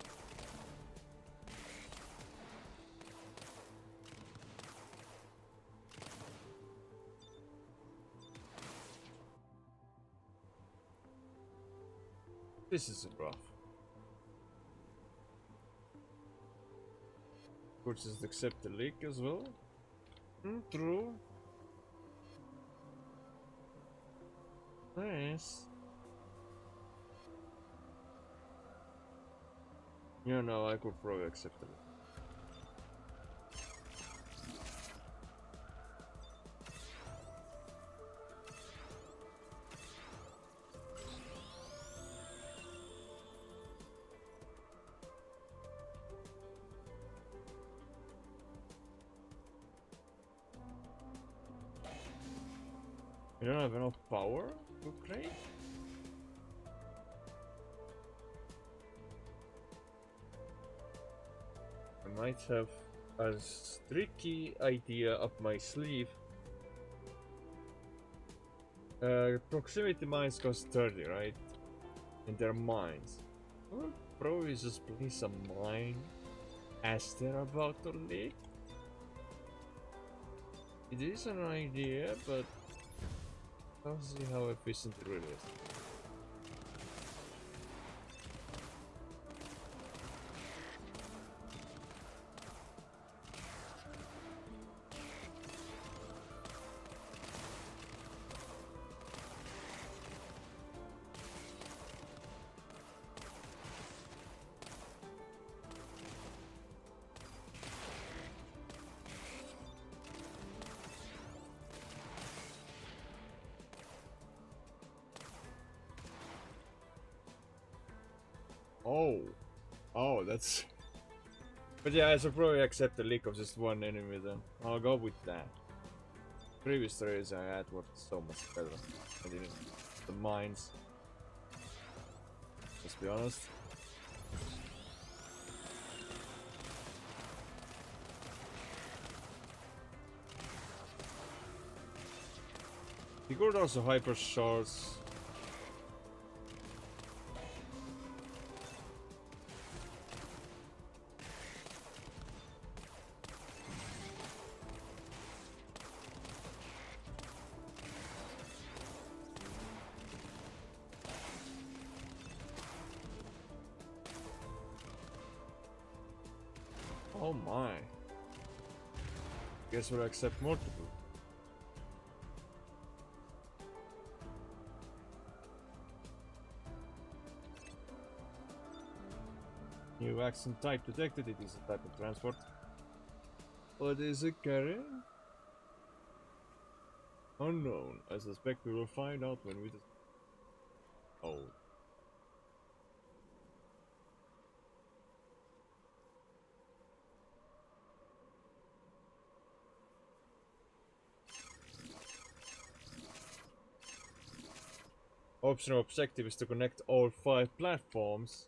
This is rough. Of course, just accept the leak as well. True. Nice. You know, I could probably accept it. You don't have enough power to create? I might have a tricky idea up my sleeve. Proximity mines cost 30, right? And they're mines. Well, probably just place a mine as they're about to leak. It is an idea, but I'll see how efficient it really is. Oh, that's... But yeah, I should probably accept the leak of just one enemy then. I'll go with that. Previous trades I had were so much better. I didn't... The mines. Let's be honest. You could also hyper shards Oh my. Guess we'll accept multiple. New accent type detected. It is a type of transport. What is it carrying? Unknown. I suspect we will find out when we. Oh. Optional objective is to connect all 5 platforms.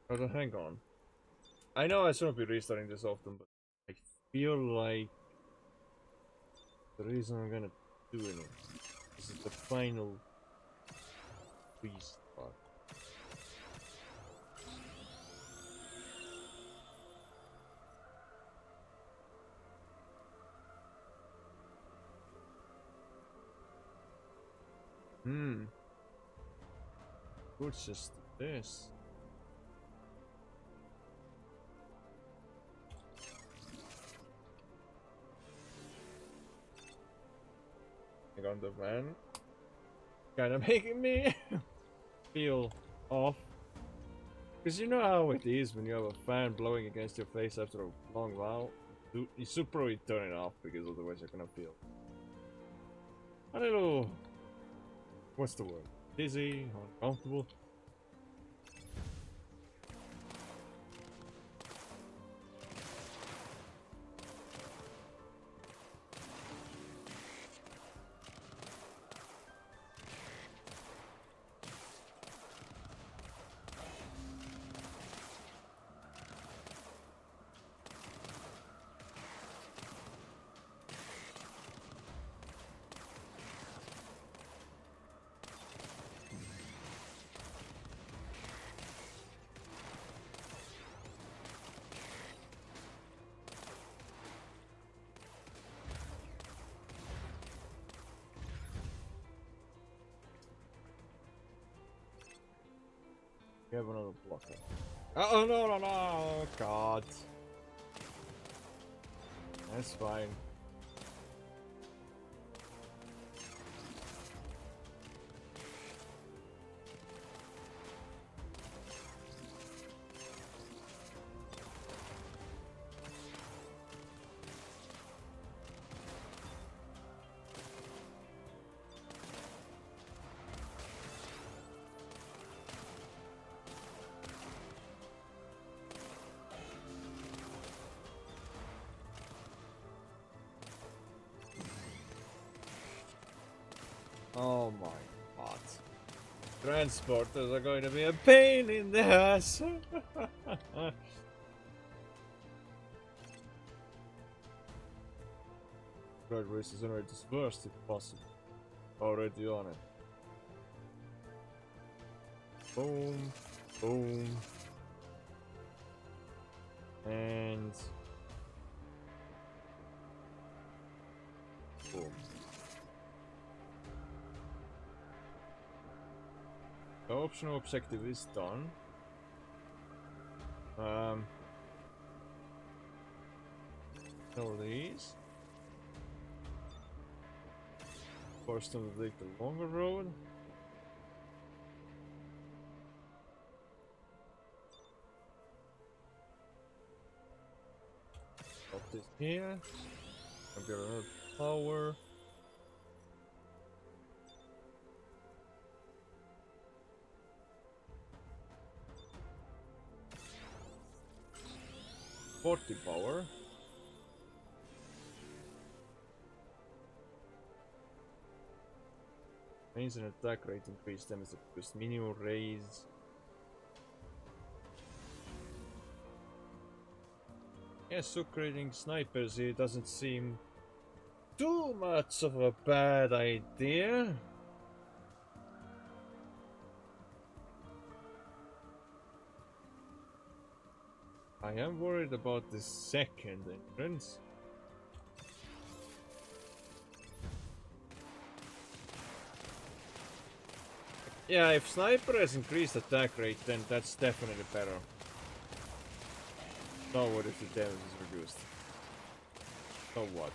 Oh, hang on. I know I shouldn't be restarting this often, but I feel like the reason I'm gonna do it is the final restart. What's just this? Hang on, the van. Kinda making me feel off. Because you know how it is when you have a fan blowing against your face after a long while. You should probably turn it off because otherwise you're gonna feel a little. What's the word? Dizzy, uncomfortable. We have another blocker. Oh no no no! God. That's fine. Oh my god. Transporters are going to be a pain in the ass. Road race is already dispersed if possible. Already on it. Boom. Boom. And boom. The optional objective is done. So these. Forced them to take the longer road. Put this here. I'll get another power. Power. Range and attack rate increase damage plus minimum raise. Yeah, so creating snipers here doesn't seem too much of a bad idea. I am worried about the second entrance. Yeah, if sniper has increased attack rate, then that's definitely better. So what if the damage is reduced? So what?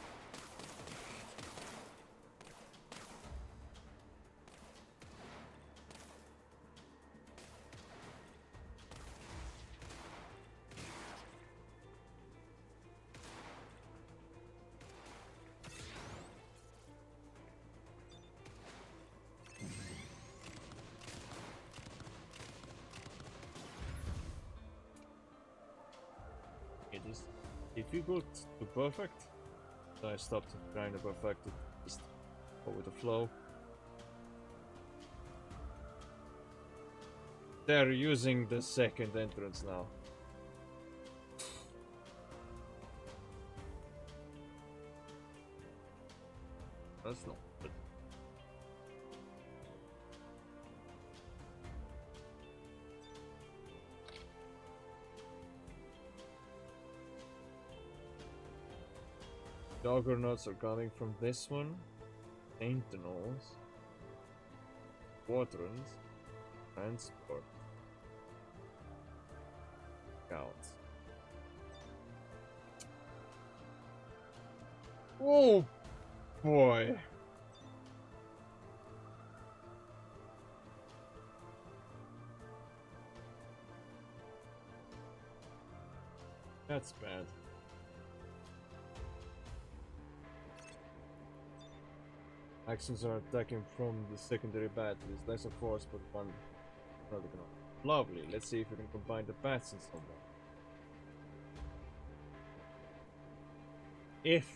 It is difficult to perfect. So I stopped trying to perfect it. Just go with the flow. They're using the second entrance now. That's not good. Juggernauts are coming from this one. Sentinels. Quadrants. Transport. Scouts. Oh boy. That's bad. Actions are attacking from the secondary batteries. Less of force, but one another can. Lovely. Let's see if we can combine the bats in some way. If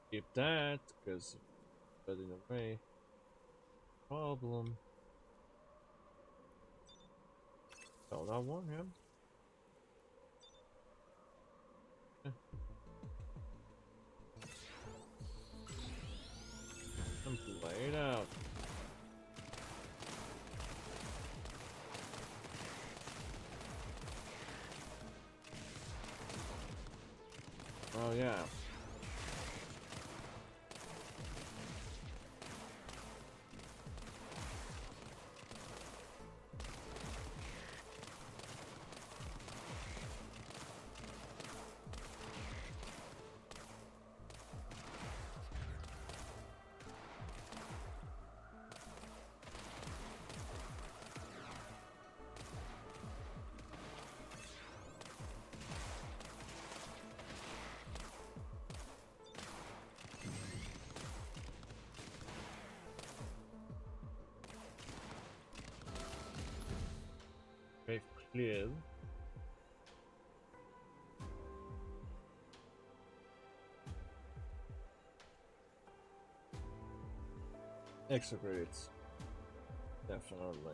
keep that, because that in a way problem. Oh, that one, yeah. And play it out. Oh yeah. Very clear. Extra credits. Definitely.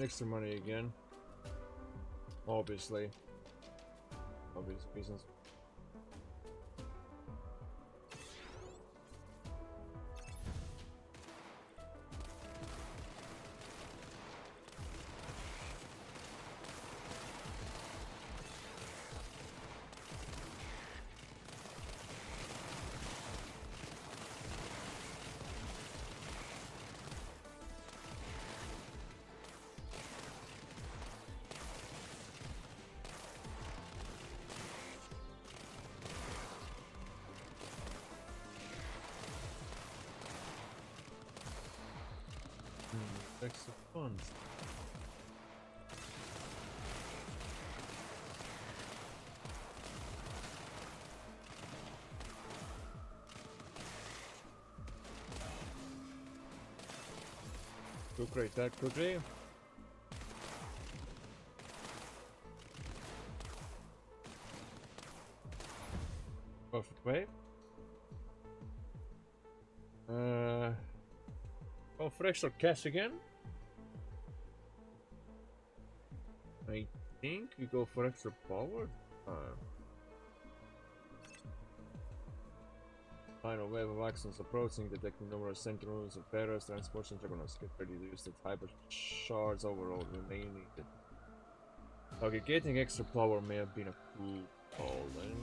Extra money again. Obviously. Obvious reasons. Extra funds. Go create that quickly. Perfect way. Go for extra cash again. I think we go for extra power. Final wave of actions approaching, detecting numerous sentinels of bearers, transports, and juggernauts. Get ready to use the hyper shards overall. We may need it. Okay, getting extra power may have been a cool call then.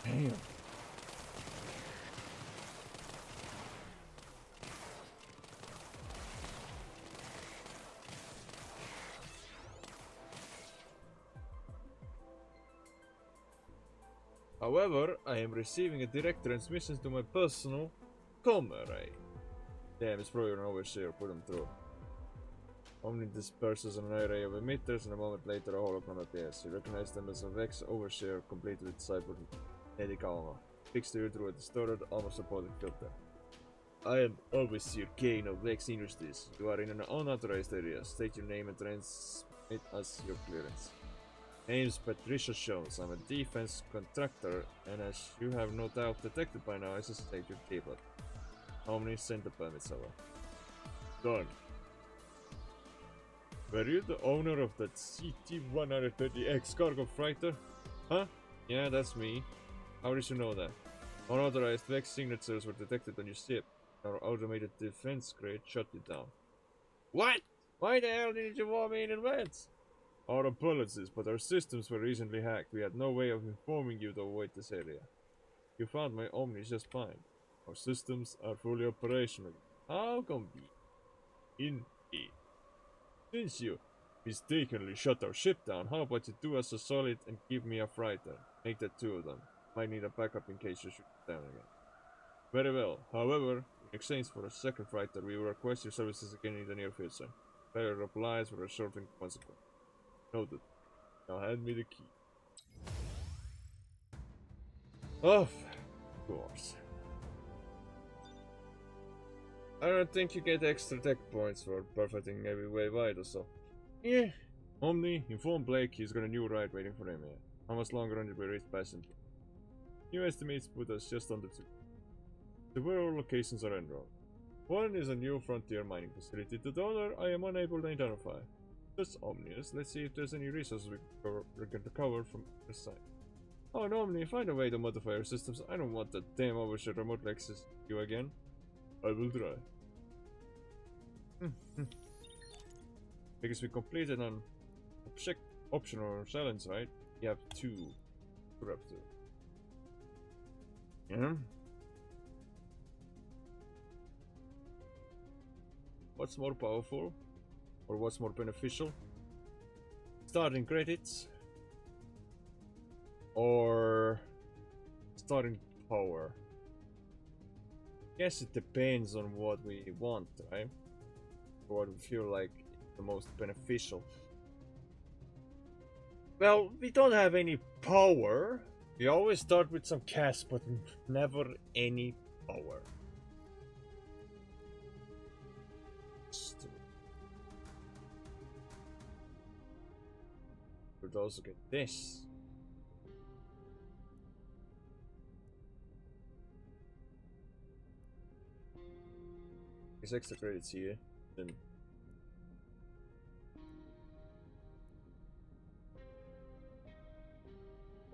Damn. However, I am receiving a direct transmission to my personal comm array. Damn, it's probably an overseer, put them through. Omni disperses an array of emitters, and a moment later a hologram appears. You recognize them as a Vex overseer, complete with cybernetic armor. Fixed to you through a distorted, armor-supported filter. I am Overseer Kane of Vex Industries. You are in an unauthorized area. State your name and transmit us your clearance. Name's Patricia Jones. I'm a defense contractor, and as you have no doubt detected by now, I suspect you're capable. Omni sent the permits over. Done. Were you the owner of that CT-130X cargo freighter? Huh? Yeah, that's me. How did you know that? Unauthorized Vex signatures were detected on your ship. Our automated defense crate shut you down. What? Why the hell didn't you warn me in advance? Our apologies, but our systems were recently hacked. We had no way of informing you to avoid this area. You found my Omni just fine. Our systems are fully operational. How convenient. Indeed. Since you mistakenly shut our ship down, how about you do us a solid and give me a freighter? Make that 2 of them. Might need a backup in case you shoot it down again. Very well. However, in exchange for a second freighter, we will request your services again in the near future. Fair replies for a certain consequence. Noted. Now hand me the key. Of course. I don't think you get extra tech points for perfecting every wave either, so... Yeah. Omni, inform Blake he's got a new ride waiting for him here. How much longer until we reach passenger? New estimates put us just under 2. The where locations are enrolled. One is a new frontier mining facility. The other I am unable to identify. Just ominous. Let's see if there's any resources we can recover from the site. Oh, normally find a way to modify your systems. I don't want that damn overshirt remotely access you again. I will try. Because we completed an optional challenge, right? You have 2 to up to. Yeah. What's more powerful? Or what's more beneficial? Starting credits? Or starting power? Guess it depends on what we want, right? What we feel like the most beneficial. Well, we don't have any power. We always start with some cash, but never any power. Could also get this. There's extra credits here. Then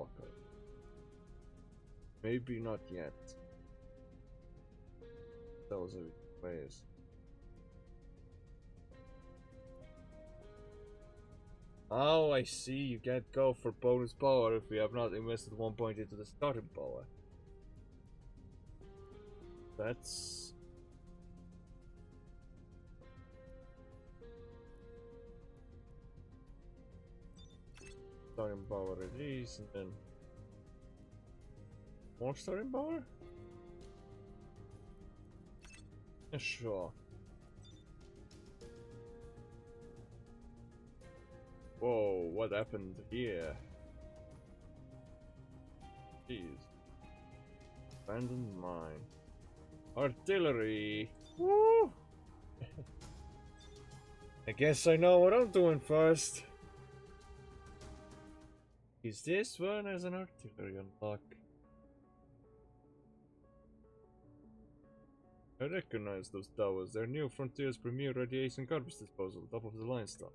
okay. Maybe not yet. That was a ways. Oh, I see. You can't go for bonus power if we have not invested 1 point into the starting power. That's... starting power release, and then... more starting power? Yeah, sure. Whoa, what happened here? Jeez. Abandoned mine. Artillery! Woo! I guess I know what I'm doing first. Is this one as an artillery unlock? I recognize those towers. They're New Frontier's premier radiation garbage disposal, top of the line stuff.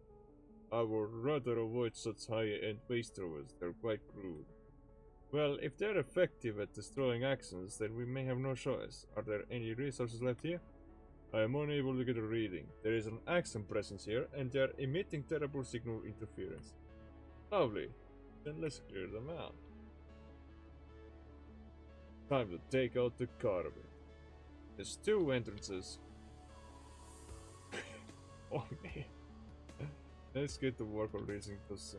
I would rather avoid such high-end waste throwers. They're quite crude. Well, if they're effective at destroying axons, then we may have no choice. Are there any resources left here? I am unable to get a reading. There is an axon presence here, and they are emitting terrible signal interference. Lovely. Then let's clear them out. Time to take out the carbon. There's 2 entrances. Oh man. Let's get to work on raising those.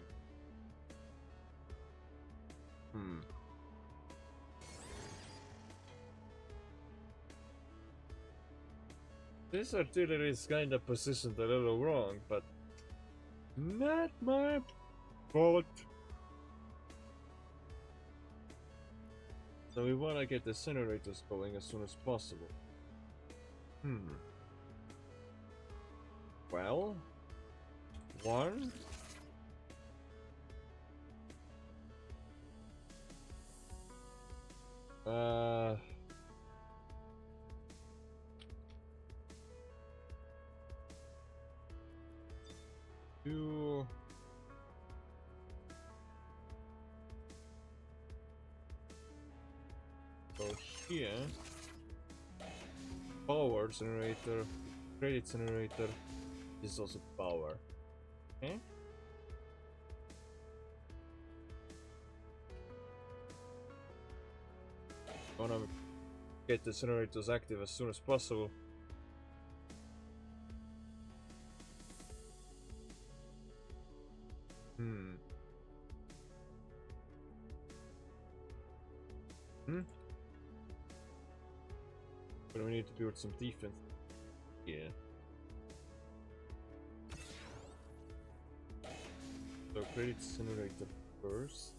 This artillery is kinda positioned a little wrong, but not my fault. So we wanna get the generators going as soon as possible. Well, 1. Two. So here, power generator, credit generator. This is also power. Okay. Wanna get the generators active as soon as possible. But we need to build some defense. Yeah. So credit generator first.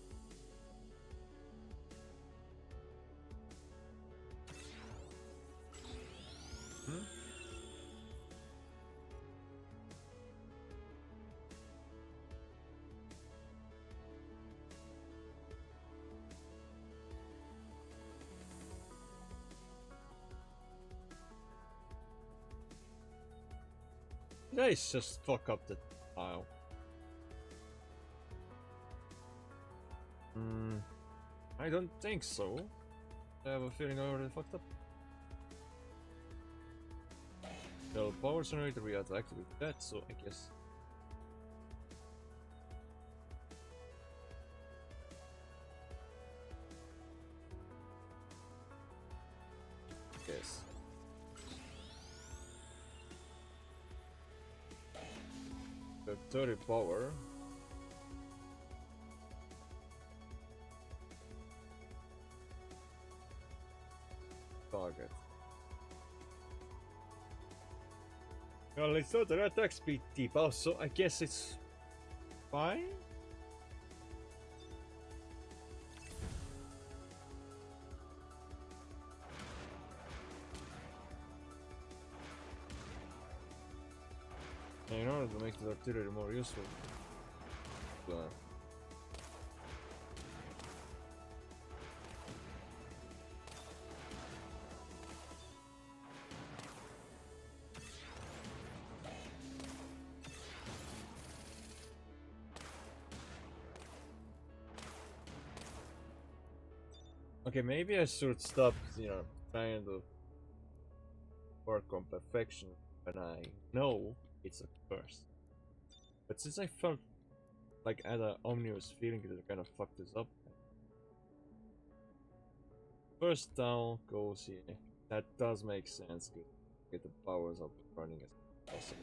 Let's just fuck up the tile. I don't think so. I have a feeling I already fucked up. Well, power generator, we have to activate that, so I guess. Yes. The 30 power. Target. Well, it's not an attack speed deep, so I guess it's fine. In order to make the artillery more useful. Okay, maybe I should stop, trying to work on perfection when I know it's a curse. But since I felt like I had an ominous feeling that I kind of fucked this up. First down goes here. That does make sense. Good. Get the powers up and running as possible.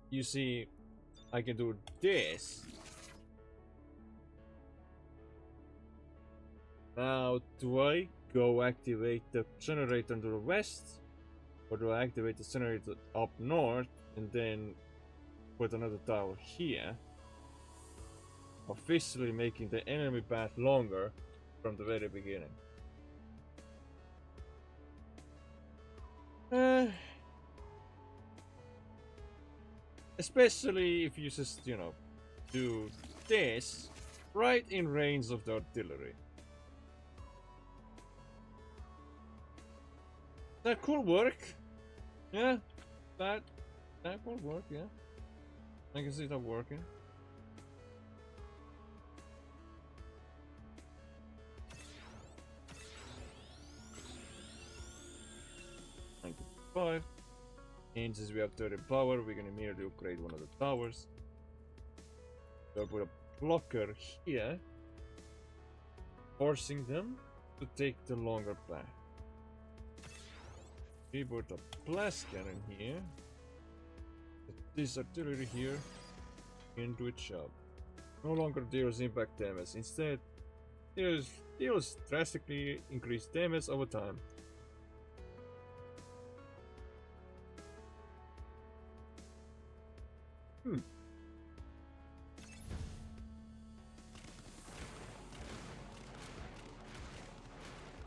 You see, I can do this. Now, do I go activate the generator to the west? Or do I activate the generator up north and then put another tower here? Officially making the enemy path longer from the very beginning. Especially if you just, do this right in range of the artillery. That could work. Yeah, that could work, yeah. I can see that working. $95. And since we have 30 power, we can immediately upgrade one of the towers. So I'll put a blocker here, forcing them to take the longer path. We put a blast cannon here. Put this artillery here, and do its job. No longer deals impact damage. Instead, deals drastically increased damage over time.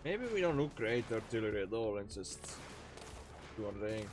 Maybe we don't upgrade artillery at all and just do our thing.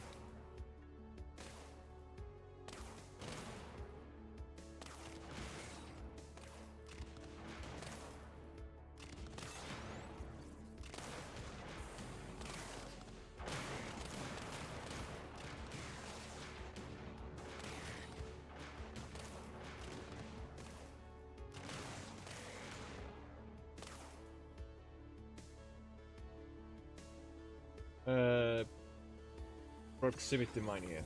Proximity mine here.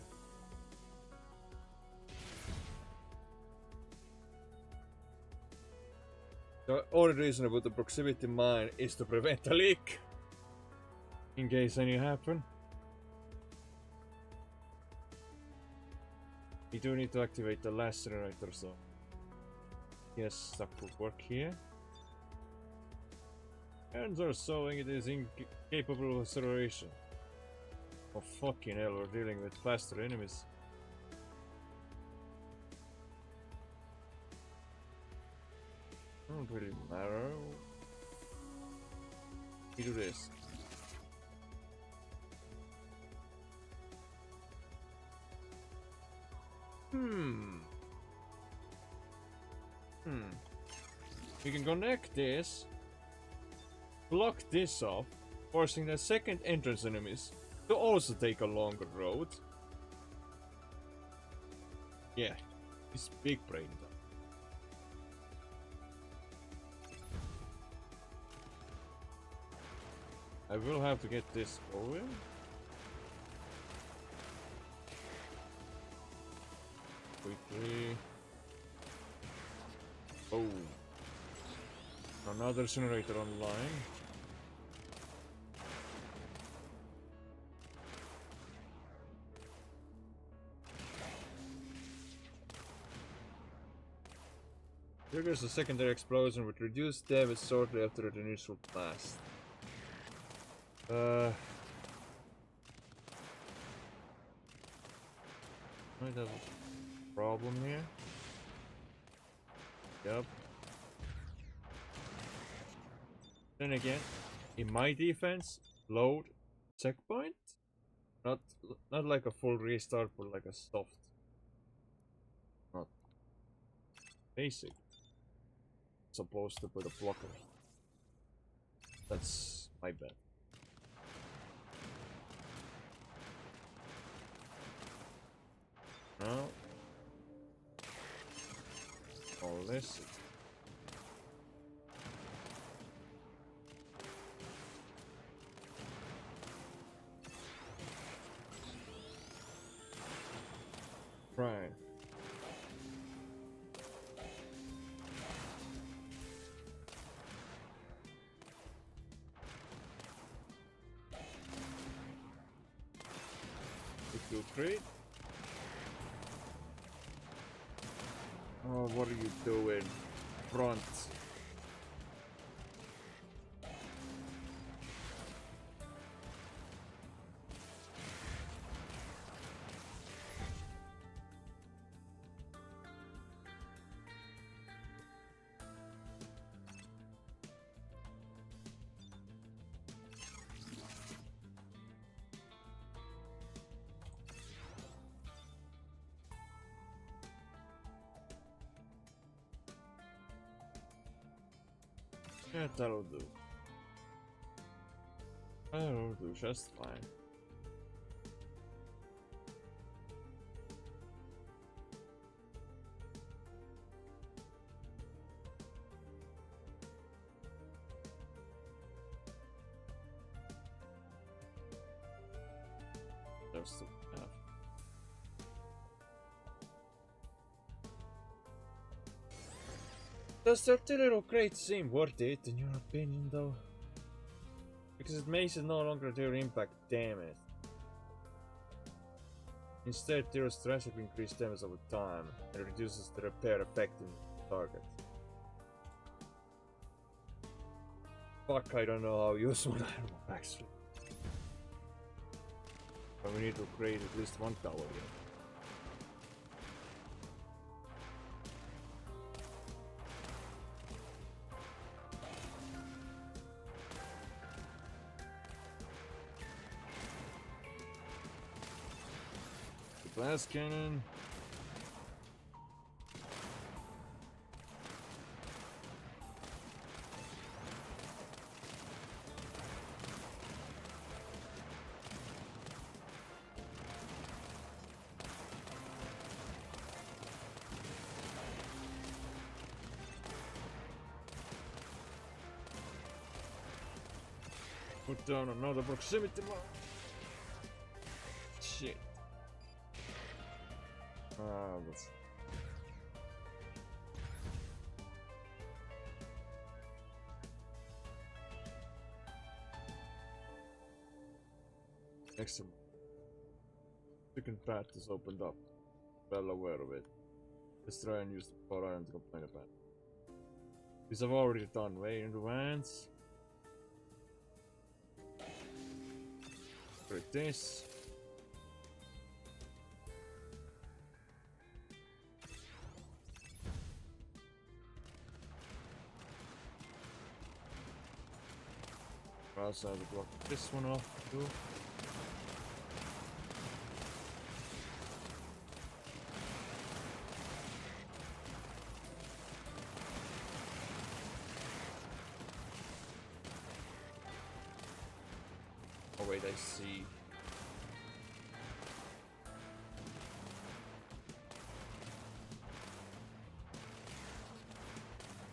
The only reason about the proximity mine is to prevent a leak. In case any happen. We do need to activate the last generator, so yes, that could work here. And they're showing it is incapable of acceleration. Oh fucking hell, we're dealing with faster enemies. Don't really matter. We do this. We can connect this, block this off, forcing the second entrance enemies to also take a longer road. Yeah, it's big brain though. I will have to get this going. Quickly. Oh. Another generator online. Triggers a secondary explosion with reduced damage shortly after the initial blast. Might have a problem here. Yup. Then again, in my defense, load checkpoint, not like a full restart, but like a soft, not basic. Supposed to put a blocker. That's my bad. Now, all this. Right. If you create. Oh, what are you doing? Front. Yeah, that'll do. That'll do just fine. Just enough. Does the artillery crate seem worth it in your opinion though? Because it makes it no longer deal impact damage. Instead deals drastically increased damage over time and reduces the repair effect in the target. Fuck, I don't know how useful that one actually. But we need to create at least one tower here. Blast cannon. Put down another proximity mark. Shit. That's... Excellent. Second path is opened up. Well aware of it. Let's try and use the power iron to complain about it. These I've already done way in advance. Create this. I also have to block this one off too. Oh wait, I see.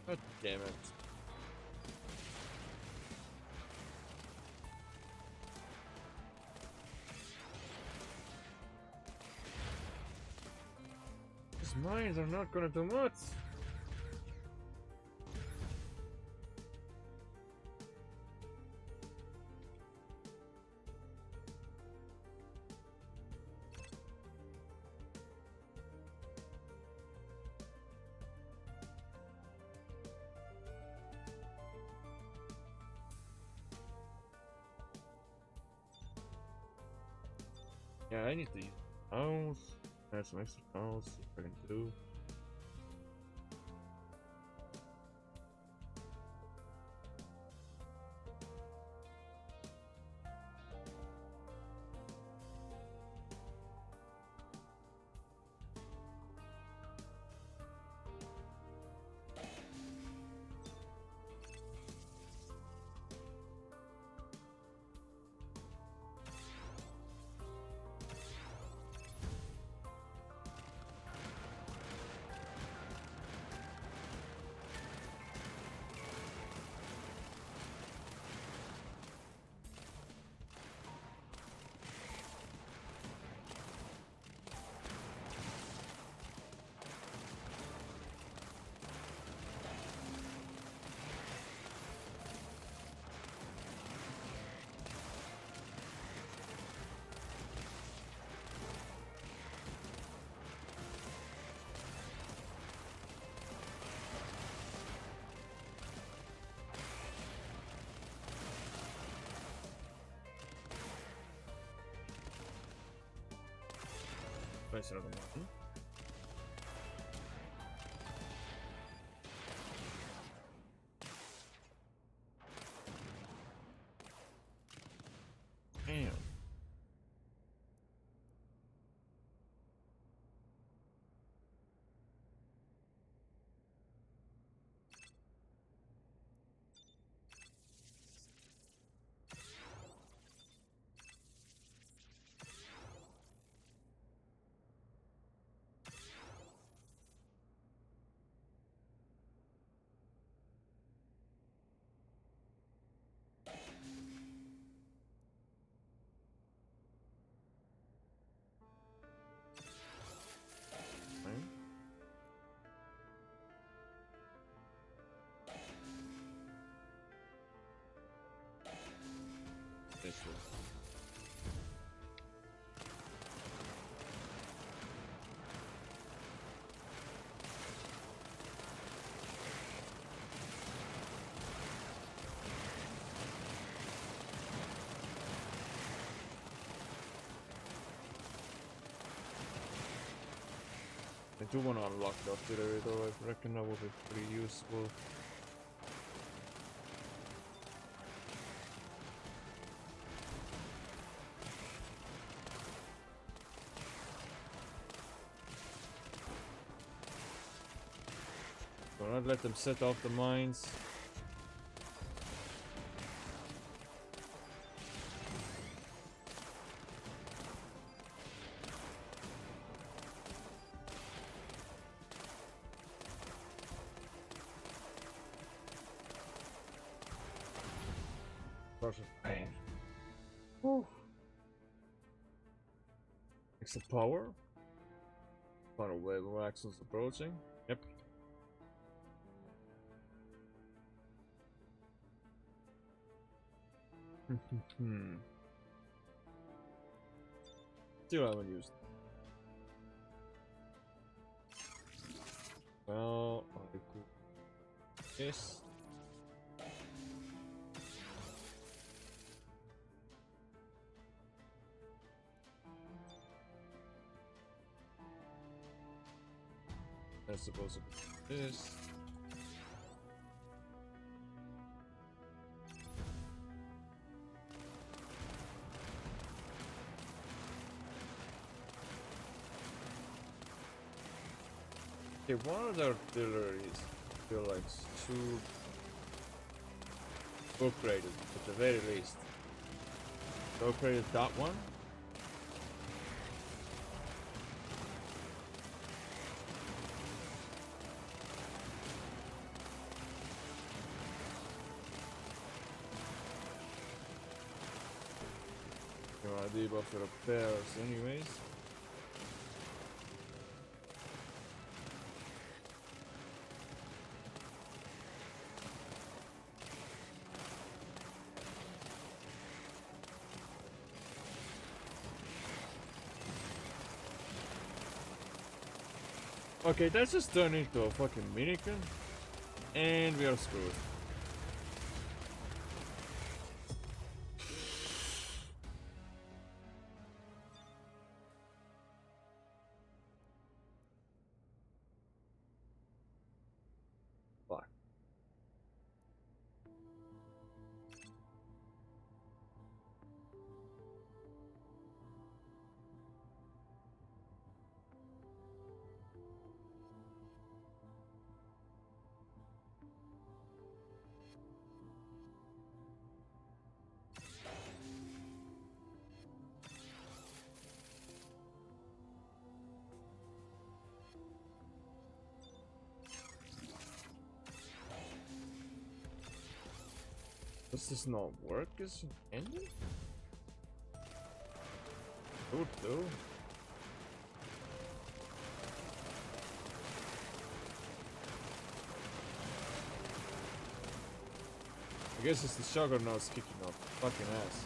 God damn it. These mines are not gonna do much. Yeah, I need to use mouse. Add some extra mouse, see if I can do. Place another one. Damn. Right. This one. I do want to unlock the artillery though, I reckon that would be pretty useful. Do not let them set off the mines. Source of pain. Whew. Extra power. Final wave of actions approaching. Yep. Still haven't used. Well, I could this. That's supposed to be this. Okay, one of the artilleries feel like too upgraded at the very least. Upgraded that one. debuff for repairs anyways. Okay, that just turned into a fucking minigun, and we are screwed. Fuck. Does this not work as an engine? Good though. I guess it's the juggernauts kicking off fucking ass.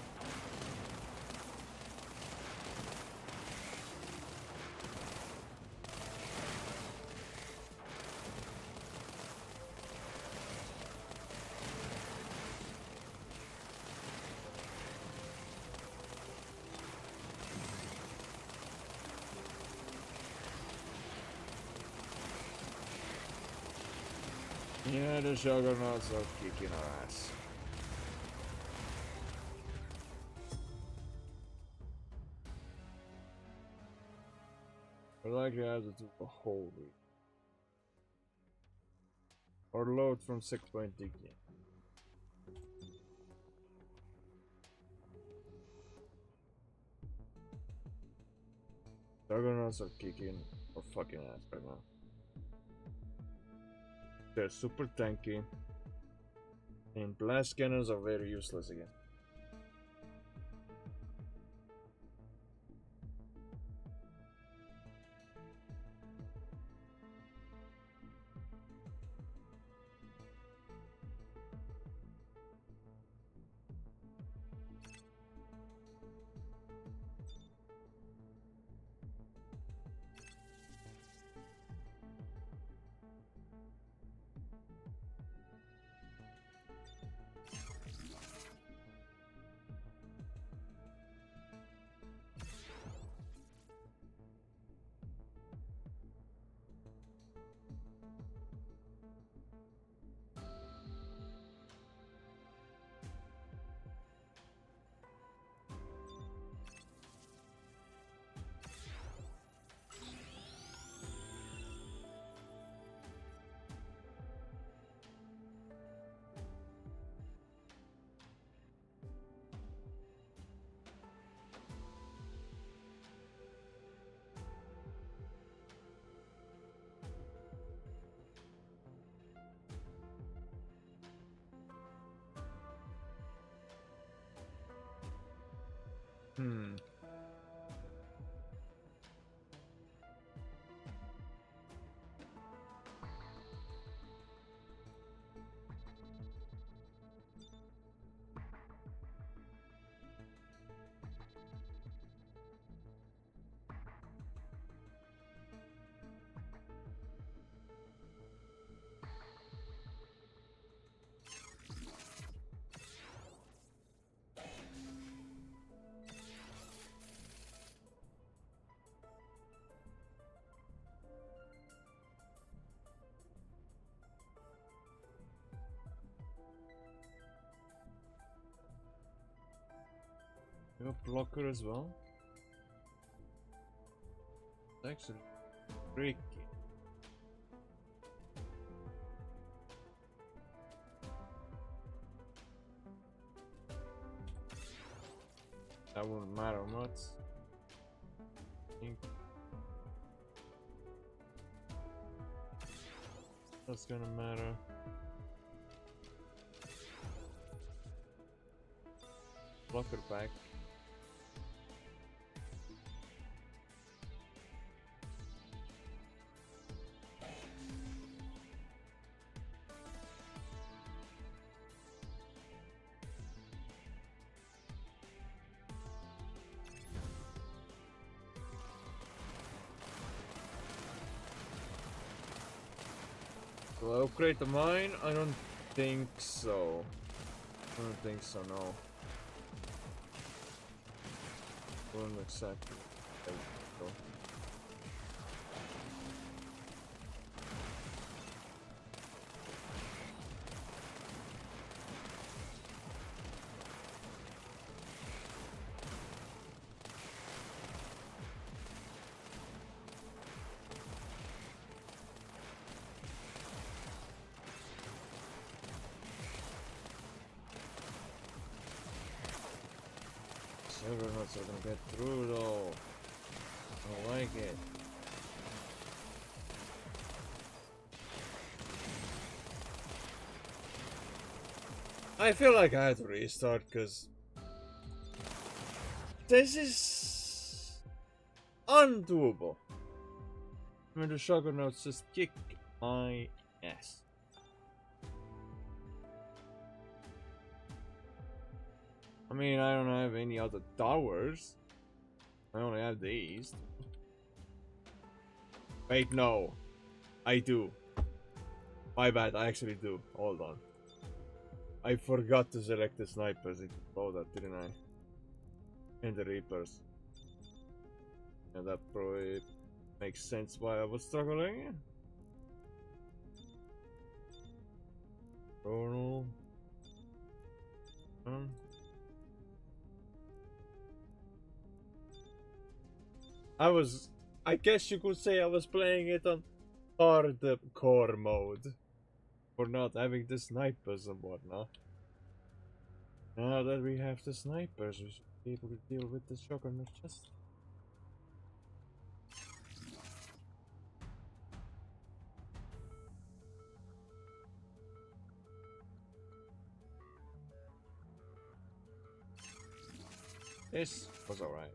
Yeah, the juggernauts are kicking our ass. We're likely to have to do a whole week. Or load from 6.0 again. Juggernauts are kicking our fucking ass right now. They're super tanky, and blast cannons are very useless again. Hmm. You have a blocker as well. It's actually tricky. That wouldn't matter much. I think that's gonna matter. Blocker back. Will I upgrade the mine? I don't think so. I don't think so, no. Don't exactly. There we go. Juggernauts are gonna get through though. I don't like it. I feel like I had to restart because this is undoable. I mean, the Juggernauts just kick my ass. I mean, I don't have any other towers. I only have these. Wait, no. I do. My bad, I actually do. Hold on. I forgot to select the snipers. Oh, that didn't I? And the reapers. And that probably makes sense why I was struggling. Oh no. I guess you could say I was playing it on hardcore mode. For not having the snipers and whatnot. Now that we have the snipers, we should be able to deal with the Juggernaut just. This was alright.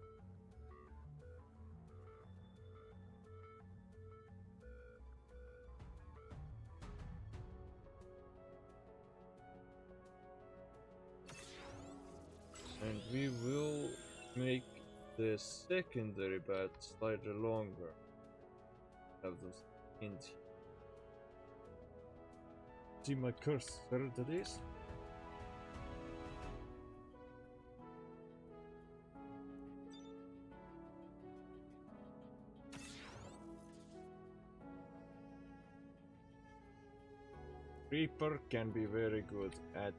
And we will make the secondary bat slightly longer. Have those hints. See my cursor that is? Reaper can be very good at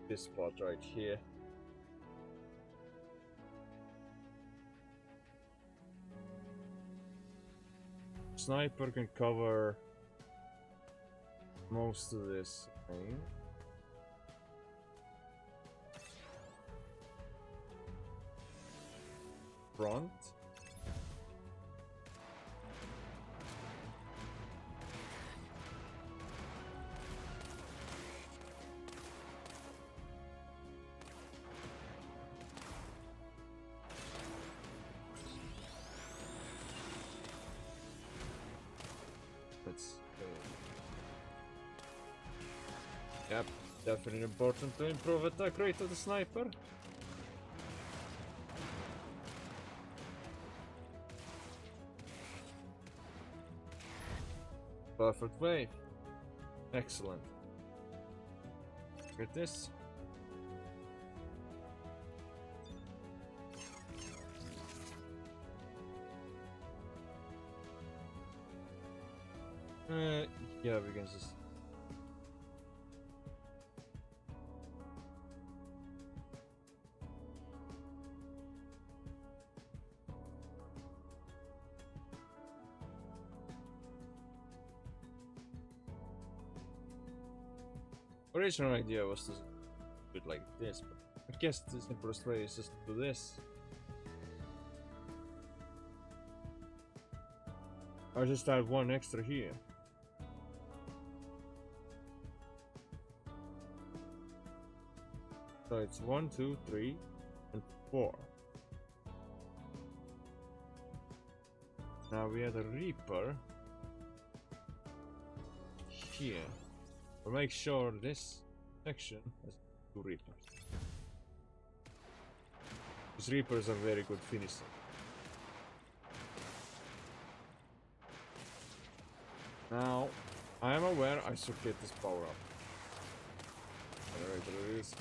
this spot right here. Sniper can cover most of this thing. Front. Yep, definitely important to improve attack rate of the sniper. Perfect wave. Excellent. Look at this. Yeah, we can just. Original idea was to do it like this, but I guess the simplest way is just to do this. I just add one extra here. So it's 1, 2, 3, and 4. Now we add a Reaper here. But make sure this section has 2 Reapers. These Reapers are very good finishers. Now I am aware I should get this power up. Generator it is.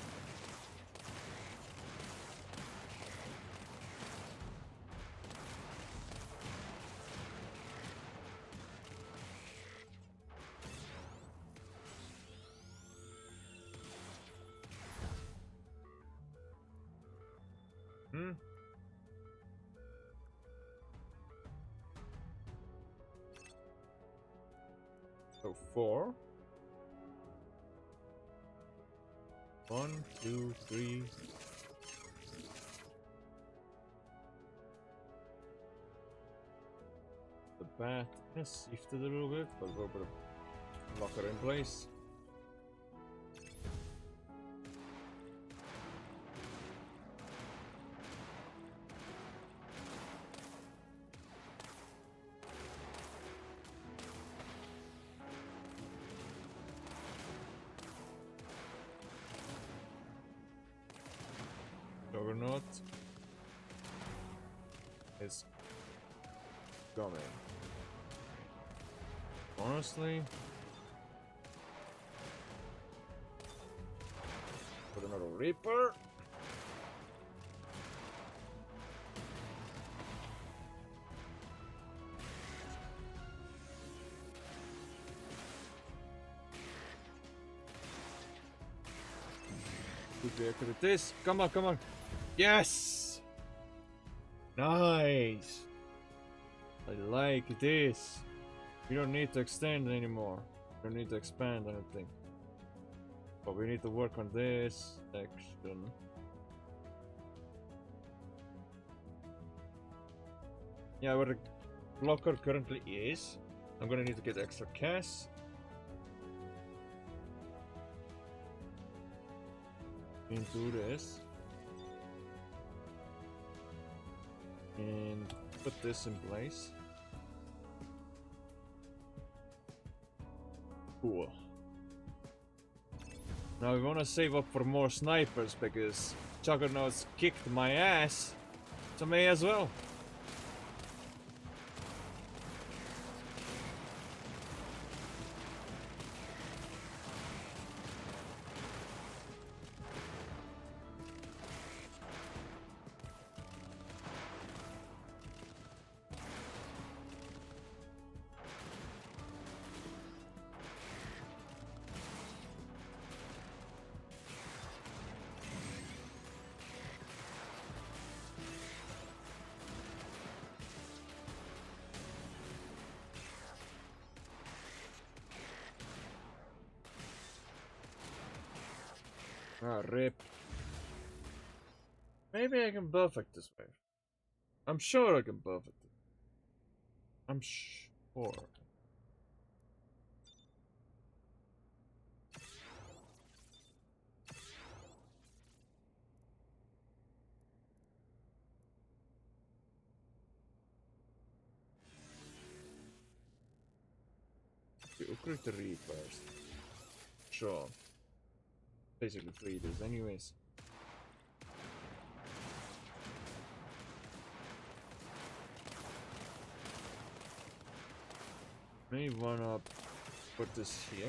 Hmm. So 4. 1, 2, 3. The bat has shifted a little bit, but we'll put a blocker in place. Juggernaut is coming. Honestly, put another Reaper. Could be accurate at this. Come on, come on. Yes! Nice! I like this. We don't need to extend anymore. We don't need to expand anything. But we need to work on this section. Yeah, where the blocker currently is, I'm gonna need to get extra cash. Into this. And put this in place. Cool. Now we want to save up for more snipers because Juggernauts kicked my ass. So may as well. Ah, rip. Maybe I can buff it this way. I'm sure I can buff it. I'm sure. We upgrade the Reapers. Sure. Basically 3 days anyways. May wanna put this here.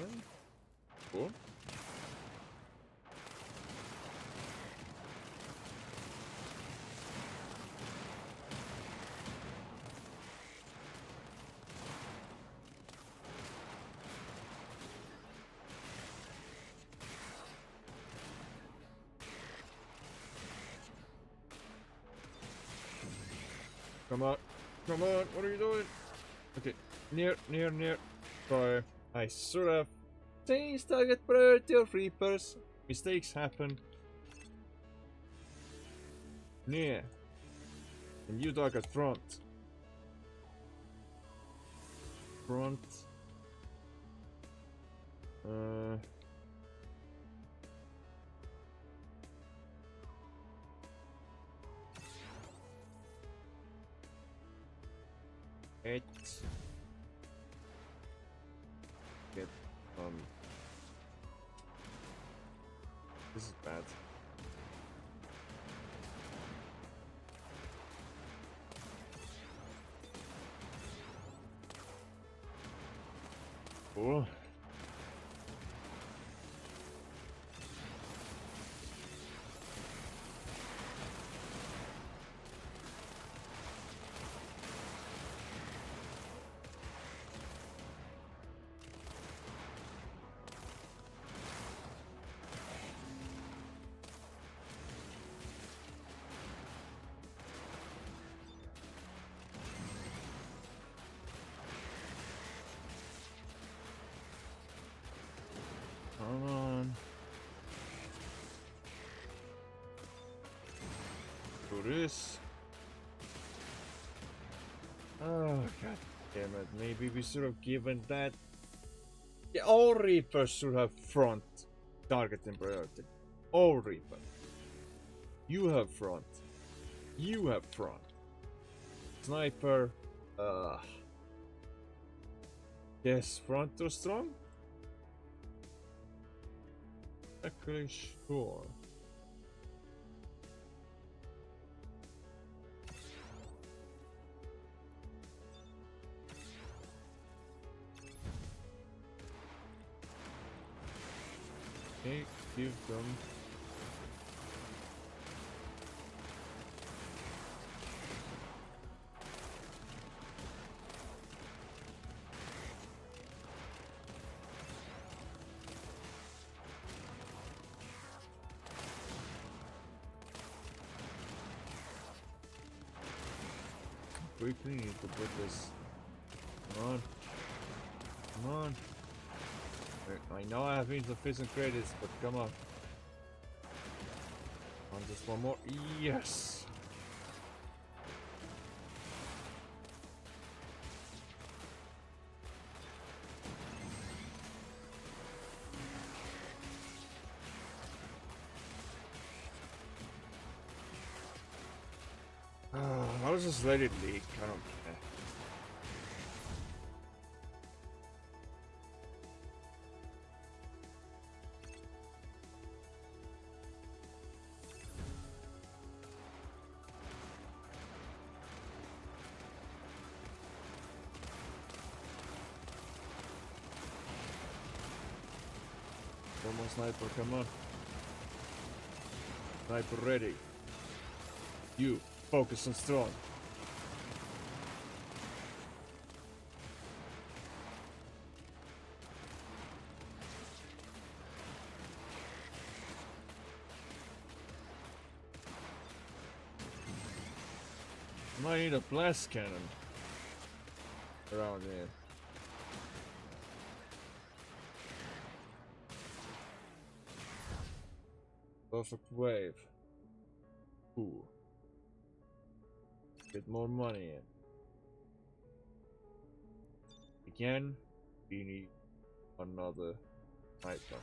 Cool. Come on. Come on, what are you doing? Okay, near. Sorry. I should have changed target priority of Reapers. Mistakes happen. Near. And you target front. Front. Get this is bad. Cool. do this. Oh god damn it, maybe we should have given that. Yeah, all Reapers should have front targeting priority. All Reaper. You have front. You have front. Sniper. Yes, front too strong? Actually, sure. Okay, give them. Quickly need to put this. Come on. Come on. I know I have insufficient credits, but come on. On just one more. Yes! I'll just let it leak. I don't care. Come on, sniper, come on. Sniper ready. You, focus and strong. I need a blast cannon around here. Perfect wave. Ooh. Get more money in. Again, we need another sniper.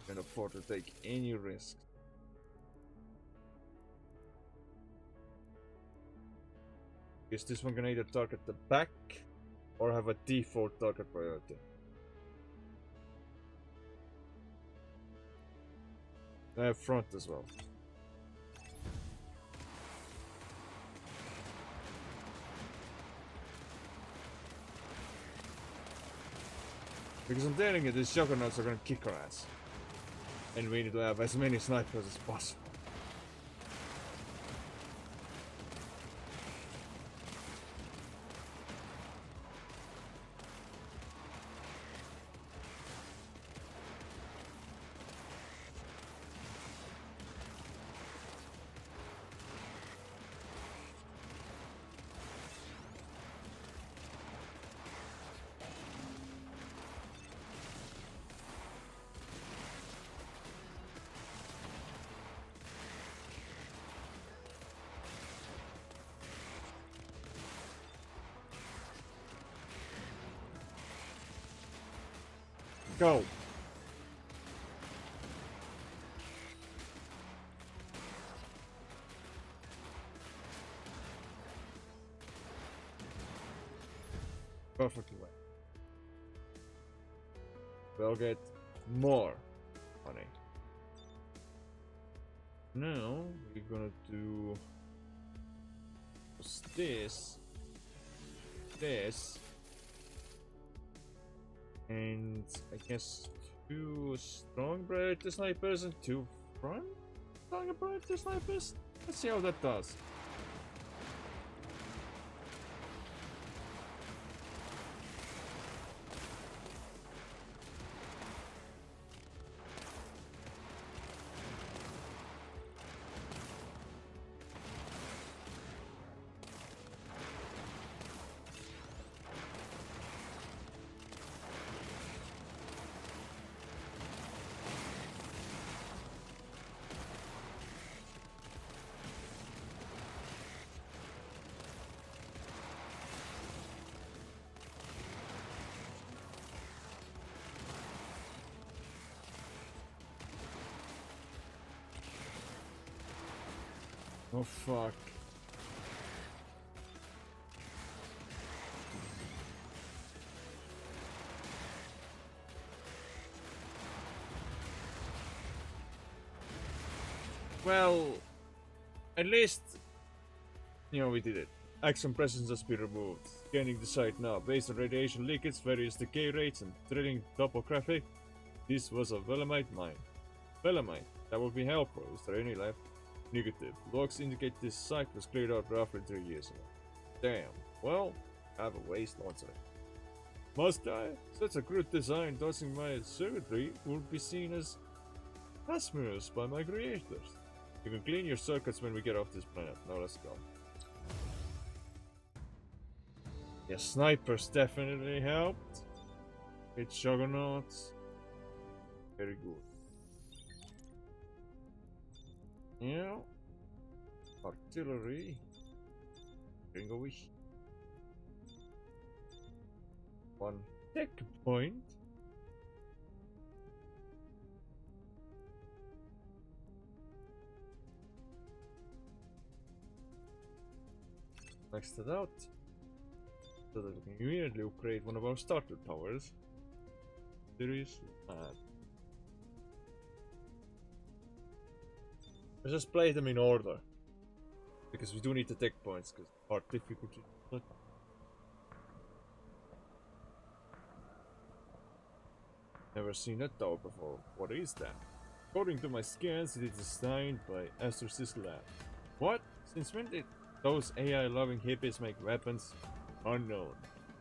Can't afford to take any risks. Is this one gonna either target the back or have a default target priority? I have front as well. Because I'm telling you, these juggernauts are gonna kick our ass. And we need to have as many snipers as possible. Go! Perfectly well. We'll get more money. Now we're gonna do this, and I guess 2 strong priority snipers and 2 front strong priority snipers. Let's see how that does. Oh fuck. Well, at least, we did it. Action presence has been removed. Scanning the site now. Based on radiation leakage, various decay rates, and drilling topography, this was a Velemite mine. Velemite, that would be helpful. Is there any left? Negative. Logs indicate this site was cleared out roughly 3 years ago. Damn. Well, I have a waste launcher. Must I? Such a crude design dodging my circuitry would be seen as blasphemous by my creators. You can clean your circuits when we get off this planet. Now let's go. Yeah, snipers definitely helped. Hit juggernauts. Very good. Yeah. Artillery. Gringowish. One tech point. Next it out. So that we can immediately upgrade one of our starter towers. Seriously mad. Let's just play them in order. Because we do need the tech points, because hard difficulty. Never seen that tower before. What is that? According to my scans, it is designed by Astro's lab. What? Since when did those AI-loving hippies make weapons? Unknown.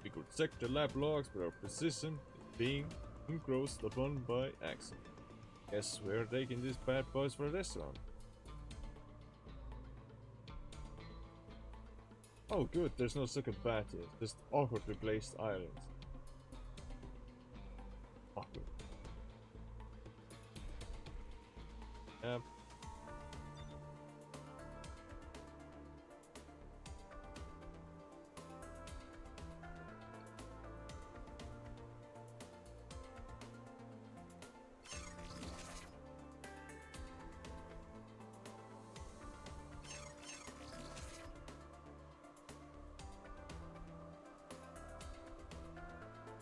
We could check the lab logs, but our precision is being engrossed upon by accident. Guess we're taking these bad boys for a restaurant. Oh good, there's no second bat here, just awkwardly placed islands. Awkward. Yep.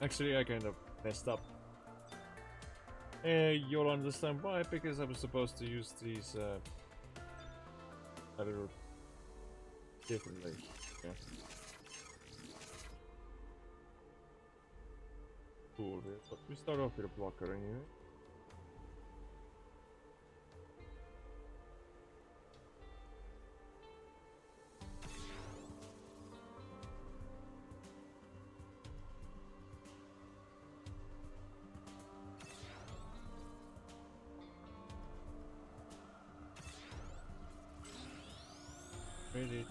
Actually, I kind of messed up. You'll understand why, because I was supposed to use these a little differently. Yeah. Cool, but we start off with a blocker anyway. Read it.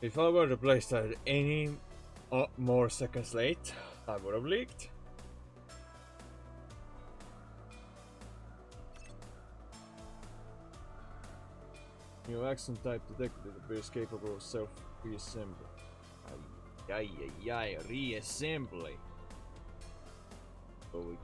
If I were to place that any more seconds late, I would have leaked. New action type detected appears capable of self-reassembly. Ay, reassembly. Oh,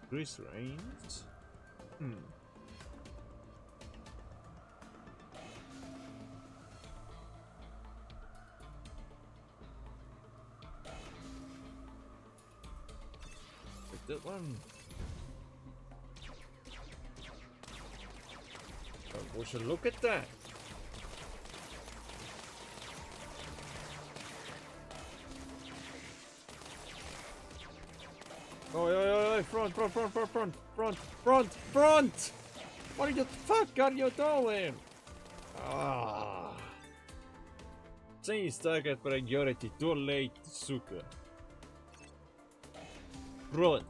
Increase range. that one. Oh, we should look at that. Oh, front! What the fuck are you doing? Ah. Change target priority, too late, sucker. Front.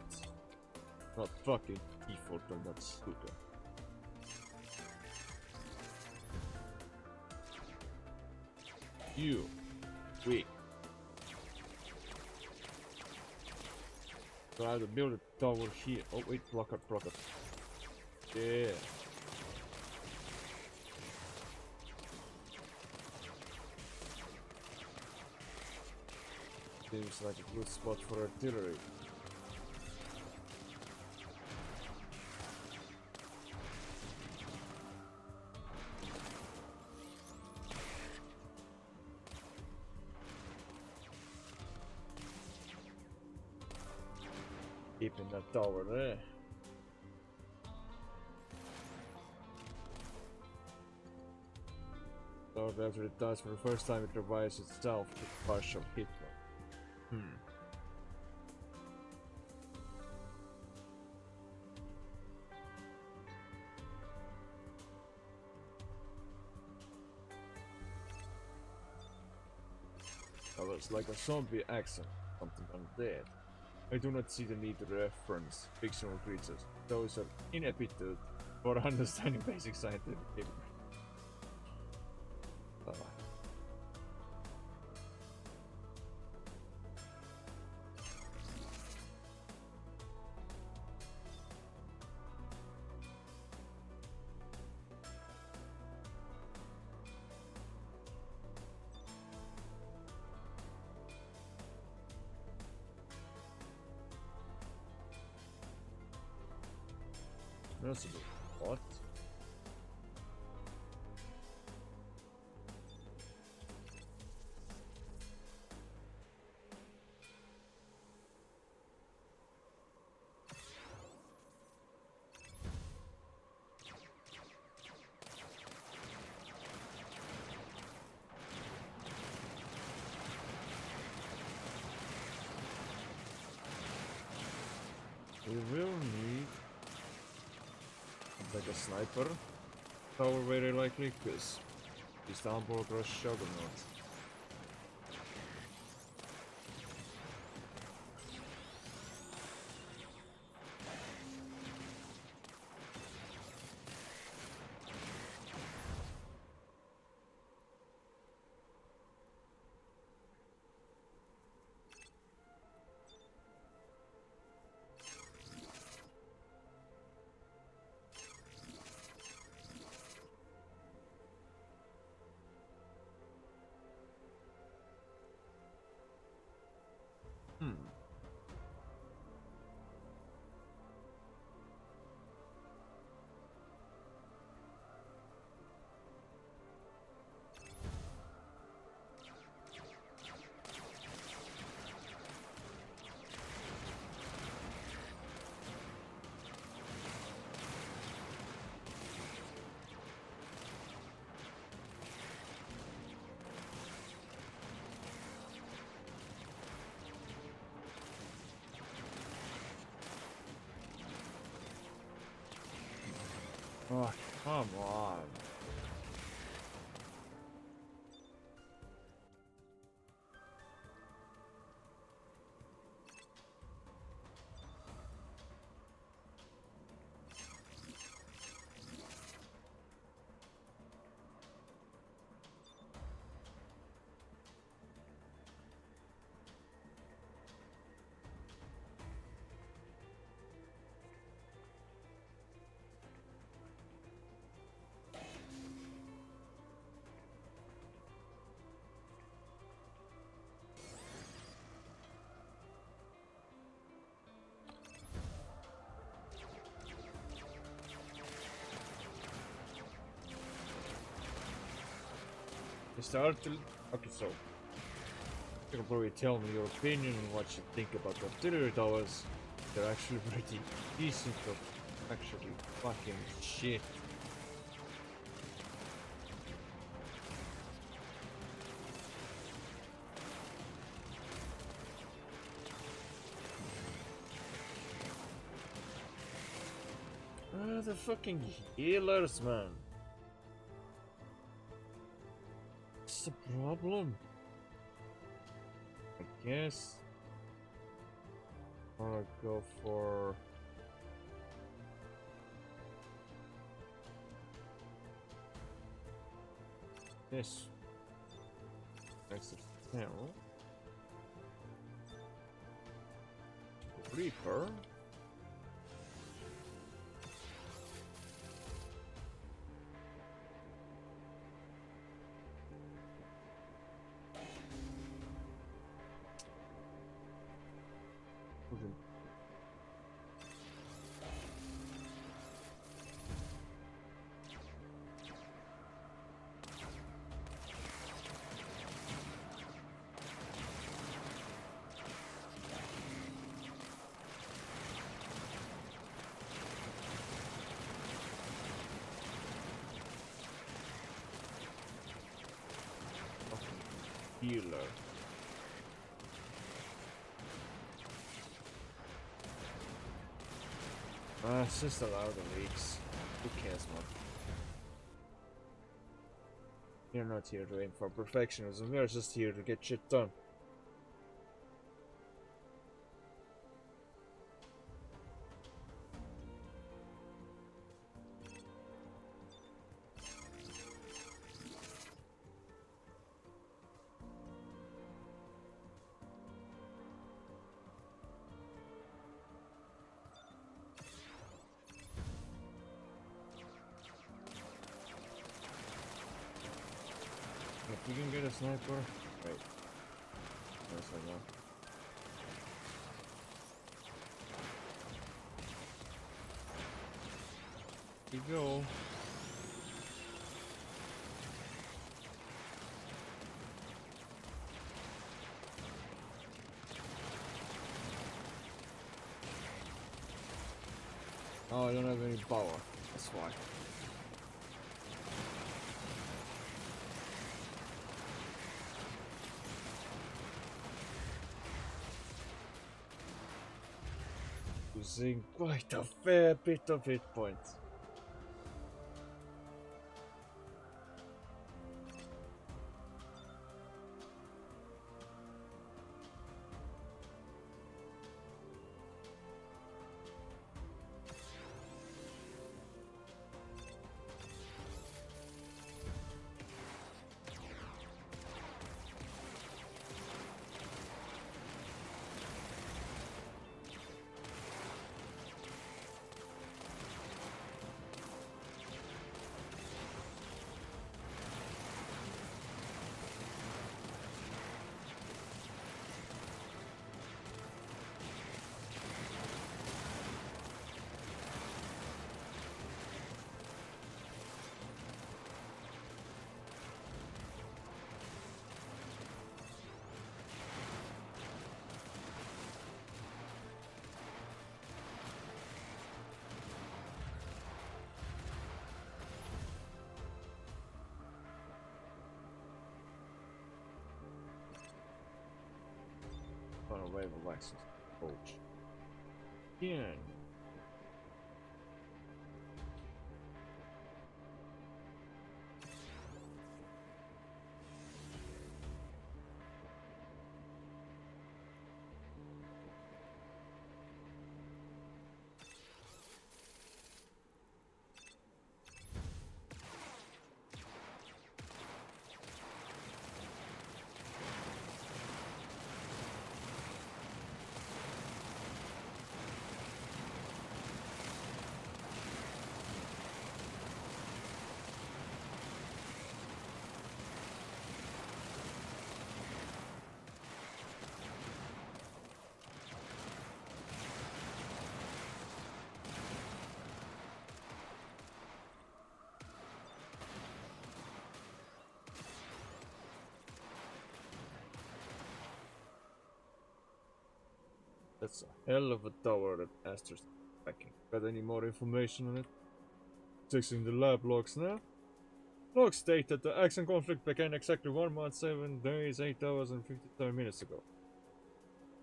Not fucking default on that sucker. You. Weak. So I have to build a tower here. Oh wait, block it. Yeah. Seems like a good spot for artillery. Keeping that tower there. So after it dies for the first time, it revives itself with partial hit. That was like a zombie accent, something undead. I do not see the need to reference fictional creatures. Those are inaptitude for understanding basic scientific information. Possible. What? We will need like a sniper tower very likely, because he's down below across Juggernaut. Oh, come on. Mr. Artil, okay, so you can probably tell me your opinion on what you think about the artillery towers. they're actually pretty decent of actually fucking shit. Ah, the fucking healers, man. What's the problem? I guess I'll go for this next to panel. Reaper. Healer. It's just allow the leaks. Who cares, man? You're not here to aim for perfectionism, we're just here to get shit done. If you can get a sniper, wait. Yes, I know. Here you go. Oh, I don't have any power. That's why. Losing quite a fair bit of hit points. On a wave of access. Coach. Yeah. That's a hell of a tower that Aster's packing. Got any more information on it? Checking the lab logs now. Logs state that the Axon conflict began exactly 1 month, 7 days, 8 hours and 57 minutes ago.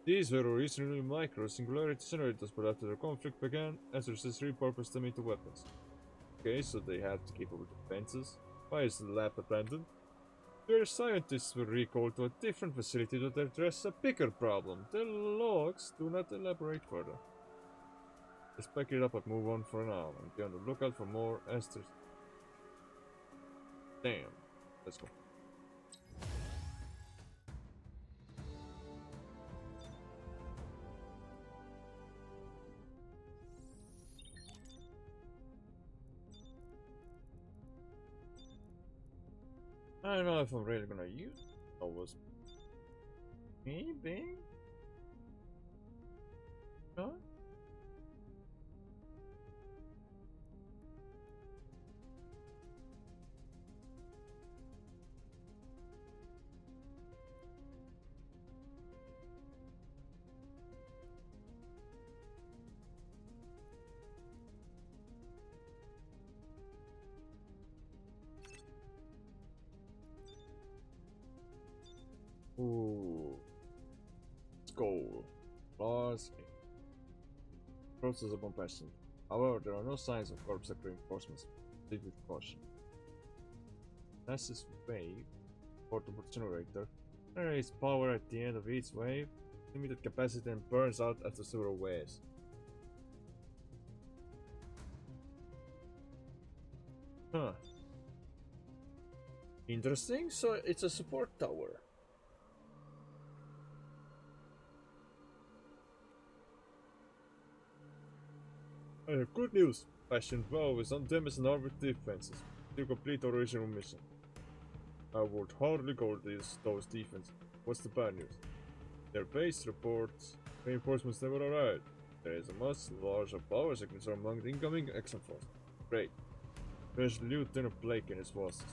These were originally micro-singularity generators, but after the conflict began, Aster has repurposed them into weapons. Okay, so they have to keep up with the fences. Why is the lab abandoned? Their scientists were recalled to a different facility to address a bigger problem. The logs do not elaborate further. Let's pack it up and move on for now, and be on the lookout for more Asters. Damn. Let's go. I don't know if I'm really gonna use those. Maybe? Huh? Ooh. Let's go. Plus 8. Process of compassion. However, there are no signs of corpse sector reinforcements. Proceed with caution. Passes wave. Portable generator. Generates power at the end of each wave. Limited capacity and burns out after several waves. Huh. Interesting. So it's a support tower. I have good news. Passion Valve is undamaged and armored defenses. To complete original mission. I would hardly call those defenses. What's the bad news? Their base reports reinforcements never arrived. There is a much larger power signature among the incoming Exxon force. Great. There's Lieutenant Blake and his forces.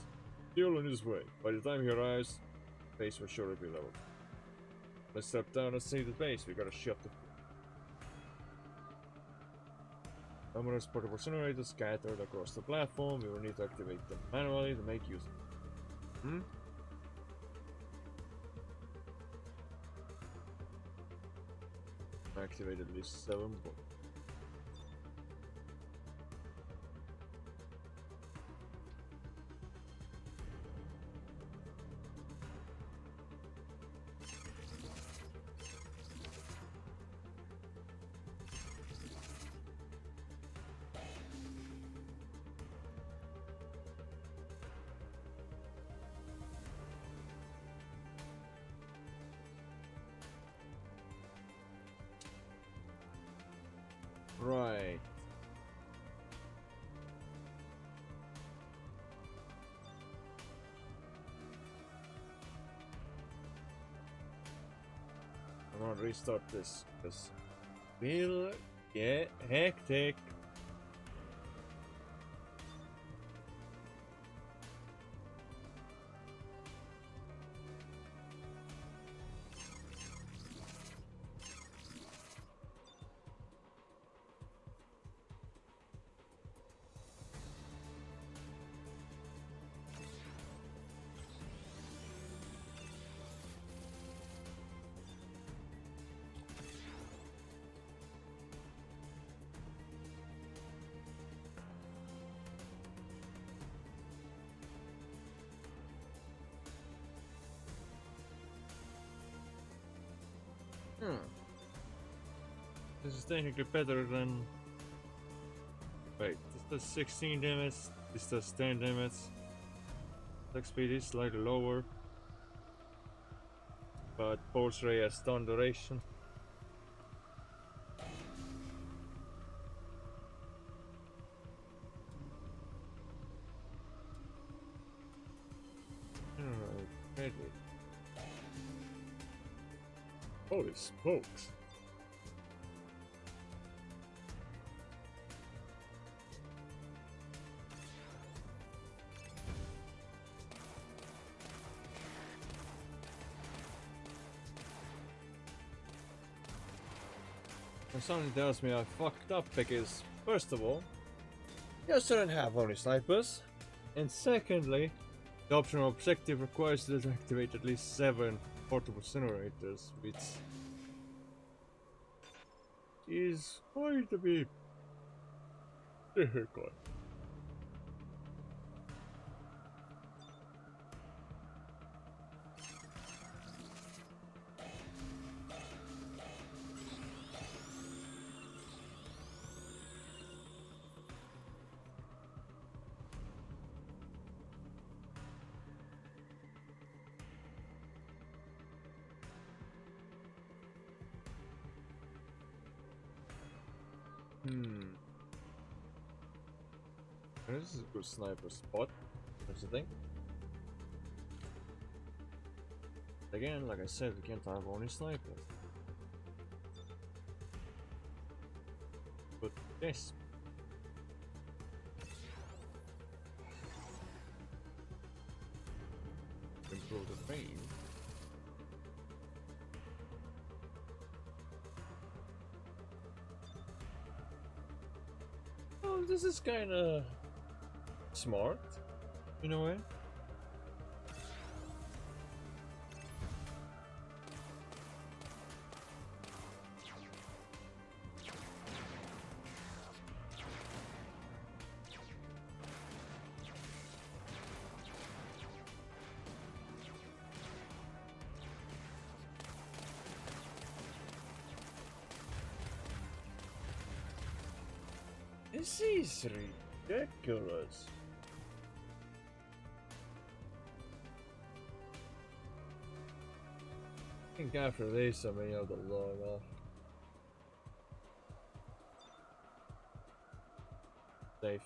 Still on his way. By the time he arrives, the base will surely be leveled. Let's step down and see the base. We gotta shut the numerous portable generators scattered across the platform. We will need to activate them manually to make use of them. Activated at least 7 bullets. Right. I'm gonna restart this because will get hectic. This is technically better than... Wait, this does 16 damage, this does 10 damage. Attack speed is slightly lower. But Pulse Ray has stun duration. Alright, holy smokes. And something tells me I fucked up because, first of all, you shouldn't have only snipers. And secondly, the optional objective requires you to activate at least 7 portable generators, which is going to be difficult. This is a good sniper spot. That's the thing. Again, like I said, we can't have only snipers. But yes. Improve the range. Oh, this is kinda smart, in a way. This is ridiculous. I think after this, I may have to log off. Safe.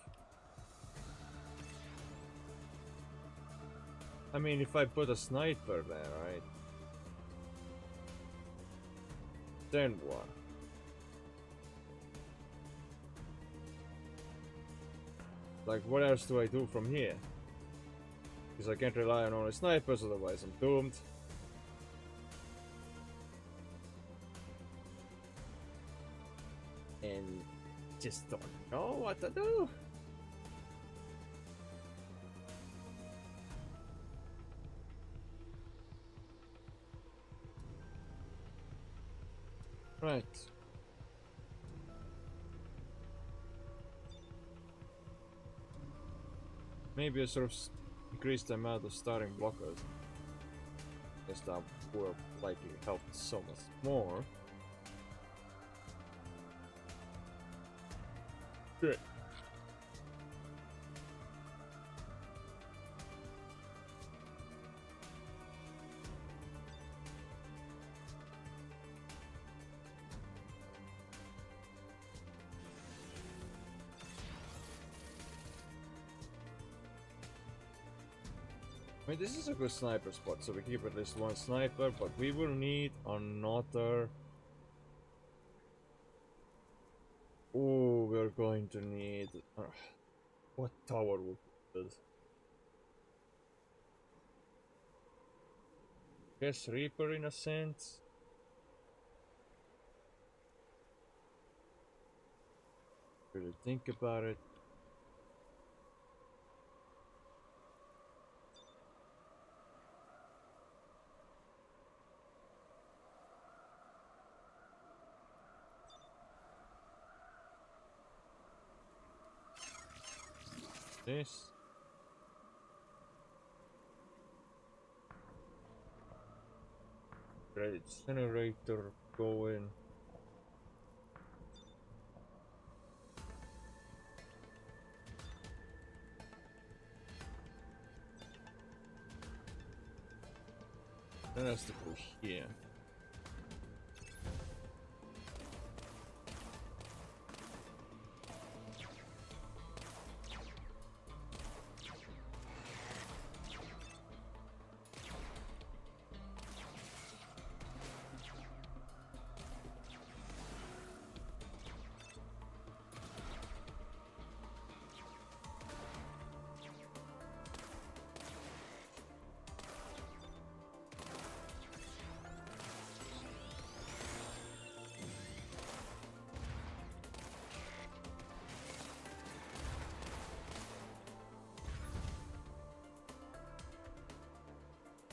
I mean, if I put a sniper there, right? Then what? Like, what else do I do from here? Because I can't rely on only snipers, otherwise I'm doomed. And just don't know what to do. Right. Maybe I sort of increase the amount of starting blockers. Guess that will likely help so much more. Good. I mean, this is a good sniper spot, so we keep at least one sniper, but we will need another. Oh, we're going to need. What tower would this? Guess Reaper in a sense. Really think about it. This. Great generator going. That has to go here.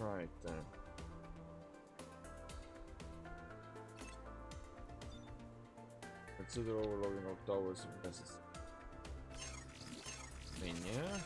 Right then. Consider overloading our towers if necessary. I mean, yeah.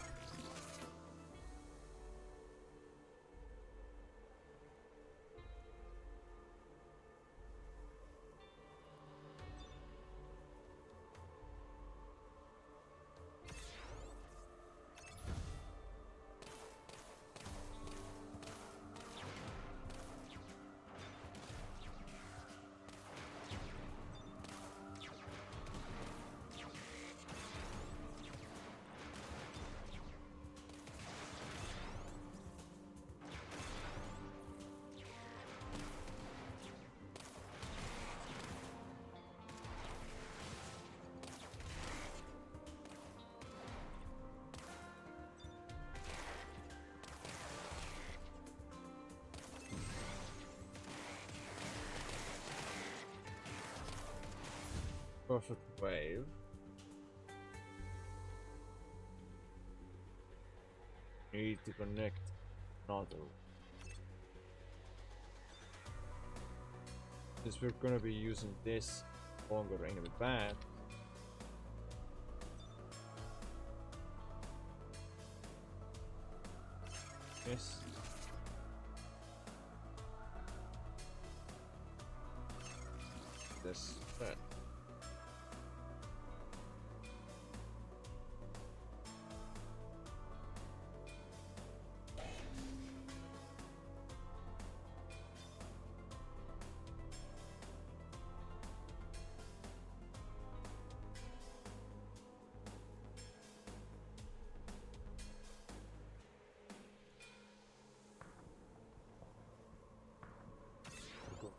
Perfect wave. Need to connect another. Since we're gonna be using this longer enemy path. Yes. This that.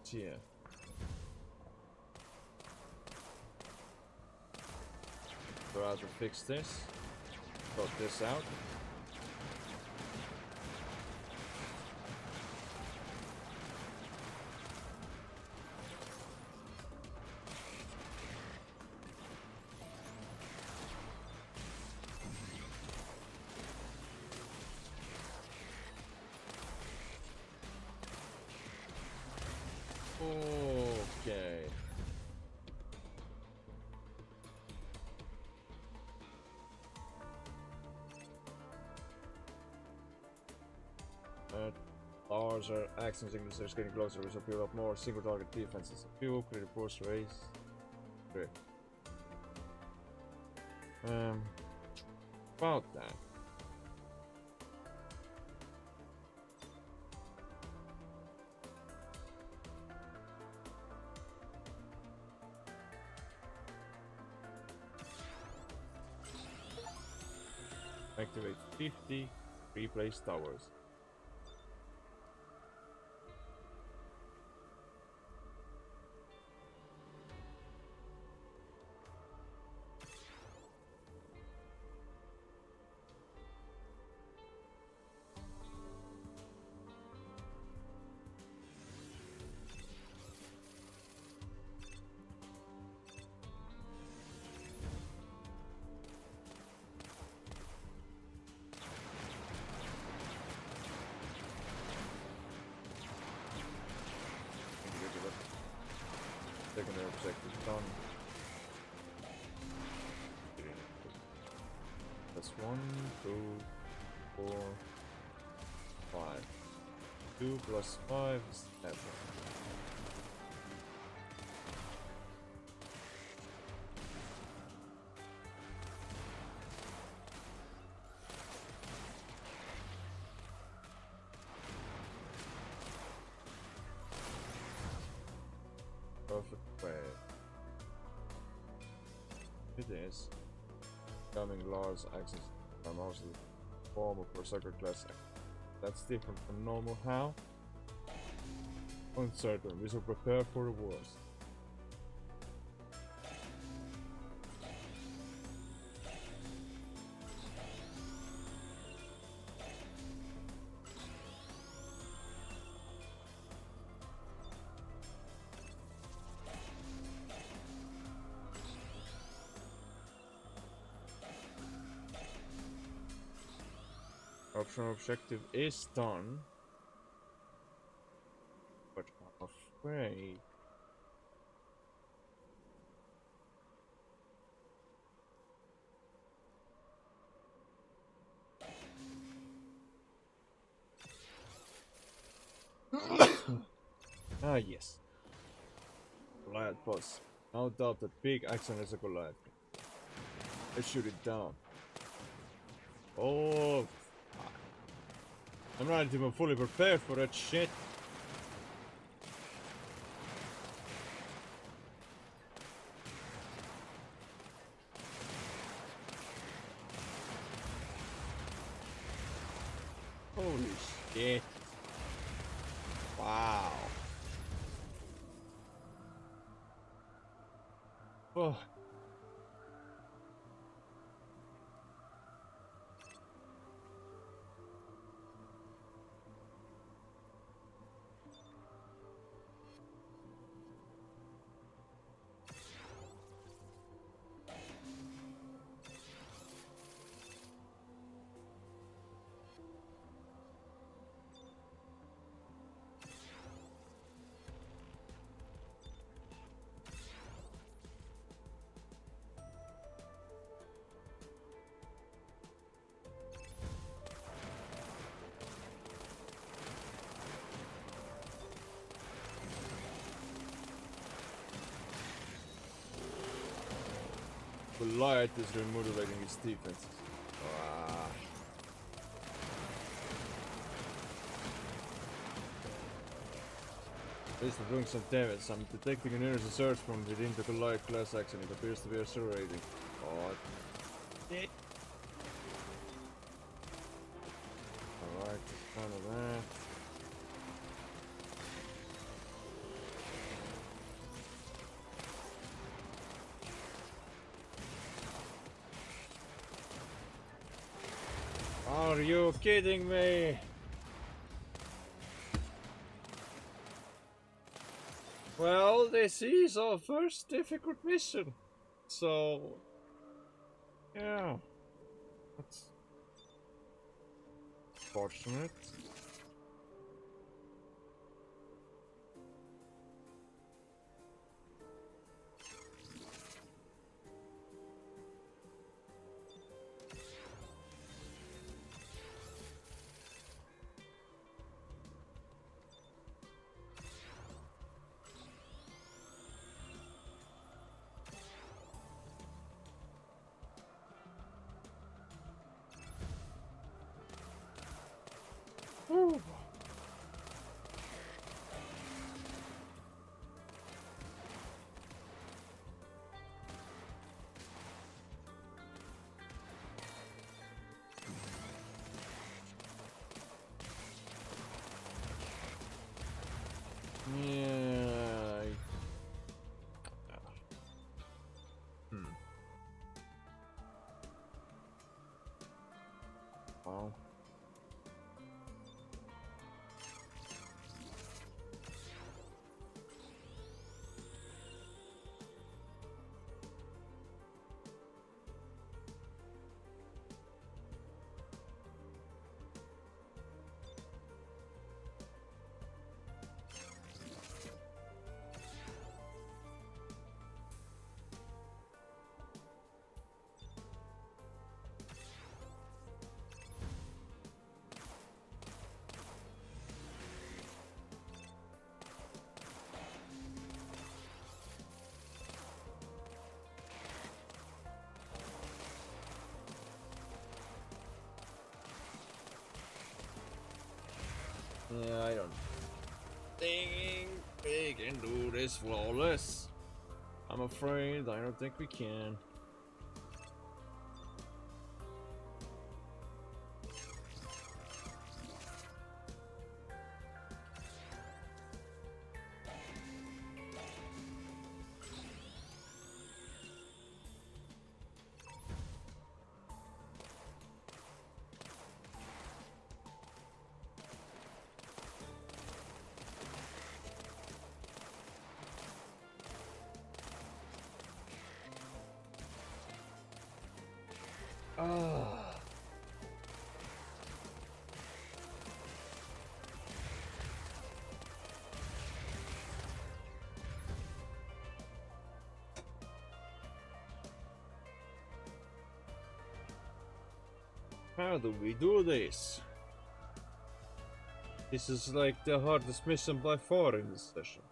Here. So I have to fix this. Sort this out. Okay. Ours are action signatures getting closer, which will build up more single target defenses. A few upgraded force race. Great. About that. Activate 50 replace towers. Secondary objective done. That's 1, 2, 4, 5. 2 plus 5 is 7. Perfect way. It is. Becoming large axes are mostly form of Berserker class. That's different from normal. How? Uncertain. We shall prepare for the worst. Optional objective is done. way. Ah, yes. Goliath boss. No doubt that big action is a Goliath. Let's shoot it down. Oh, I'm not even fully prepared for that shit. Holy shit. Wow. Oh. Goliath is remodulating his defenses. Ah. At least we're doing some damage. I'm detecting an energy surge from within the Goliath class action. It appears to be accelerating. Oh. Alright, none of that. Are you kidding me? Well, this is our first difficult mission. So, yeah. That's fortunate. Whew. Yeah. Wow. Yeah, I don't think we can do this flawless. I'm afraid I don't think we can. Ah. How do we do this? This is like the hardest mission by far in this session.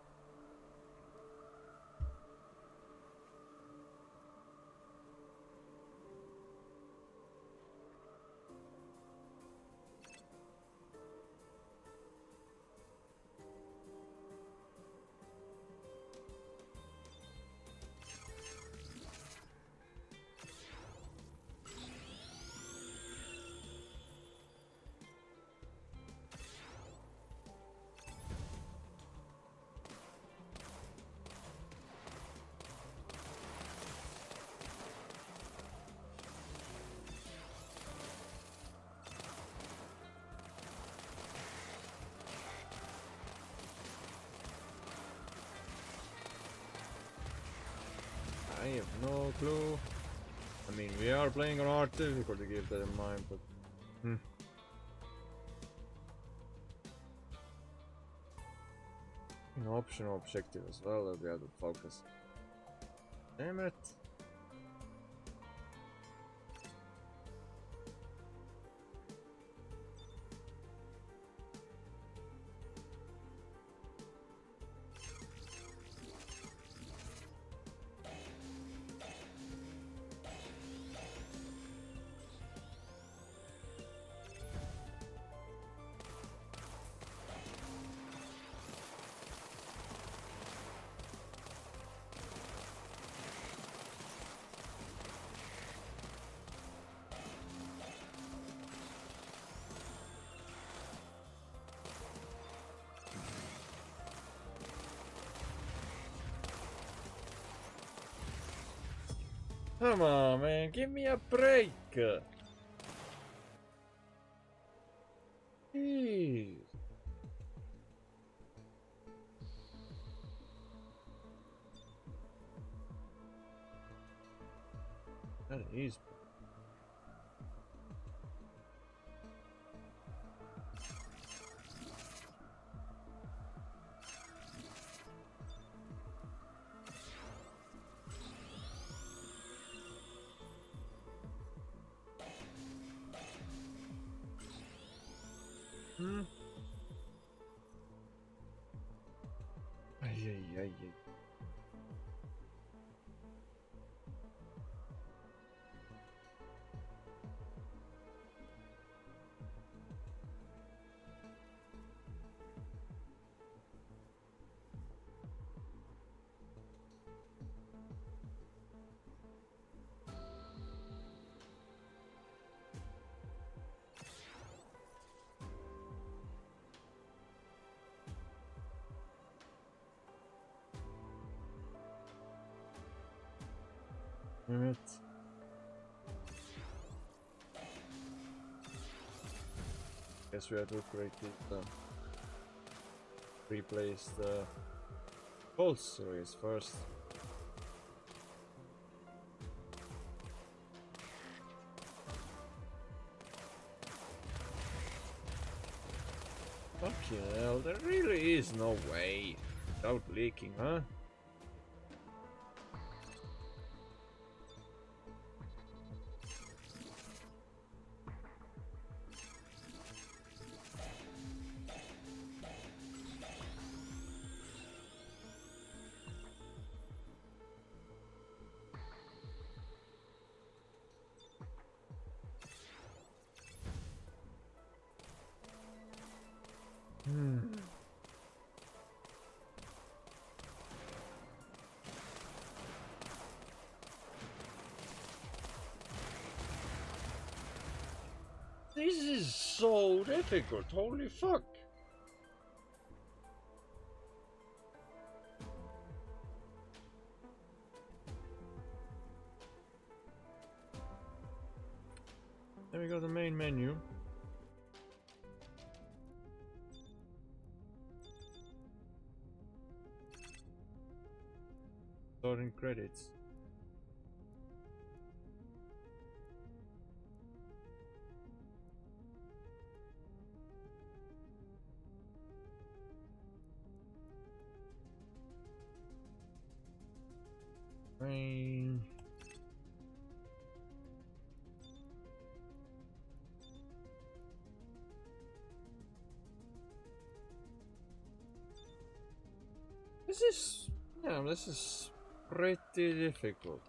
I have no clue. I mean, we are playing on hard difficulty, keep that in mind, but... An optional objective as well that we have to focus. Damn it! Come on, man, give me a break! Jeez. That is... Ay, ay, ay, ay. Damn it. Guess we have to create it, replace the Pulse series first. Fucking hell, there really is no way without leaking, huh? This is so difficult, holy fuck! Then we got the main menu. Starting credits. Rain. This is... Yeah, this is pretty difficult.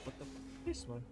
What the f is this, man?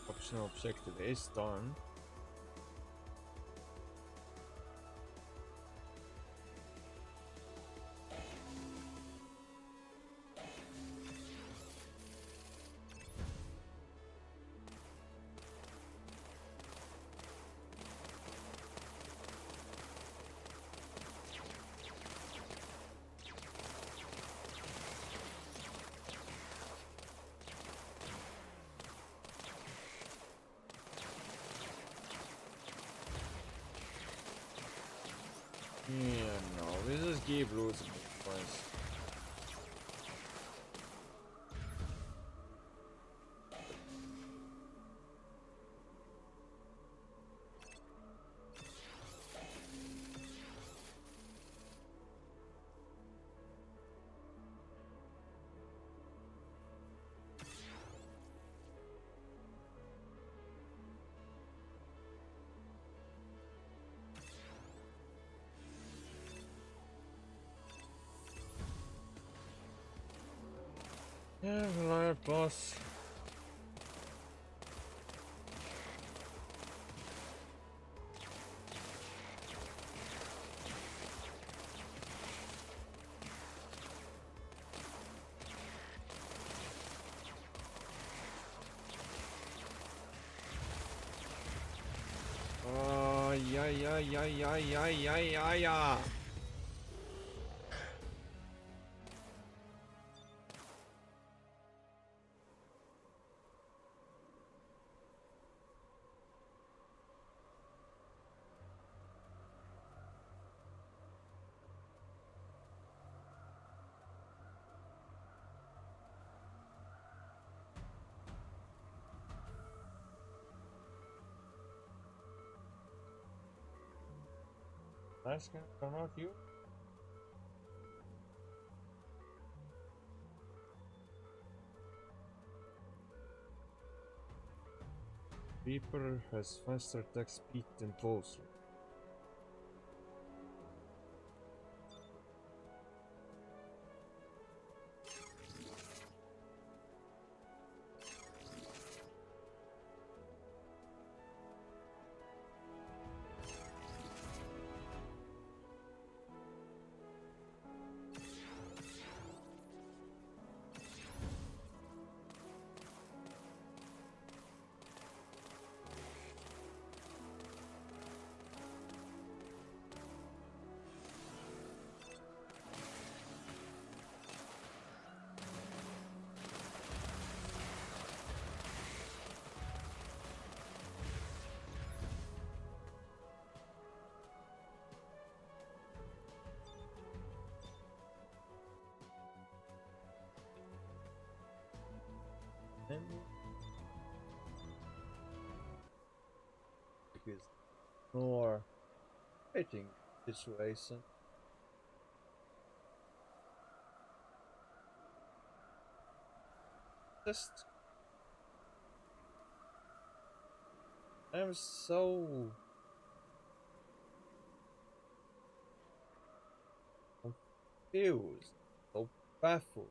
Optional objective is done. Yeah, no, we just keep losing points. Yeah, Goliath boss. ay, ay, ay, ay, ay, ay, ay, ay. Nice guy, not you. Reaper has faster attack speed than Pulsar. Because more fighting situation. Just I'm so confused, so baffled.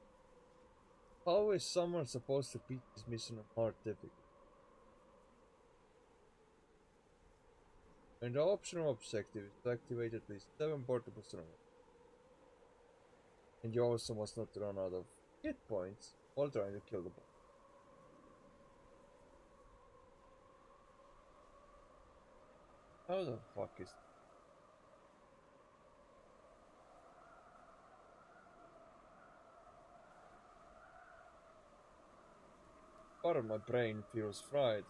How is someone supposed to beat this mission on hard difficulty? And the optional objective is to activate at least 7 portable strongholds. And you also must not run out of hit points while trying to kill the boss. How the fuck is... Part of my brain feels fried.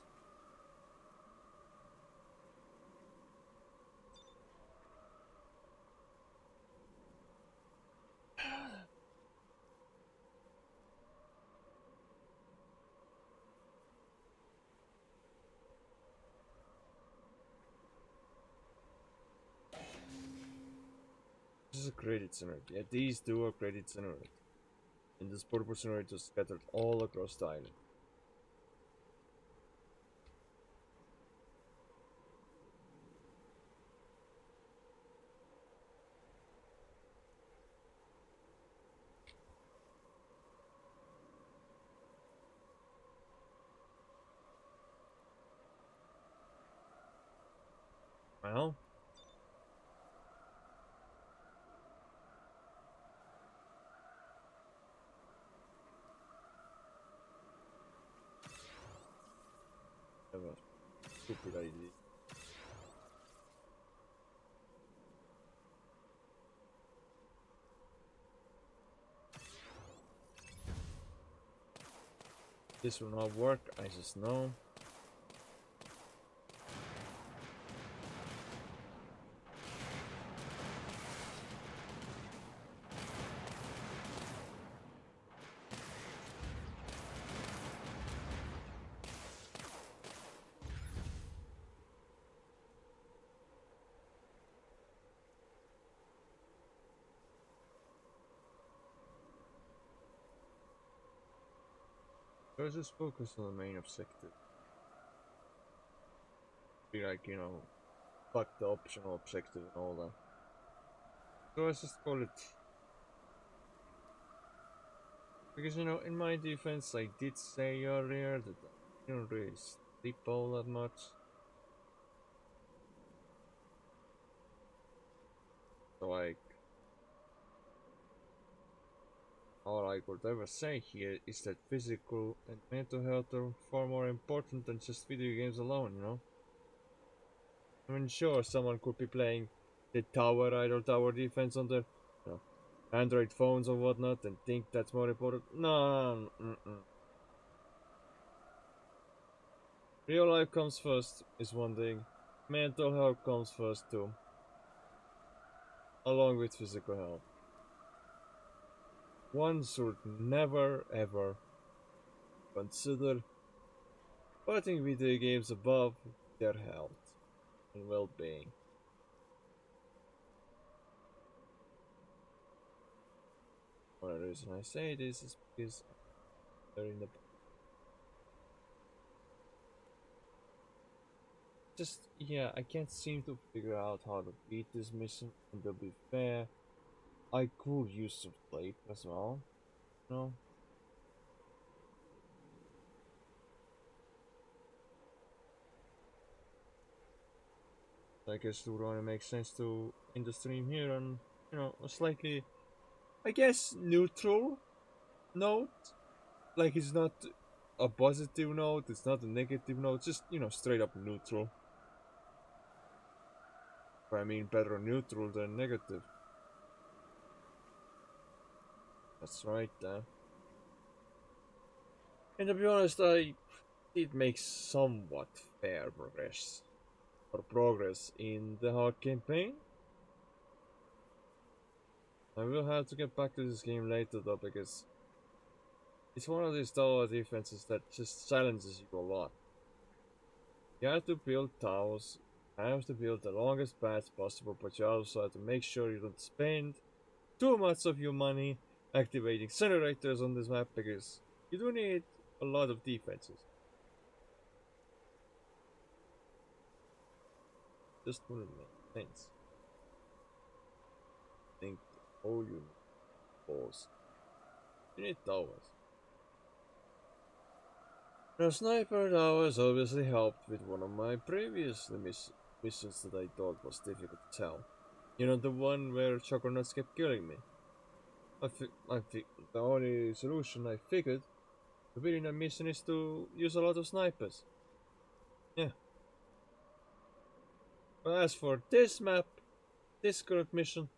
This is a credit generator. Yeah, these two are credit generators. And this purple generator is scattered all across the island. Well, that was a stupid idea. This will not work, I just know. Let's just focus on the main objective. Be like, you know, fuck the optional objective and all that. So let's just call it. Because, you know, in my defense, I did say earlier that I don't really sleep all that much. So, like, all I could ever say here is that physical and mental health are far more important than just video games alone, you know? I mean, sure, someone could be playing the tower, idle tower defense on their, you know, Android phones or whatnot and think that's more important. No, real life comes first is one thing. Mental health comes first too, along with physical health. One should never ever consider putting video games above their health and well-being. One reason I say this is because they're in the just yeah, I can't seem to figure out how to beat this mission. And to be fair, I could use some sleep as well. No, I guess it would only make sense to end the stream here on a slightly, I guess, neutral note. Like it's not a positive note, it's not a negative note, just straight up neutral. I mean, better neutral than negative. That's right, and to be honest, I did make somewhat fair progress in the hard campaign. I will have to get back to this game later though, because it's one of these tower defenses that just challenges you a lot. You have to build towers, you have to build the longest paths possible, but you also have to make sure you don't spend too much of your money activating generators on this map, because you do need a lot of defenses. Just wouldn't make sense. Think all you need balls. You need towers. Now, sniper towers obviously helped with one of my previous missions that I thought was difficult to tell. You know, the one where juggernauts kept killing me. The only solution I figured to beating that mission is to use a lot of snipers. Yeah. But as for this map, this current mission,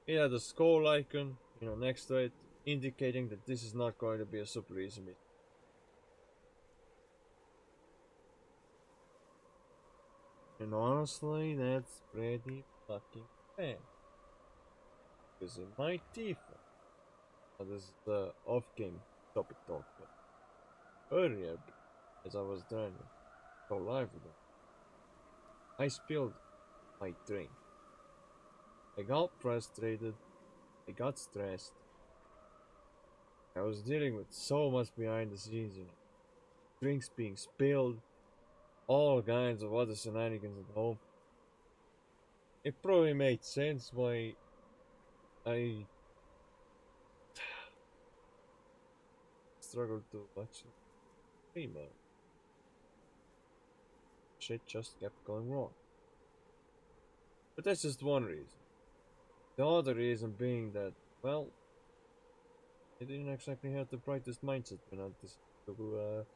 it had a skull icon, next to it, indicating that this is not going to be a super easy mission. And honestly, that's pretty fucking fair. Because in my defense, this is the off-game topic talk, but earlier, as I was trying to go live with them, I spilled my drink. I got frustrated, I got stressed, I was dealing with so much behind the scenes, drinks being spilled, all kinds of other shenanigans at home. It probably made sense why I struggled to watch stream. Shit just kept going wrong. But that's just one reason. The other reason being that, well, I didn't exactly have the brightest mindset when I decided to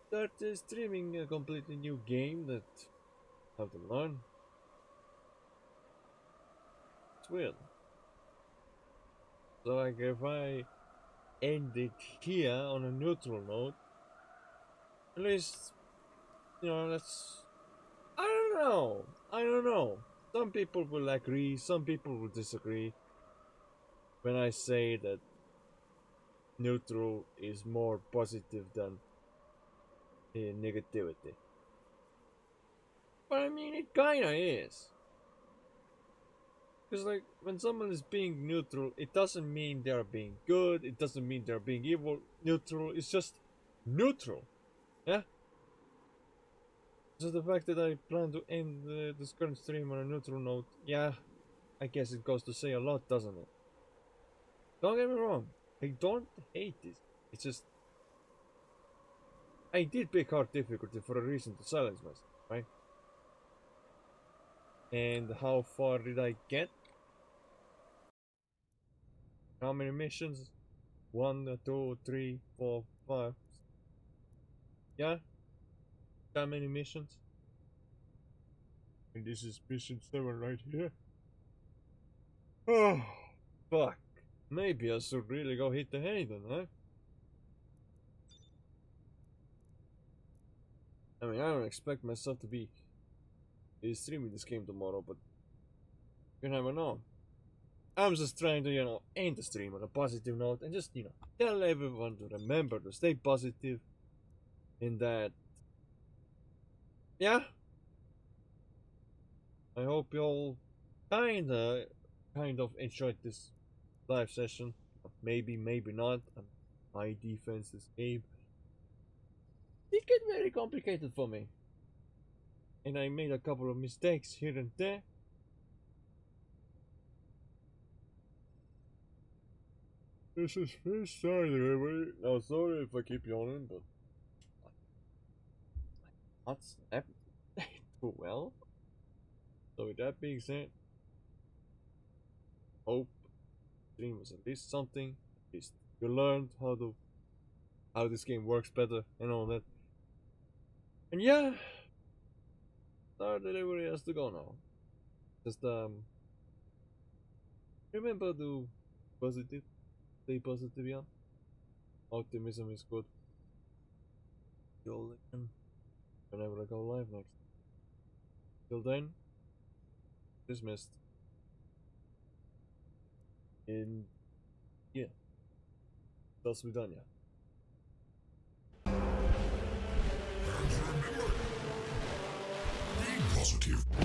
start streaming a completely new game that I have to learn. It's weird. So like if I end it here on a neutral note, at least, let's... I don't know. Some people will agree, some people will disagree when I say that neutral is more positive than negativity. But I mean, it kinda is. Because, like, when someone is being neutral, it doesn't mean they're being good, it doesn't mean they're being evil. Neutral is just neutral. Yeah? So the fact that I plan to end this current stream on a neutral note, yeah, I guess it goes to say a lot, doesn't it? Don't get me wrong, I don't hate this. It's just, I did pick hard difficulty for a reason to silence myself, right? And how far did I get? How many missions? 1, 2, 3, 4, 5. Yeah? That many missions? And this is mission 7 right here. Oh, fuck. Maybe I should really go hit the hay then, huh? I mean, I don't expect myself to be streaming this game tomorrow, but you never know. I'm just trying to, end the stream on a positive note and just, tell everyone to remember to stay positive in that. Yeah. I hope you all kind of enjoyed this live session. Maybe, maybe not. My defense this game. It get very complicated for me. And I made a couple of mistakes here and there. This is first time, everybody. Now, sorry if I keep yawning, but not slept too well. So with that being said, hope stream was at least something. At least you learned how this game works better and all that. And yeah, our delivery has to go now. Just remember to positive. Stay positive, yeah. Optimism is good. You'll again whenever I go live next. Till then, dismissed. And yeah, that's we done, yeah. Positive.